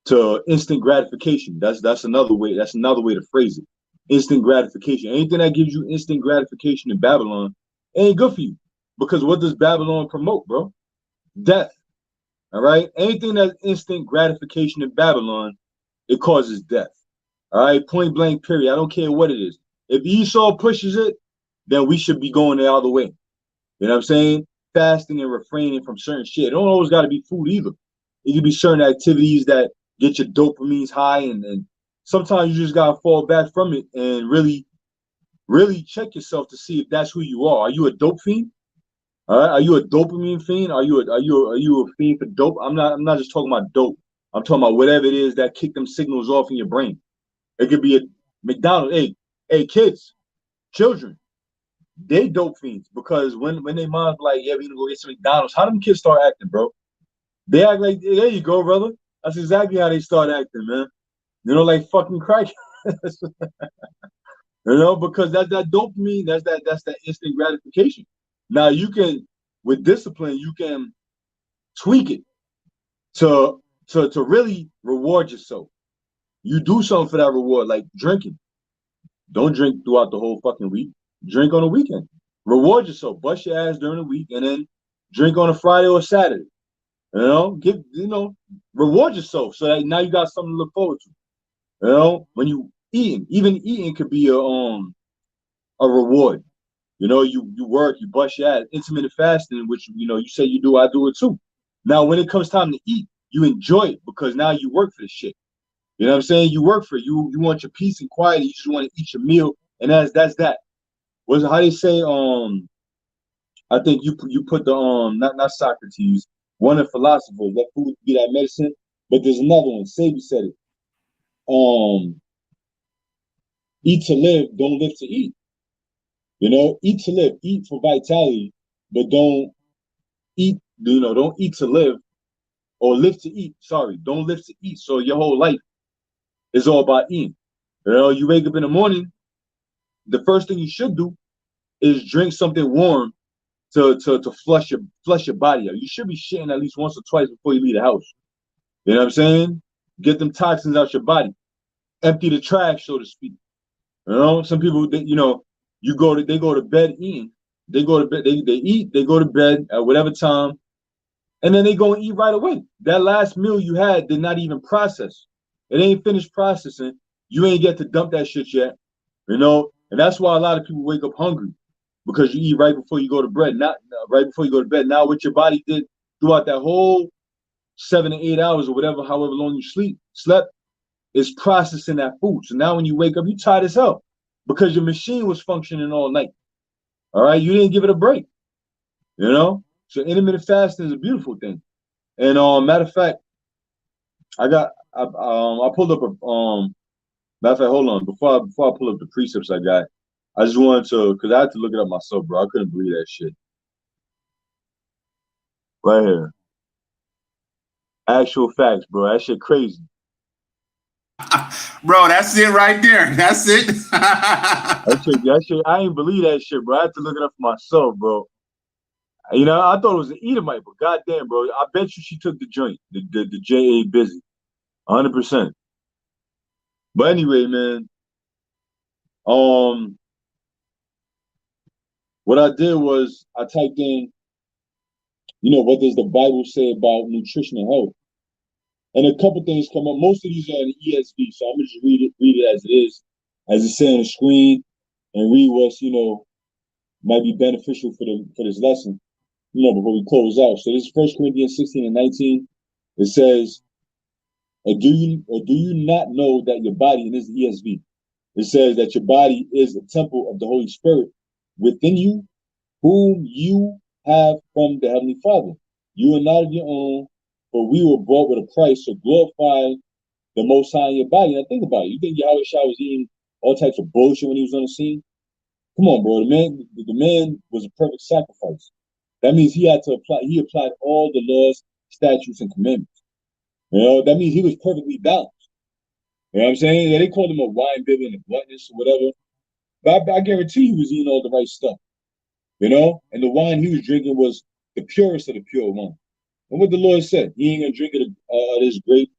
to instant gratification. That's another way. That's another way to phrase it. Instant gratification. Anything that gives you instant gratification in Babylon ain't good for you. Because what does Babylon promote, bro? Death. All right. Anything that's instant gratification in Babylon, it causes death. All right. Point blank, period. I don't care what it is. If Esau pushes it, then we should be going the other way. You know what I'm saying? Fasting and refraining from certain shit. It don't always got to be food either. It can be certain activities that get your dopamines high, and sometimes you just got to fall back from it and really check yourself to see if that's who you are. Are you a dope fiend? All right, are you a dopamine fiend? Are you a fiend for dope? I'm not just talking about dope. I'm talking about whatever it is that kick them signals off in your brain. It could be a McDonald's. Hey, kids, children, they dope fiends, because when they mom's like, yeah, we gonna go get some McDonald's. How them kids start acting, bro? They act like, there you go, brother. That's exactly how they start acting, man. You know, like fucking crack. You know, because that dopamine, that's that instant gratification. Now you can, with discipline, you can tweak it to really reward yourself. You do something for that reward, like drinking. Don't drink throughout the whole fucking week. Drink on the weekend. Reward yourself. Bust your ass during the week, and then drink on a Friday or Saturday. You know, reward yourself so that now you got something to look forward to. You know, when you even eating could be a reward. You know, you work, you bust your ass. Intermittent fasting, which, you know, you say you do, I do it too. Now, when it comes time to eat, you enjoy it because now you work for this shit. You know what I'm saying? You work for it. You want your peace and quiet. You just want to eat your meal, and that's that. What's how they say? I think you put the not Socrates, one of philosophers, let food be that medicine. But there's another one. Sabi said it. Eat to live, don't live to eat. You know, eat to live, eat for vitality, but don't eat. You know, don't eat to live or live to eat. Sorry, don't live to eat. So your whole life is all about eating. You know, you wake up in the morning, the first thing you should do is drink something warm to flush your body out. You should be shitting at least once or twice before you leave the house. You know what I'm saying? Get them toxins out your body. Empty the trash, so to speak. You know, some people, you know, they go to bed eating. They go to bed, they eat, they go to bed at whatever time, and then they go and eat right away. That last meal you had did not even process. It ain't finished processing. You ain't get to dump that shit yet. You know, and that's why a lot of people wake up hungry, because you eat right before you go to bed, not right before you go to bed. Now what your body did throughout that whole 7 to 8 hours or whatever, however long you slept, is processing that food. So now when you wake up, you tired as hell because your machine was functioning all night. All right, you didn't give it a break. You know, so intermittent fasting is a beautiful thing. And matter of fact, I pulled up a matter of fact, hold on, before I pull up the precepts I got, I just wanted to, because I had to look it up myself, bro. I couldn't believe that shit. Right here. Actual facts, bro. That shit crazy. Bro, that's it right there. That's it. that shit, I ain't believe that shit, bro. I had to look it up for myself, bro. You know, I thought it was an Edomite, but goddamn, bro, I bet you she took the joint, the J.A. busy, 100%. But anyway, man, what I did was I typed in, you know, what does the Bible say about nutrition and health? And a couple things come up. Most of these are in the ESV, so I'm gonna just read it as it is, as it's saying on the screen, and read what's, you know, might be beneficial for this lesson, you know, before we close out. So this is 1 Corinthians 16 and 19. It says, or do you not know that your body, and this is ESV, it says that your body is a temple of the Holy Spirit within you, whom you have from the Heavenly Father. You are not of your own, for we were bought with a price, so glorify the Most High in your body. Now think about it. You think Yahweh Shah was eating all types of bullshit when he was on the scene? Come on, bro. The man was a perfect sacrifice. That means he applied all the laws, statutes, and commandments. You know, that means he was perfectly balanced. You know what I'm saying? Yeah, they called him a wine bibber and a gluttonous or whatever. But I guarantee he was eating all the right stuff. You know? And the wine he was drinking was the purest of the pure wine. And what the Lord said, he ain't gonna drink this grape,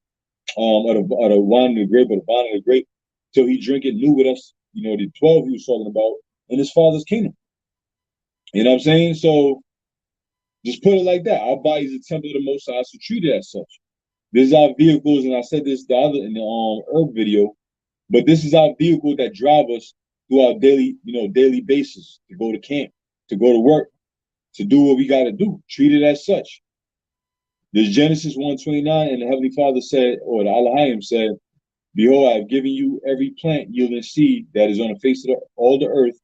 of the wine of the grape, or the vine of the grape, till he drink it new with us, you know, the 12 he was talking about, in his Father's kingdom. You know what I'm saying? So just put it like that. Our body is a temple of the Most High, so treat it as such. This is our vehicles, and I said this in the herb video, but this is our vehicle that drive us through our daily basis, to go to camp, to go to work, to do what we got to do. Treat it as such. There's Genesis 1:29, and the Heavenly Father said, or the Elohim said, behold, I have given you every plant yielding seed that is on the face of all the earth,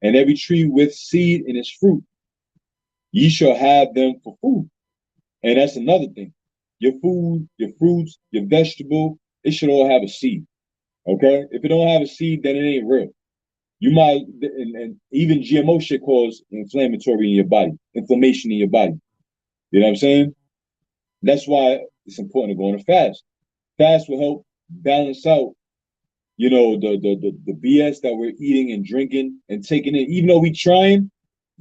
and every tree with seed in its fruit. Ye shall have them for food. And that's another thing. Your food, your fruits, your vegetable, it should all have a seed. Okay? If it don't have a seed, then it ain't real. You might, and even GMO shit cause inflammation in your body. You know what I'm saying? That's why it's important to go on a fast. Fast will help balance out, you know, the BS that we're eating and drinking and taking in. Even though we trying,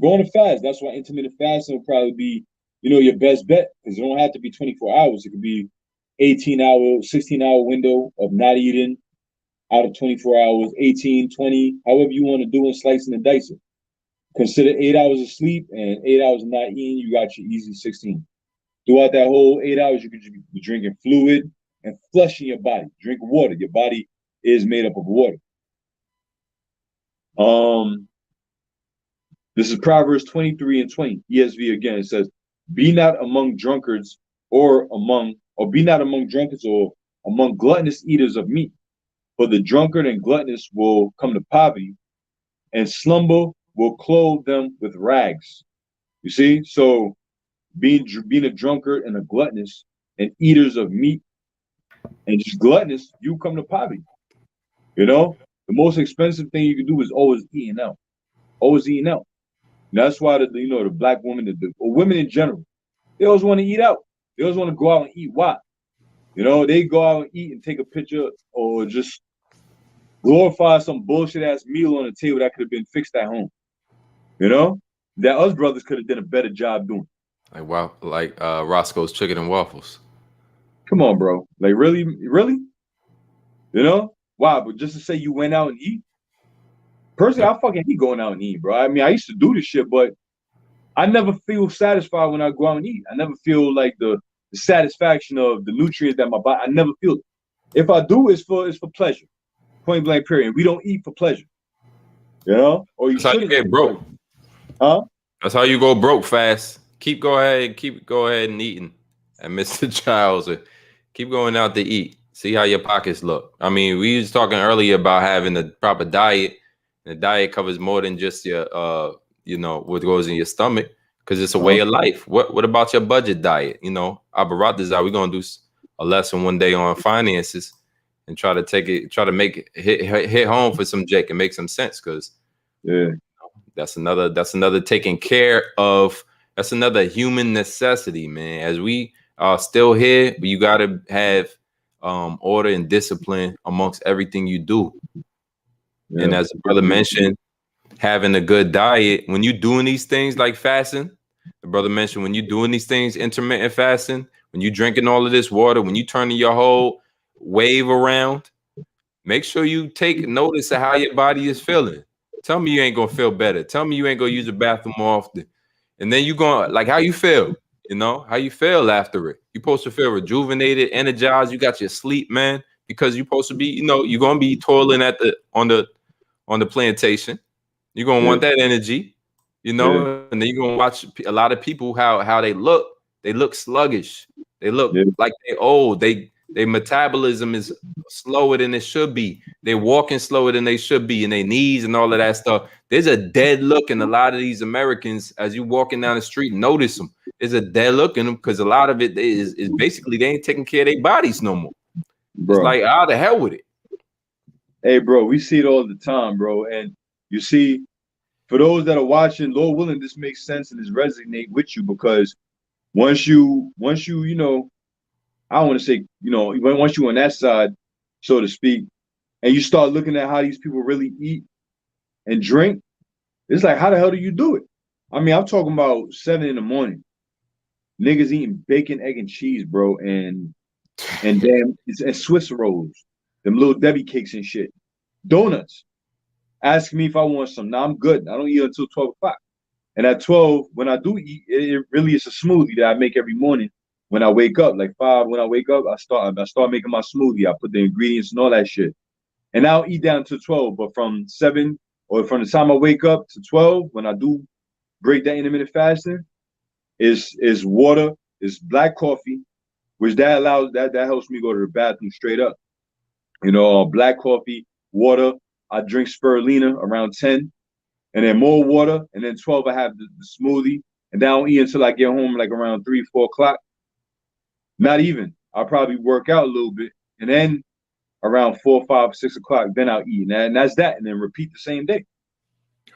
go on a fast. That's why intermittent fasting will probably be, you know, your best bet, because it don't have to be 24 hours. It could be 18-hour, 16-hour window of not eating out of 24 hours, 18, 20, however you want to do it, slicing and dicing. Consider 8 hours of sleep and 8 hours of not eating, you got your easy 16. Throughout that whole 8 hours, you could be drinking fluid and flushing your body. Drink water. Your body is made up of water. This is Proverbs 23 and 20. ESV again. It says, be not among drunkards or be not among drunkards or among gluttonous eaters of meat. For the drunkard and gluttonous will come to poverty, and slumber will clothe them with rags. You see, so being a drunkard and a gluttonous and eaters of meat and just gluttonous, you come to poverty. You know, the most expensive thing you can do is always eating out, always eating out. And that's why the black women, or women in general, they always want to eat out. They always want to go out and eat. Why? You know, they go out and eat and take a picture or just glorify some bullshit ass meal on the table that could have been fixed at home. You know, that us brothers could have done a better job doing. Like Roscoe's Chicken and Waffles. Come on, bro. Like really? You know? Why? But just to say you went out and eat? Personally, I fucking hate going out and eat, bro. I mean, I used to do this shit, but I never feel satisfied when I go out and eat. I never feel like the satisfaction of the nutrients that my body. I never feel it. If I do, it's for pleasure. Point blank. Period. We don't eat for pleasure. You know? Or you That's how you get broke. Huh? That's how you go broke fast. Keep go ahead and eating. And Mr. Childs, keep going out to eat. See how your pockets look. I mean, we was talking earlier about having the proper diet. The diet covers more than just your what goes in your stomach, because it's a way of life. What about your budget diet? You know, Abaratazar, we're gonna do a lesson one day on finances and try to make it hit home for some Jake and make some sense, because that's another taking care of. That's another human necessity, man. As we are still here, but you gotta have order and discipline amongst everything you do. Yeah. And as the brother mentioned, having a good diet, when you're doing these things like fasting, the brother mentioned when you're doing these things, intermittent fasting, when you're drinking all of this water, when you're turning your whole wave around, make sure you take notice of how your body is feeling. Tell me you ain't gonna feel better. Tell me you ain't gonna use the bathroom more often. And then you're going, like, how you feel, you know, how you feel after it. You're supposed to feel rejuvenated, energized. You got your sleep, man, because you're supposed to be, you know, you're going to be toiling on the plantation. You're going to want that energy, you know, and then you're going to watch a lot of people, how they look. They look sluggish. They look like they're old. Their metabolism is slower than it should be. They're walking slower than they should be, and their knees and all of that stuff. There's a dead look in a lot of these Americans as you walking down the street. Notice them. There's a dead look in them because a lot of it is basically they ain't taking care of their bodies no more. Bro. It's like, how the hell with it? Hey, bro, we see it all the time, bro. And you see, for those that are watching, Lord willing, this makes sense and this resonate with you, because once you know, I don't want to say, you know, once you're on that side, so to speak, and you start looking at how these people really eat and drink, it's like, how the hell do you do it? I mean, I'm talking about 7 in the morning. Niggas eating bacon, egg, and cheese, bro, and damn, and Swiss rolls, them little Debbie cakes and shit. Donuts. Ask me if I want some. Nah, I'm good. I don't eat until 12 o'clock. And at 12, when I do eat, it really is a smoothie that I make every morning. When I wake up, like 5, when I wake up, I start making my smoothie. I put the ingredients and all that shit. And I'll eat down to 12. But from 7, or from the time I wake up to 12, when I do break that intermittent fasting, is water, is black coffee, which that helps me go to the bathroom straight up. You know, black coffee, water. I drink spirulina around 10, and then more water, and then 12 I have the smoothie, and then I don't eat until I get home like around 3, 4 o'clock. Not even. I'll probably work out a little bit, and then around 4, 5, 6 o'clock, then I'll eat, and that's that, and then repeat the same day.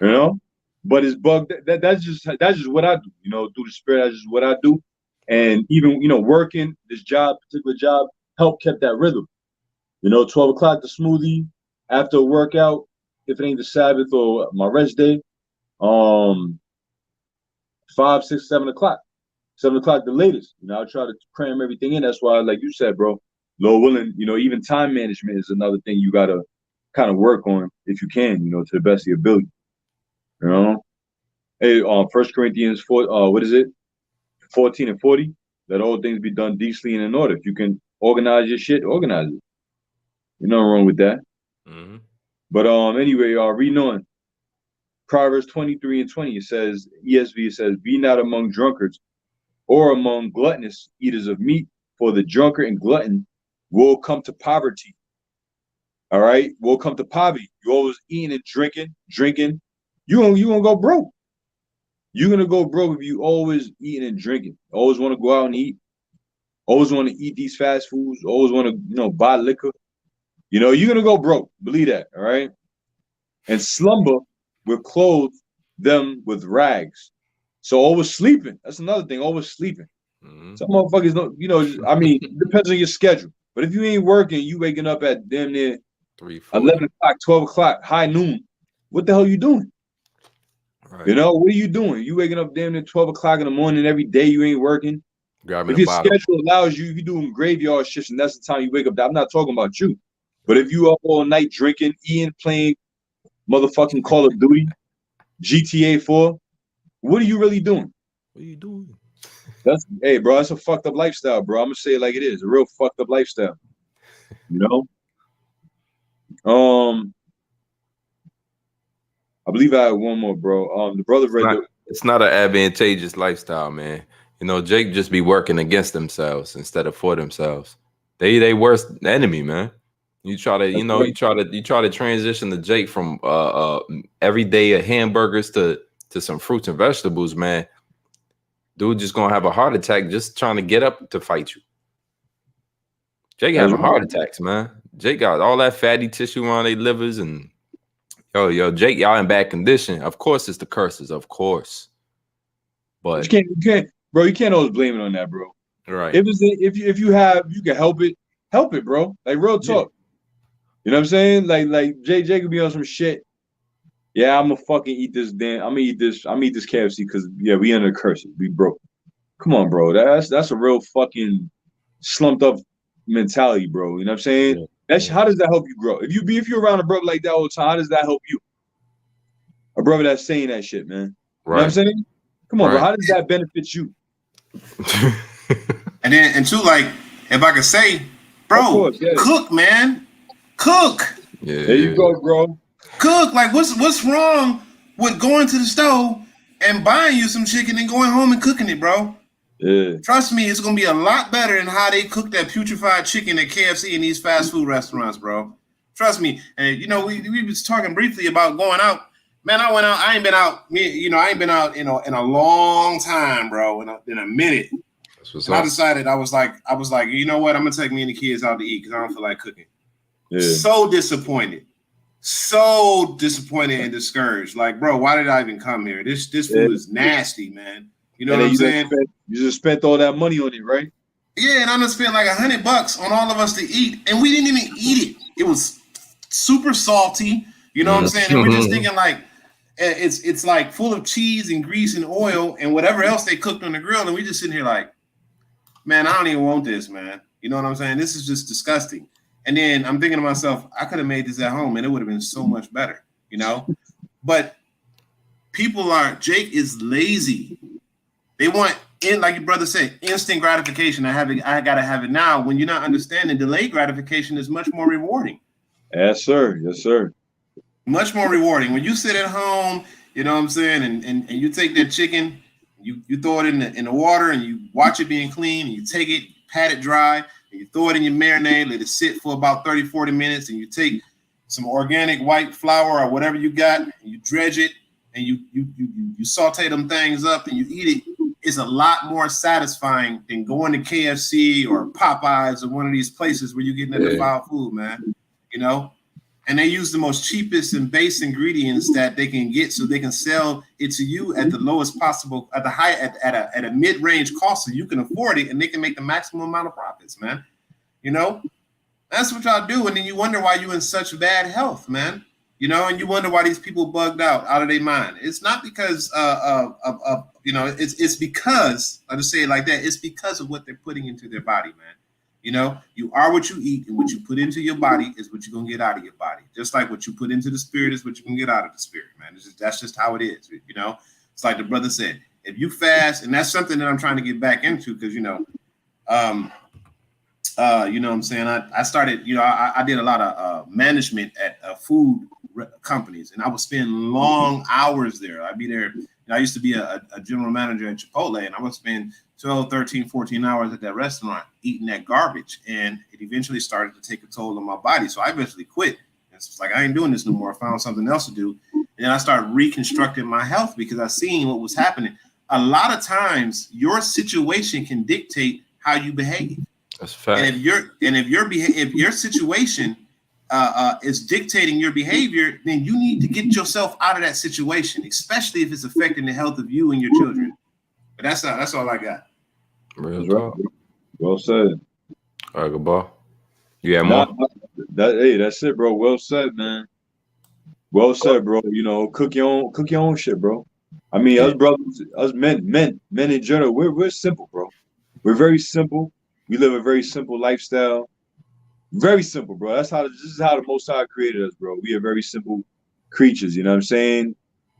You know, but it's bugged. That's just what I do. You know, through the spirit, that's just what I do. And even, you know, working this particular job, helped kept that rhythm. You know, 12 o'clock the smoothie, after a workout, if it ain't the Sabbath or my rest day, 5, 6, 7 o'clock. 7 o'clock the latest. You know, I try to cram everything in. That's why, like you said, bro, Lord willing, you know, even time management is another thing you gotta kind of work on if you can, you know, to the best of your ability. You know? Hey, 1 Corinthians 4, what is it? 14 and 40. Let all things be done decently and in order. If you can organize your shit, organize it. There's nothing wrong with that. Mm-hmm. But anyway, reading on. Proverbs 23 and 20, it says, ESV, it says, be not among drunkards or among gluttonous eaters of meat, for the drunkard and glutton will come to poverty. All right, will come to poverty. You always eating and drinking. You gonna go broke. You're gonna go broke if you always eating and drinking. Always want to go out and eat. Always want to eat these fast foods. Always want to, buy liquor. You're gonna go broke. Believe that, all right? And slumber will clothe them with rags. So always sleeping. That's another thing. Always sleeping. Mm-hmm. Some motherfuckers don't, it depends on your schedule. But if you ain't working, you waking up at damn near 11 o'clock, 12 o'clock, high noon. What the hell you doing? Right. What are you doing? You waking up damn near 12 o'clock in the morning every day, you ain't working. Grabbing if your bottle. schedule allows you, if you're doing graveyard shifts and that's the time you wake up, I'm not talking about you. But if you up all night drinking, eating, playing motherfucking Call of Duty, GTA 4, what are you really doing? What are you doing? Hey, bro, that's a fucked up lifestyle, bro. I'm gonna say it like it is, a real fucked up lifestyle. I believe I had one more, bro. The brother it's not an advantageous lifestyle, man. Jake just be working against themselves instead of for themselves. They worst enemy, man. You try to transition the Jake from every day of hamburgers to some fruits and vegetables, man. Dude just gonna have a heart attack just trying to get up to fight you. Jake having heart attacks, man. Jake got all that fatty tissue on their livers and yo, Jake, y'all in bad condition. Of course, it's the curses, of course. But you can't always blame it on that, bro. Right. If you can help it, bro. Like real talk. Yeah. You know what I'm saying? Like Jay could be on some shit. Yeah, I'm gonna fucking eat this damn. I'm gonna eat this KFC because we under curses. We broke. Come on, bro. That's a real fucking slumped up mentality, bro. You know what I'm saying? Yeah. How does that help you grow? If you're around a brother like that all the time, how does that help you? A brother that's saying that shit, man. You know what I'm saying? Come on, bro. How does that benefit you? and two, like, if I could say, bro, cook, man. Cook. Yeah. There you go, bro. Cook. Like, what's wrong with going to the stove and buying you some chicken and going home and cooking it, bro? Yeah. Trust me, it's gonna be a lot better than how they cook that putrefied chicken at KFC and these fast food restaurants, bro. Trust me. And we was talking briefly about going out. Man, I went out. I ain't been out. I ain't been out in a long time, bro. In a minute. And I decided I was like, you know what? I'm gonna take me and the kids out to eat because I don't feel like cooking. Yeah. So disappointed and discouraged. Like, bro, why did I even come here? This food is nasty, man. You know what I'm saying? You just spent all that money on it, right? Yeah, and I'm gonna spend like $100 on all of us to eat, and we didn't even eat it. It was super salty. You know what I'm saying? And we're just thinking like it's like full of cheese and grease and oil and whatever else they cooked on the grill, and we just sitting here like, man, I don't even want this, man. You know what I'm saying? This is just disgusting. And then I'm thinking to myself, I could have made this at home, and it would have been so much better, But Jake is lazy. They want, like your brother said, instant gratification. I gotta have it now. When you're not understanding, delayed gratification is much more rewarding. Yes, sir. Yes, sir. Much more rewarding. When you sit at home, you know what I'm saying, and you take that chicken, you throw it in the water, and you watch it being clean, and you take it, pat it dry, and you throw it in your marinade, let it sit for about 30, 40 minutes, and you take some organic white flour or whatever you got, and you dredge it, and you saute them things up, and you eat it. Is a lot more satisfying than going to KFC or Popeyes or one of these places where you're getting that defiled food, man. And they use the most cheapest and base ingredients that they can get, so they can sell it to you at the lowest possible, at a mid-range cost, so you can afford it, and they can make the maximum amount of profits, man. That's what y'all do, and then you wonder why you're in such bad health, man. And you wonder why these people bugged out of their mind. It's not because it's because, I'll just say it like that, it's because of what they're putting into their body, man. You are what you eat, and what you put into your body is what you're going to get out of your body. Just like what you put into the spirit is what you can get out of the spirit, man. That's just how it is, It's like the brother said, if you fast, and that's something that I'm trying to get back into because, you know what I'm saying? I started, I did a lot of management at food companies, and I would spend long hours there. I'd be there. I used to be a general manager at Chipotle, and I would spend 12, 13, 14 hours at that restaurant eating that garbage. And it eventually started to take a toll on my body. So I eventually quit. It's like, I ain't doing this no more. I found something else to do. And I started reconstructing my health because I seen what was happening. A lot of times your situation can dictate how you behave. That's a fact. And if your situation is dictating your behavior, then you need to get yourself out of that situation, especially if it's affecting the health of you and your children. But that's all I got. Real That's talk. right. Well said. All right, good ball. You have more? Hey, that's it, bro. Well said, man. Well said, bro. You know, cook your own shit, bro. I mean, us brothers, us men in general, we're simple, bro. We're very simple. We live a very simple lifestyle. Very simple, bro. This is how the Most High created us, bro. We are very simple creatures. You know what I'm saying?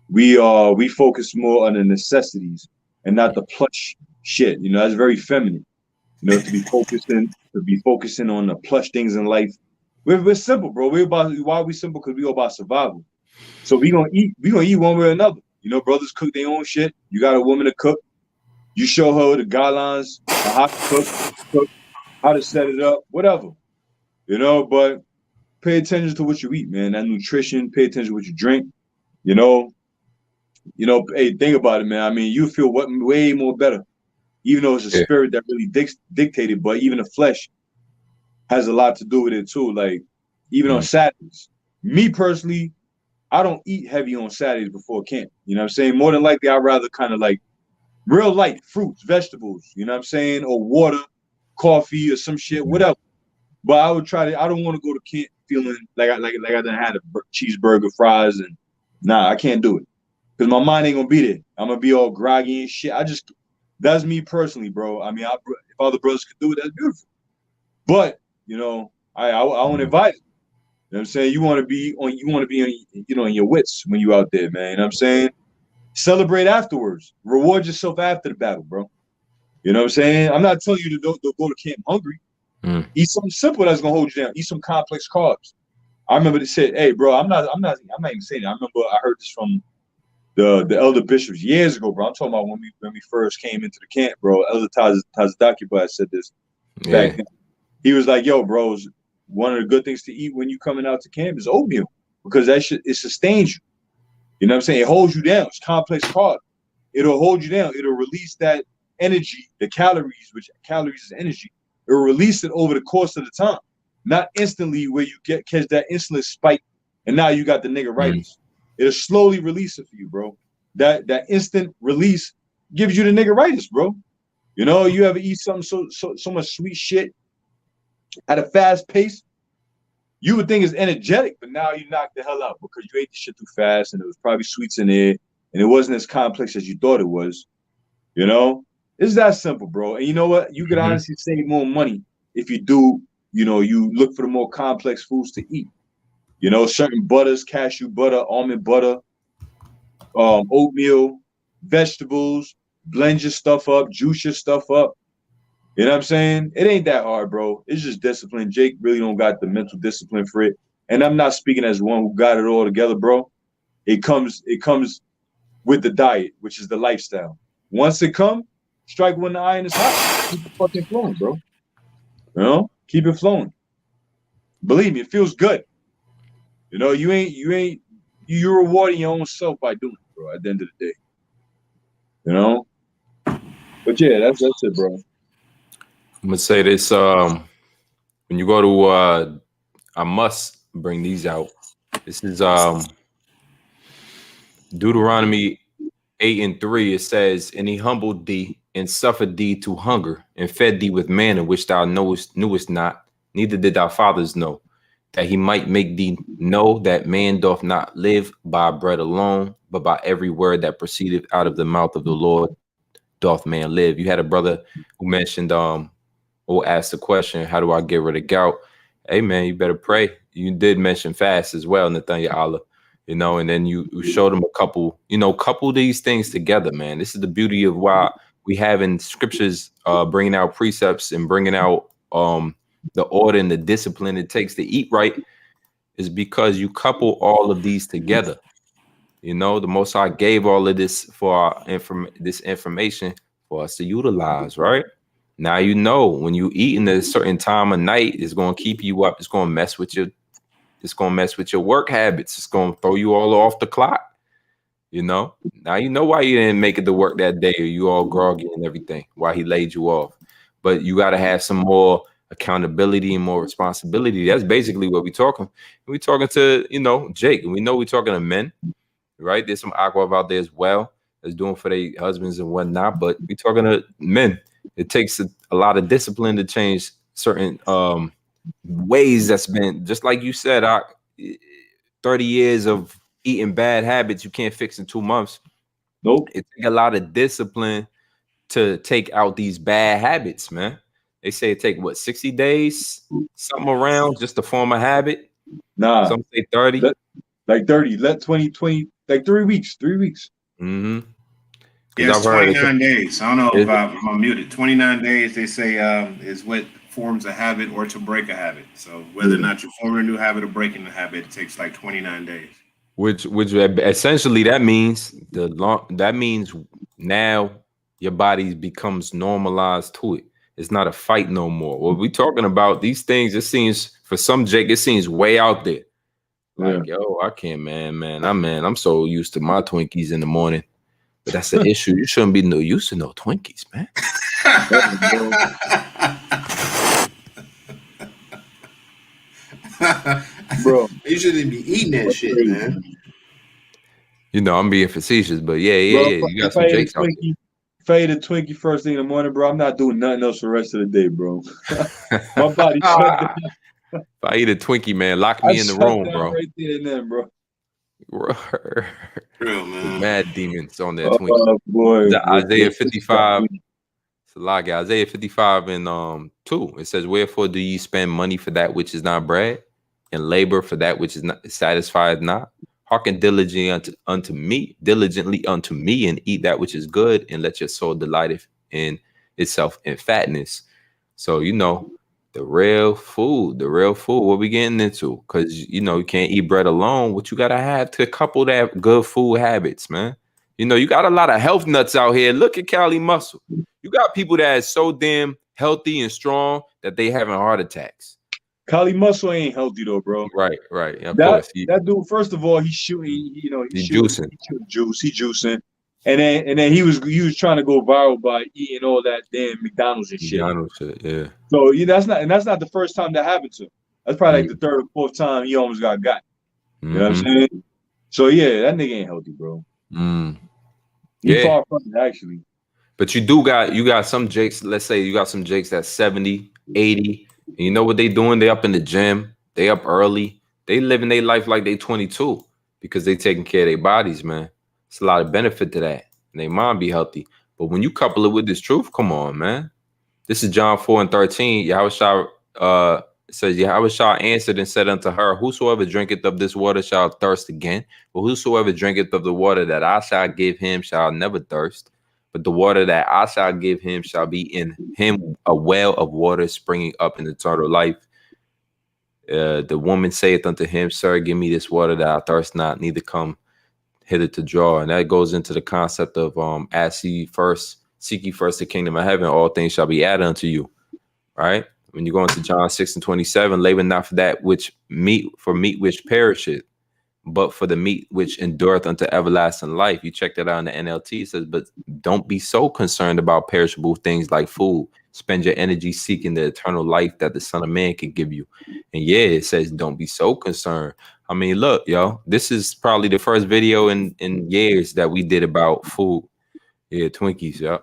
We focus more on the necessities and not the plush shit. You know, that's very feminine. You know, to be focusing on the plush things in life. We're simple, bro. Why are we simple? Because we all about survival. So we gonna eat one way or another. You know, brothers cook their own shit. You got a woman to cook. You show her the guidelines on how to cook, how to set it up, whatever. You know, but pay attention to what you eat, man. That nutrition, pay attention to what you drink. You know, hey, think about it, man. I mean, you feel way more better. Even though it's a spirit that really dictated, but even the flesh has a lot to do with it too. Like, even on Saturdays, me personally, I don't eat heavy on Saturdays before camp. You know what I'm saying? More than likely, I'd rather kind of like real light fruits, vegetables, you know what I'm saying? Or water, coffee, or some shit, whatever. But I would I don't want to go to camp feeling like I done had a cheeseburger, fries, and nah, I can't do it. Because my mind ain't gonna be there. I'm gonna be all groggy and shit. That's me personally, bro. I mean, if other brothers could do it, that's beautiful. But, you know, I won't advise it. You know what I'm saying? You want to be on, in your wits when you out there, man. You know what I'm saying? Celebrate afterwards. Reward yourself after the battle, bro. You know what I'm saying? I'm not telling you to go to camp hungry. Eat something simple that's gonna hold you down. Eat some complex carbs. I remember they said, "Hey, bro, I'm not even saying that. I remember I heard this from the elder bishops years ago, bro. I'm talking about when we first came into the camp, bro. Elder Tazadaki said this back then. He was like, "Yo, bros, one of the good things to eat when you coming out to camp is oatmeal because that shit, it sustains you. You know what I'm saying? It holds you down. It's complex carb. It'll hold you down. It'll release that energy, the calories, which calories is energy. It'll release it over the course of the time, not instantly where you catch that insulin spike and now you got the niggeritis. It'll slowly release it for you, bro. That instant release gives you the niggeritis, bro. You know, you ever eat something so much sweet shit at a fast pace, you would think it's energetic, but now you knock the hell out because you ate the shit too fast and it was probably sweets in there and it wasn't as complex as you thought it was. You know, it's that simple, bro. And you know what? You could honestly save more money if you do, you know, you look for the more complex foods to eat. You know, certain butters, cashew butter, almond butter, oatmeal, vegetables, blend your stuff up, juice your stuff up. You know what I'm saying? It ain't that hard, bro. It's just discipline. Jake really don't got the mental discipline for it. And I'm not speaking as one who got it all together, bro. It comes with the diet, which is the lifestyle. Once it comes, strike when the iron is hot. Keep it fucking flowing, bro. You know? Keep it flowing. Believe me, it feels good. You know, you're rewarding your own self by doing it, bro, at the end of the day. You know? But yeah, that's it, bro. I'm gonna say this. When you go to I must bring these out. This is Deuteronomy 8:3. It says, "And he humbled thee and suffered thee to hunger, and fed thee with manna which thou knewest not, neither did thy fathers know, that he might make thee know that man doth not live by bread alone, but by every word that proceedeth out of the mouth of the Lord doth man live." You had a brother who mentioned or asked the question, how do I get rid of gout? Hey man, you better pray. You did mention fast as well, Nathaniel Allah, you know, and then you showed them a couple, you know, couple these things together, man. This is the beauty of why we have in scriptures bringing out precepts and bringing out the order and the discipline it takes to eat right, is because you couple all of these together. You know, the Most High gave all of this for our this information for us to utilize, right? Now you know when you eat in a certain time of night, it's going to keep you up. It's going to mess with your work habits. It's going to throw you all off the clock. You know, now you know why you didn't make it to work that day, or you all groggy and everything, why he laid you off. But you got to have some more accountability and more responsibility. That's basically what we're talking. We're talking to, you know, Jake, and we know we're talking to men, right? There's some aqua out there as well that's doing for their husbands and whatnot, but we're talking to men. It takes a lot of discipline to change certain ways that's been, just like you said, 30 years of eating bad habits you can't fix in 2 months. Nope. It takes a lot of discipline to take out these bad habits, man. They say it take what, 60 days, something around, just to form a habit. Nah. Some say 30. Like 30. Let 20, like 3 weeks. 3 weeks. Mm-hmm. Yeah, it's 29 days. I don't know if I'm muted. 29 days, they say, is what forms a habit or to break a habit. So whether or not you're forming a new habit or breaking a habit, it takes like 29 days. Which essentially that means now your body becomes normalized to it. It's not a fight no more. What we talking about, these things, it seems for some Jake, it seems way out there. Like, yo, I can't, man. I'm so used to my Twinkies in the morning. But that's the issue. You shouldn't be used to no Twinkies, man. Bro, you shouldn't be eating that shit, man. You know, I'm being facetious, but yeah. You got some Jakes out there. If I eat a Twinkie first thing in the morning, bro, I'm not doing nothing else for the rest of the day, bro. My body shut down. If I eat a Twinkie, man, lock me in the room, bro. Right there and then, bro. Real, man. Mad demons on that Twinkie. Oh, boy. Isaiah 55. It's a lot, guys. Isaiah 55 and 2. It says, "Wherefore do ye spend money for that which is not bread, and labor for that which is not satisfied not? Hearken diligently unto me, and eat that which is good, and let your soul delight in itself in fatness." So, you know, the real food, what we getting into? Because, you know, you can't eat bread alone. What you got to have to couple that good food habits, man. You know, you got a lot of health nuts out here. Look at Cali Muscle. You got people that are so damn healthy and strong that they having heart attacks. Kali Muscle ain't healthy though, bro. Right. Of course. That dude, first of all, he's shooting. You know, he's juicing. He's juicing. And then he was trying to go viral by eating all that damn McDonald's and shit. Yeah. So that's not the first time that happened to him. That's probably like the third or fourth time he almost got. You know what I'm saying? So yeah, that nigga ain't healthy, bro. He's far from it, actually. But you got some Jakes. Let's say you got some Jakes that's 70, 80. And you know what they doing? They up in the gym. They up early. They living their life like they 22 because they taking care of their bodies, man. It's a lot of benefit to that. And they mind be healthy. But when you couple it with this truth, come on, man. This is John 4:13. Yahushua says, Yahushua answered and said unto her, "Whosoever drinketh of this water shall thirst again. But whosoever drinketh of the water that I shall give him shall never thirst. But the water that I shall give him shall be in him a well of water springing up in eternal life." The woman saith unto him, "Sir, give me this water that I thirst not, neither come hither to draw." And that goes into the concept of seek ye first the kingdom of heaven, all things shall be added unto you. Right? When you go into John 6:27, labor not for that which meat which perisheth, but for the meat which endureth unto everlasting life. You check that out in the NLT. It says, but don't be so concerned about perishable things like food. Spend your energy seeking the eternal life that the Son of Man can give you. And yeah, it says, don't be so concerned. I mean, look, yo, this is probably the first video in years that we did about food. Yeah, Twinkies, yo.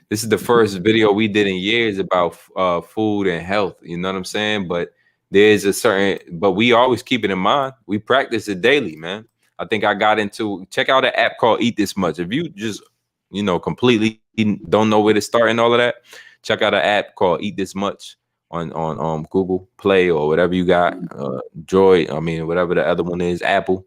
This is the first video we did in years about food and health. You know what I'm saying? But there's but we always keep it in mind. We practice it daily, man. I think I got into, check out an app called Eat This Much. If you just, completely don't know where to start and all of that, check out an app called Eat This Much on Google Play or whatever you got. Whatever the other one is, Apple.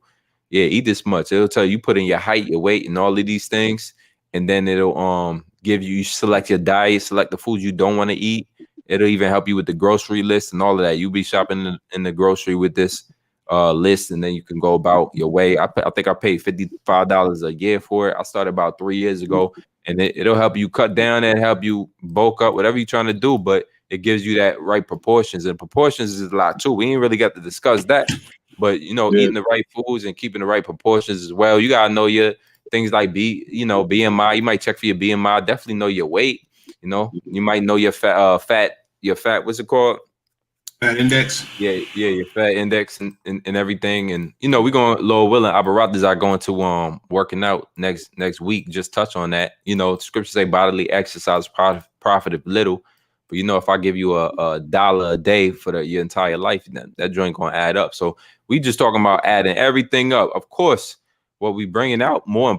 Yeah, Eat This Much. It'll tell you put in your height, your weight, and all of these things. And then it'll give you select your diet, select the foods you don't want to eat. It'll even help you with the grocery list and all of that. You'll be shopping in the grocery with this list, and then you can go about your way. I think I paid $55 a year for it. I started about 3 years ago, and it'll help you cut down and help you bulk up, whatever you're trying to do. But it gives you that right proportions, and proportions is a lot too. We ain't really got to discuss that, but eating the right foods and keeping the right proportions as well. You gotta know your things like BMI. You might check for your BMI. Definitely know your weight. You know, you might know your fat. What's it called? Fat index. Yeah, your fat index and everything. And you know, we're going Lord willing, Abarat are going to working out next week. Just touch on that. You know, scriptures say bodily exercise profiteth little. But you know, if I give you a dollar a day for your entire life, that joint gonna add up. So we just talking about adding everything up. Of course, what we bringing out most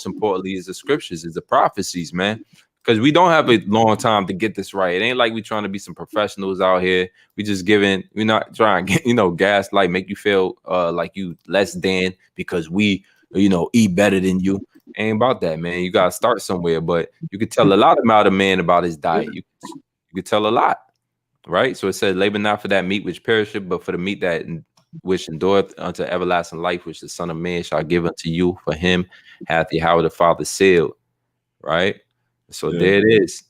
importantly, is the scriptures, is the prophecies, man. Because we don't have a long time to get this right. It ain't like we trying to be some professionals out here. We're not trying to get, gaslight, make you feel like you less than because we, eat better than you. Ain't about that, man. You gotta start somewhere. But you could tell a lot about a man about his diet. You could tell a lot, right? So it says, labor not for that meat which perisheth, but for the meat that which endureth unto everlasting life, which the Son of Man shall give unto you. For him hath Yahweh the Father sealed, right? So there it is.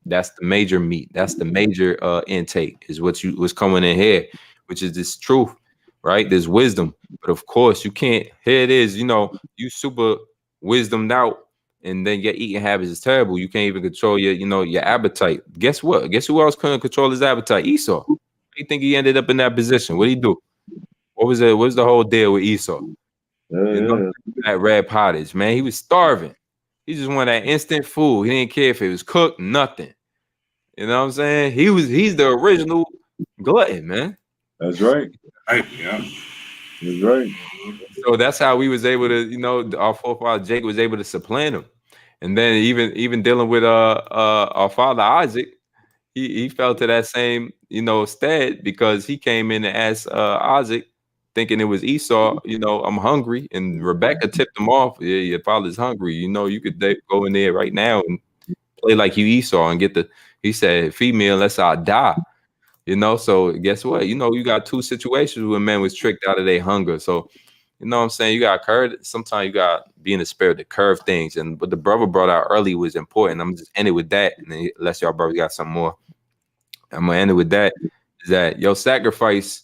That's the major meat. That's the major intake is what's coming in here, which is this truth, right? There's wisdom, but of course you can't. Here it is. You super wisdomed out, and then your eating habits is terrible. You can't even control your appetite. Guess what? Guess who else couldn't control his appetite? Esau. You think he ended up in that position? What did he do? What was the whole deal with Esau? That red pottage, man. He was starving. He just wanted that instant food. He didn't care if it was cooked, nothing. You know what I'm saying? He's the original glutton, man. That's right. Yeah. That's right. So that's how we was able to, our forefather Jacob was able to supplant him. And then even dealing with our father Isaac, he fell to that same, stead, because he came in and asked Isaac, thinking it was Esau, I'm hungry. And Rebecca tipped him off. Yeah, your father's hungry. You could go in there right now and play like you Esau and he said, feed me unless I die. So guess what? You got two situations where men was tricked out of their hunger. So, you know what I'm saying? You got curved. Sometimes you got be in the spirit to curve things. And what the brother brought out early was important. I'm just ending with that. And then unless y'all brothers got some more, I'm going to end it with that. Is that your sacrifice,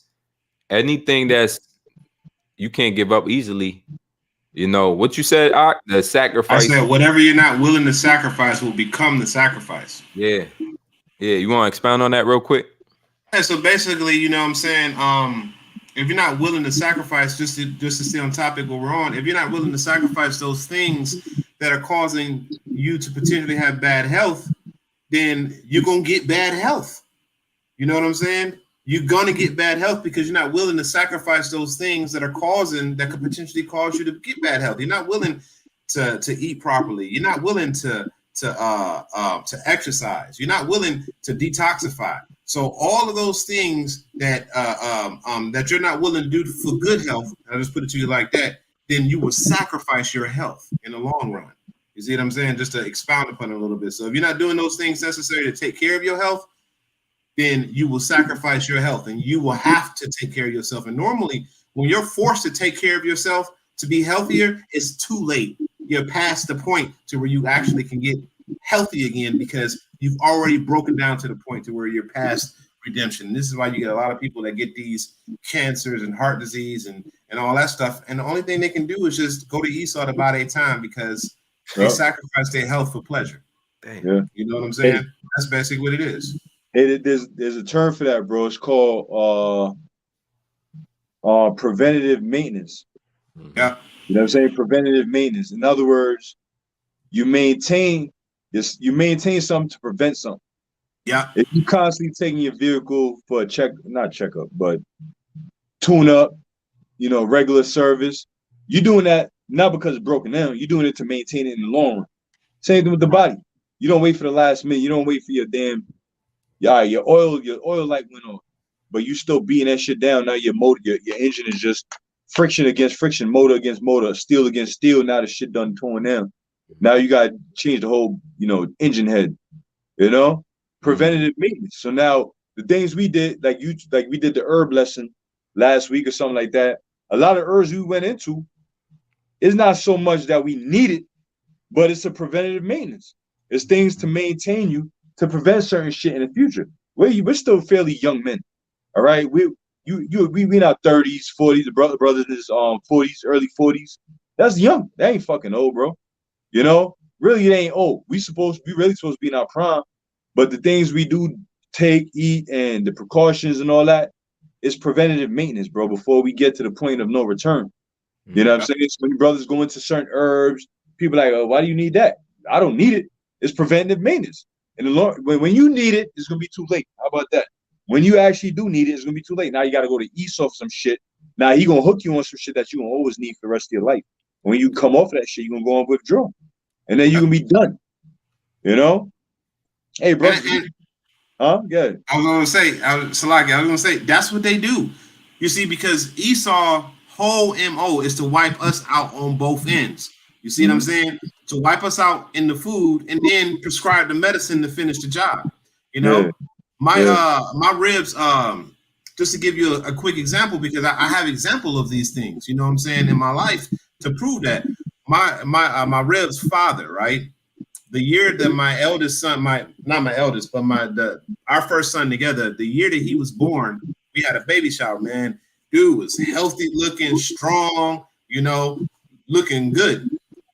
anything that's you can't give up easily. What you said, the sacrifice. I said whatever you're not willing to sacrifice will become the sacrifice. Yeah. You want to expound on that real quick? Yeah. So basically, you know what I'm saying? If you're not willing to sacrifice, just to stay on topic where we're on, if you're not willing to sacrifice those things that are causing you to potentially have bad health, then you're gonna get bad health. You know what I'm saying? You're gonna get bad health because you're not willing to sacrifice those things that could potentially cause you to get bad health. You're not willing to eat properly. You're not willing to exercise. You're not willing to detoxify. So all of those things that you're not willing to do for good health, I'll just put it to you like that, then you will sacrifice your health in the long run. You see what I'm saying? Just to expound upon it a little bit. So if you're not doing those things necessary to take care of your health, then you will sacrifice your health and you will have to take care of yourself. And normally when you're forced to take care of yourself to be healthier, it's too late. You're past the point to where you actually can get healthy again because you've already broken down to the point to where you're past redemption. This is why you get a lot of people that get these cancers and heart disease and all that stuff. And the only thing they can do is just go to Esau to buy their time because they sacrifice their health for pleasure. Yeah. You know what I'm saying? That's basically what it is. There's a term for that, bro. It's called preventative maintenance. Yeah. You know what I'm saying? Preventative maintenance. In other words, you maintain something to prevent something. Yeah. If you constantly taking your vehicle for a not checkup, but tune up, regular service, you're doing that not because it's broken down. You're doing it to maintain it in the long run. Same thing with the body. You don't wait for the last minute. You don't wait for your oil light went on, but you still beating that shit down. Now your motor, your engine is just friction against friction, motor against motor, steel against steel. Now the shit done torn down. Now you got to change the whole, engine head. Preventative maintenance. So now the things we did, like we did the herb lesson last week or something like that. A lot of herbs we went into, it's not so much that we need it, but it's a preventative maintenance. It's things to maintain you to prevent certain shit in the future. We're still fairly young men, all right. We in our 30s, 40s. The brothers in his 40s, early 40s. That's young. That ain't fucking old, bro. You know, really, it ain't old. We really supposed to be in our prime, but the things we do take, eat, and the precautions and all that is preventative maintenance, bro. Before we get to the point of no return, you know what I'm saying? It's when your brothers go into certain herbs, people are like, oh, why do you need that? I don't need it. It's preventative maintenance. And the Lord, when you need it, it's gonna be too late. How about that? When you actually do need it, it's gonna be too late. Now you gotta go to Esau for some shit. Now he gonna hook you on some shit that you gonna always need for the rest of your life. When you come off of that shit, you're gonna go on withdrawal. And then you can be done. You know? Hey, bro. Good. I was gonna say, Salaki, I was gonna say that's what they do. You see, because Esau whole MO is to wipe us out on both ends. You see what I'm saying? To wipe us out in the food and then prescribe the medicine to finish the job. You know, my ribs, just to give you a quick example, because I have example of these things, you know what I'm saying, in my life to prove that. My ribs father, right? The year that my eldest son, not my eldest, but our first son together, the year that he was born, we had a baby shower, man. Dude was healthy looking, strong, you know, looking good.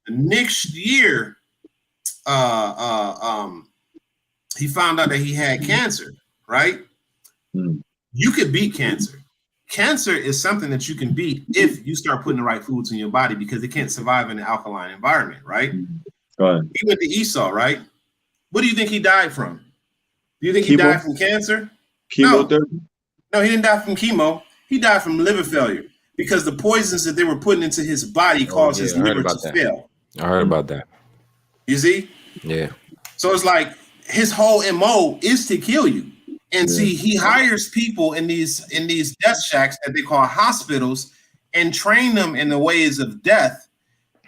The next year, he found out that he had cancer, right? You could beat cancer. Cancer is something that you can beat if you start putting the right foods in your body, because it can't survive in an alkaline environment, right? He went to Esau, right? What do you think he died from? Do you think he died from cancer? Chemotherapy? No, he didn't die from chemo. He died from liver failure, because the poisons that they were putting into his body caused his liver to fail. I heard about that. You see? Yeah. So it's like his whole MO is to kill you. And see, he hires people in these death shacks that they call hospitals and train them in the ways of death.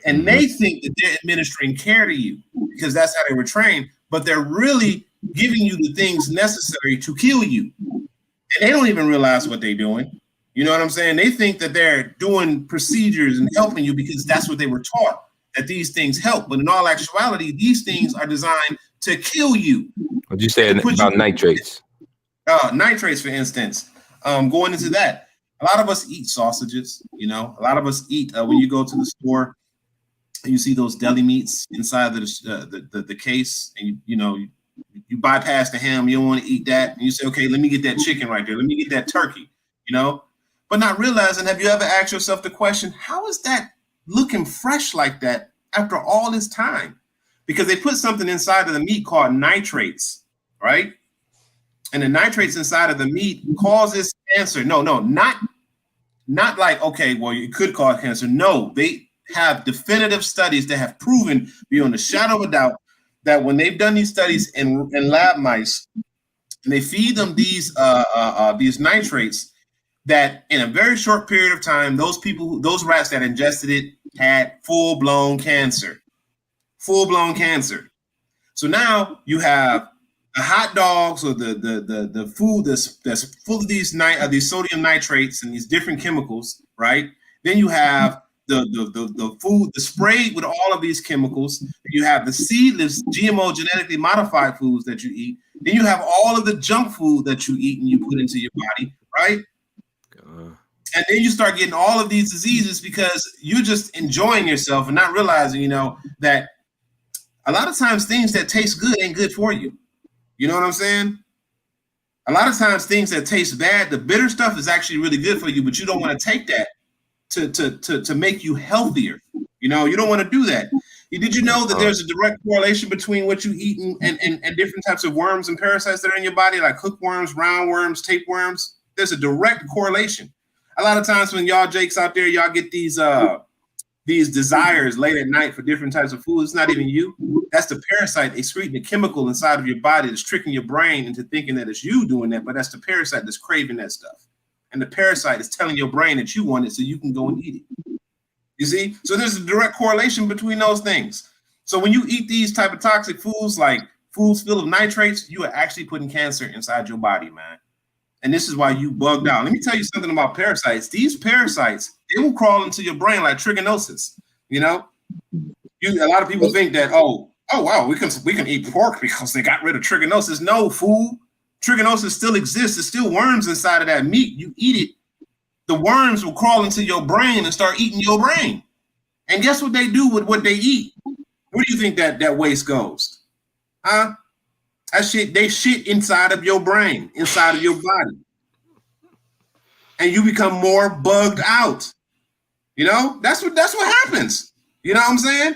And they think that they're administering care to you because that's how they were trained, but they're really giving you the things necessary to kill you. And they don't even realize what they're doing. You know what I'm saying? They think that they're doing procedures and helping you because that's what they were taught, that these things help. But in all actuality, these things are designed to kill you. What'd you say about nitrates? Nitrates, for instance, going into that, a lot of us eat sausages, you know, a lot of us eat, when you go to the store, you see those deli meats inside the case, and you bypass the ham, you don't want to eat that, and you say, okay, let me get that chicken right there, let me get that turkey, you know, but not realizing, have you ever asked yourself the question, how is that looking fresh like that after all this time? Because they put something inside of the meat called nitrates, right? And the nitrates inside of the meat causes cancer. No, not like, okay, well, it could cause cancer. No, they have definitive studies that have proven beyond a shadow of a doubt that when they've done these studies in lab mice, and they feed them these nitrates, that in a very short period of time, those rats that ingested it had full-blown cancer. Full-blown cancer. So now you have the hot dogs or the food that's full of these sodium nitrates and these different chemicals, right? Then you have the food, the sprayed with all of these chemicals. You have the seedless, GMO, genetically modified foods that you eat. Then you have all of the junk food that you eat and you put into your body, right? And then you start getting all of these diseases because you're just enjoying yourself and not realizing, that a lot of times things that taste good ain't good for you. You know what I'm saying? A lot of times things that taste bad, the bitter stuff is actually really good for you, but you don't want to take that to make you healthier. You don't want to do that. Did you know that there's a direct correlation between what you eat and different types of worms and parasites that are in your body, like hookworms, roundworms, tapeworms? There's a direct correlation. A lot of times when y'all jakes out there, y'all get these desires late at night for different types of food. It's not even you. That's the parasite excreting a chemical inside of your body that's tricking your brain into thinking that it's you doing that, but that's the parasite that's craving that stuff. And the parasite is telling your brain that you want it so you can go and eat it. You see? So there's a direct correlation between those things. So when you eat these type of toxic foods, like foods filled with nitrates, you are actually putting cancer inside your body, man. And this is why you bugged out. Let me tell you something about parasites. These parasites, they will crawl into your brain like trichinosis. A lot of people think that, oh wow, we can eat pork because they got rid of trichinosis. No, fool. Trichinosis still exists. There's still worms inside of that meat. You eat it, the worms will crawl into your brain and start eating your brain. And guess what they do with what they eat? Where do you think that waste goes? Huh? That shit, they shit inside of your brain, inside of your body. And you become more bugged out. You know, that's what happens. You know what I'm saying?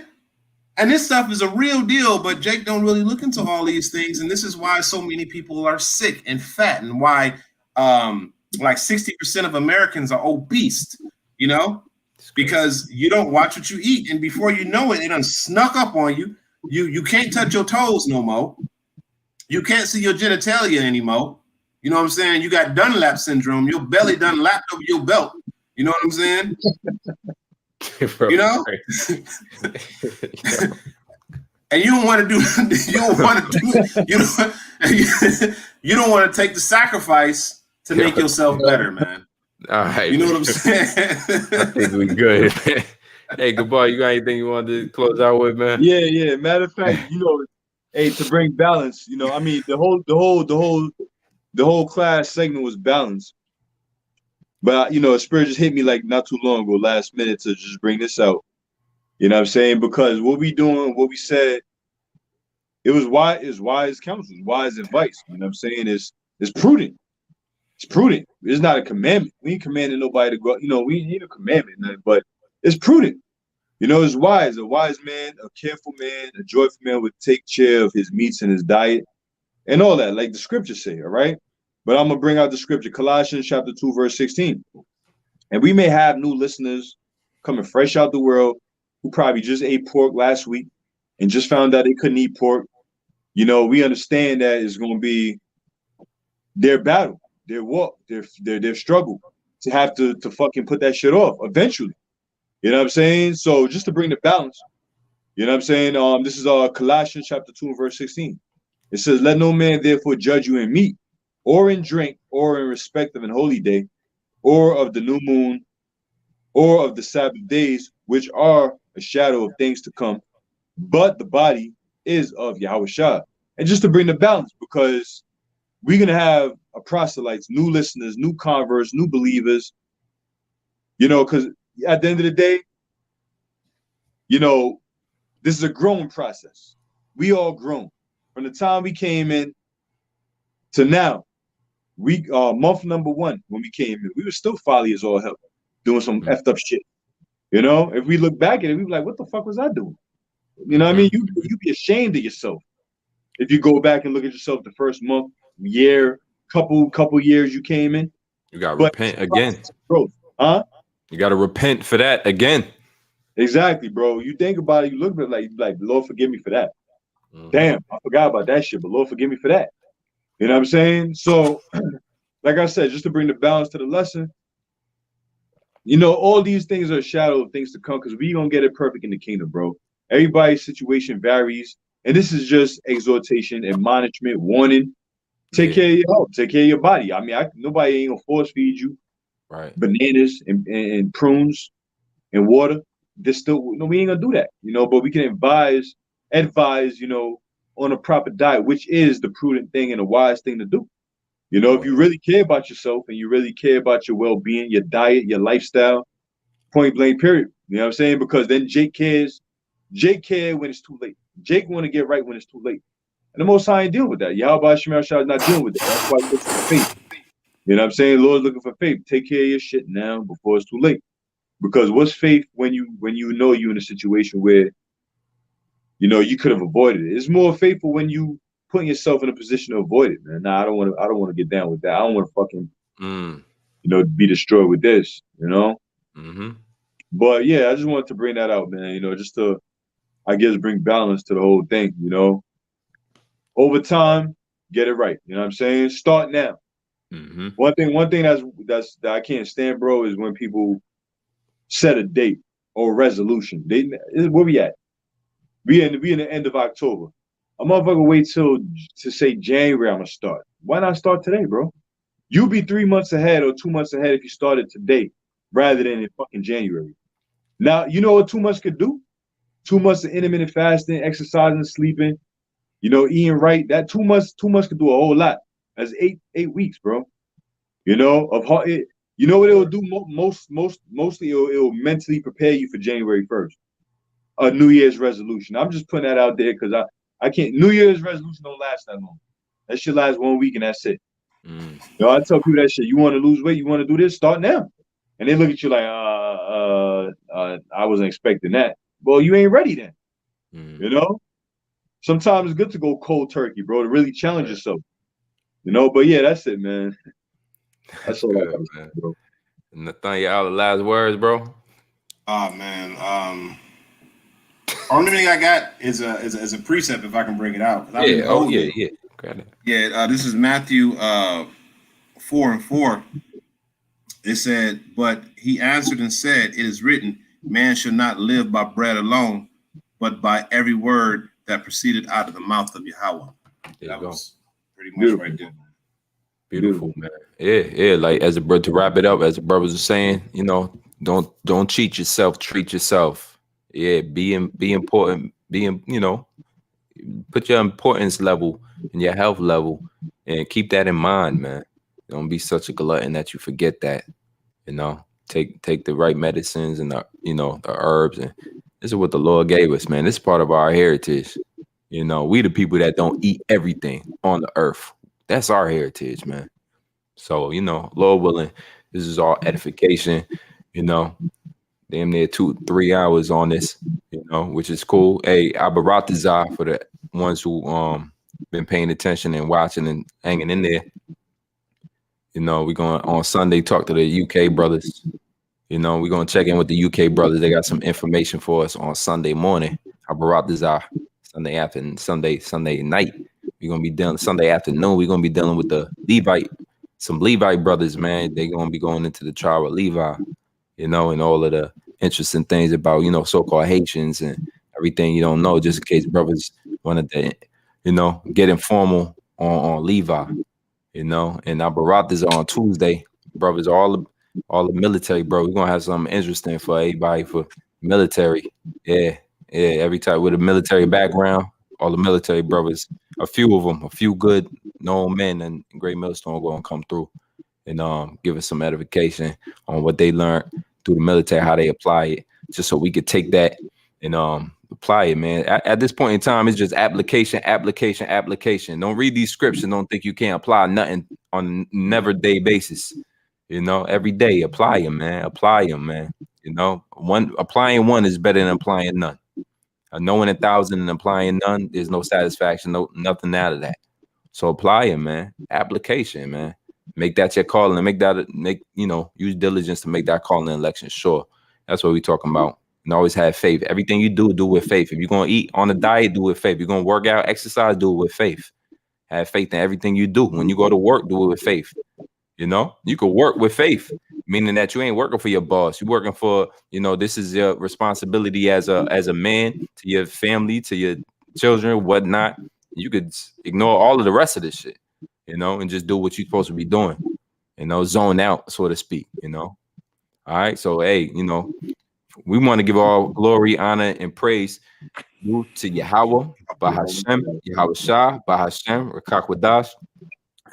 And this stuff is a real deal, but Jake don't really look into all these things. And this is why so many people are sick and fat, and why like 60% of Americans are obese, you know, because you don't watch what you eat. And before you know it, it done snuck up on you. You can't touch your toes no more. You can't see your genitalia anymore. You know what I'm saying? You got Dunlap syndrome. Your belly done lapped over your belt. You know what I'm saying? You know? And you don't want to do you don't want to take the sacrifice to make yourself better, man. All right. You know what I'm saying? I think we good. Hey, goodbye. You got anything you want to close out with, man? Yeah. Matter of fact, you know, hey, to bring balance, you know, I mean, the whole class segment was balanced. But you know, a spirit just hit me like not too long ago, last minute, to just bring this out. You know what I'm saying? Because what we doing, what we said, it was wise counsel, wise advice. You know what I'm saying? It's prudent. It's prudent. It's not a commandment. We ain't commanding nobody to go, you know, we ain't need a commandment, but it's prudent. You know, it's wise. A wise man, a careful man, a joyful man would take care of his meats and his diet and all that, like the scriptures say, all right? But I'm going to bring out the scripture, Colossians chapter 2, verse 16. And we may have new listeners coming fresh out the world who probably just ate pork last week and just found out they couldn't eat pork. You know, we understand that it's going to be their battle, their walk, their struggle to have to fucking put that shit off eventually. You know what I'm saying? So just to bring the balance, you know what I'm saying? This is Colossians chapter 2, verse 16. It says, let no man therefore judge you in meat, or in drink, or in respect of an holy day, or of the new moon, or of the Sabbath days, which are a shadow of things to come, but the body is of Yahushua. And just to bring the balance, because we're going to have a proselytes, new listeners, new converts, new believers, you know, because at the end of the day, you know, this is a growing process. We all grown. From the time we came in to now, we month number 1 when we came in, we were still folly as all hell, doing some effed up shit. You know, if we look back at it, we be like, what the fuck was I doing? You know what I mean? You be ashamed of yourself if you go back and look at yourself the first month, year, couple years you came in. You gotta repent again. Growth, huh? You gotta repent for that again. Exactly, bro. You think about it, you look at it like Lord forgive me for that. Damn, I forgot about that shit, but Lord forgive me for that. You know what I'm saying? So, like I said, just to bring the balance to the lesson, you know, all these things are a shadow of things to come, because we gonna get it perfect in the kingdom, bro. Everybody's situation varies, and this is just exhortation, admonishment, warning. Take care of your health, take care of your body. I mean, nobody ain't gonna force feed you, right? Bananas and prunes and water. This still, no, we ain't gonna do that, you know. But we can advise, you know, on a proper diet, which is the prudent thing and a wise thing to do. You know, if you really care about yourself and you really care about your well-being, your diet, your lifestyle, point blank, period. You know what I'm saying? Because then Jake cares. Jake cares when it's too late. Jake want to get right when it's too late. And the Most High ain't dealing with that. Yahweh Shemel Shah is not dealing with that. That's why he looks for faith. You know what I'm saying? Lord's looking for faith. Take care of your shit now before it's too late. Because what's faith when you know you're in a situation where, you know, you could have avoided it? It's more faithful when you putting yourself in a position to avoid it, man. Nah, I don't want to get down with that. I don't want to fucking, you know, be destroyed with this, you know? But yeah, I just wanted to bring that out, man, you know, just to, I guess, bring balance to the whole thing, you know? Over time, get it right. You know what I'm saying? Start now. One thing that I can't stand, bro, is when people set a date or a resolution. Where we at? We in the end of October. A motherfucker wait to say January I'm gonna start. Why not start today, bro? You'll be 3 months ahead or 2 months ahead if you started today rather than in fucking January. Now, you know what 2 months could do? 2 months of intermittent fasting, exercising, sleeping, you know, eating right. That 2 months could do a whole lot. That's eight weeks, bro. You know, You know what it'll do? Mostly it'll mentally prepare you for January 1st. A New Year's resolution. I'm just putting that out there because I can't. New Year's resolution don't last that long. That shit lasts 1 week and that's it. You know, I tell people that shit. You want to lose weight? You want to do this? Start now. And they look at you like, I wasn't expecting that. Well, you ain't ready then. You know. Sometimes it's good to go cold turkey, bro, to really challenge yourself. You know. But yeah, that's it, man. That's all good, I got, bro. Nathaniel, all the last words, bro. Oh man. Only thing I got is a precept if I can bring it out. Yeah. Oh yeah. Got it. Yeah. This is Matthew 4:4. It said, "But he answered and said, It is written, man shall not live by bread alone, but by every word that proceeded out of the mouth of Yahweh." That was pretty much Beautiful. right there. Beautiful, man. Yeah. Like as a brother, to wrap it up, as the brothers are saying, you know, don't cheat yourself, treat yourself. Yeah, be important, you know, put your importance level and your health level and keep that in mind, man. Don't be such a glutton that you forget that, you know. Take the right medicines and the herbs, and this is what the Lord gave us, man. This is part of our heritage. You know, we the people that don't eat everything on the earth. That's our heritage, man. So, you know, Lord willing, this is all edification, you know. Damn near 2-3 hours on this, you know, which is cool. Hey, Abaratazar for the ones who been paying attention and watching and hanging in there. You know, we're going on Sunday talk to the UK brothers. You know, we're gonna check in with the UK brothers. They got some information for us on Sunday morning. Abaratazar, Sunday afternoon, Sunday night. We're gonna be dealing Sunday afternoon. We're gonna be dealing with the some Levite brothers, man. They're gonna be going into the tribe of Levi. You know, and all of the interesting things about, you know, so-called Haitians and everything you don't know, just in case brothers wanted to, you know, get informal on Levi, you know. And our Barat is on Tuesday. Brothers, all the military, bro. We're gonna have something interesting for everybody for military. Yeah, every time with a military background, all the military brothers, a few of them, a few good known men and Great Millstone are gonna come through and give us some edification on what they learned through the military, how they apply it, just so we could take that and apply it, man. At this point in time, it's just application. Don't read these scripts and don't think you can't apply nothing on a never-day basis. You know, every day, apply them, man. You know, applying one is better than applying none. Knowing 1,000 and applying none, there's no satisfaction, nothing out of that. So apply it, man. Application, man. Make that your calling, and use diligence to make that calling and election sure. That's what we're talking about. And always have faith. Everything you do with faith. If you're gonna eat on a diet, do it with faith. You're gonna work out, exercise, do it with faith. Have faith in everything you do. When you go to work, do it with faith. You know, you could work with faith, meaning that you ain't working for your boss. You're working for, you know, this is your responsibility as a man to your family, to your children, whatnot. You could ignore all of the rest of this shit, you know, and just do what you're supposed to be doing, you know, zone out, so to speak, you know. All right. So, hey, you know, we want to give all glory, honor, and praise to Yahweh, Bahashem, Yahweh Shah, Bahashem, Rakakwadash.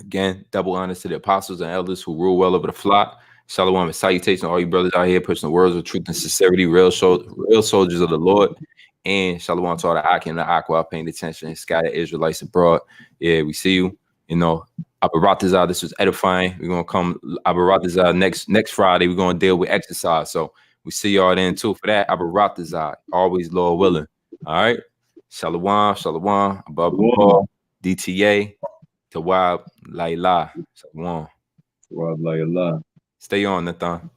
Again, double honors to the apostles and elders who rule well over the flock. Shalom and salutation to all you brothers out here pushing the words of truth and sincerity, real soldiers of the Lord. And shalom to all the Aki and the Aqua paying attention, scattered Israelites abroad. Yeah, we see you. You know, Abaratazar, this was edifying. We're gonna come Abaratazar next Friday. We're gonna deal with exercise. So we see y'all then too for that. Abaratazar, always Lord willing. All right. Shalom, above Paul, DTA, Tawab, Laila. Shalom. Tawab, Laila. Stay on, Nathan.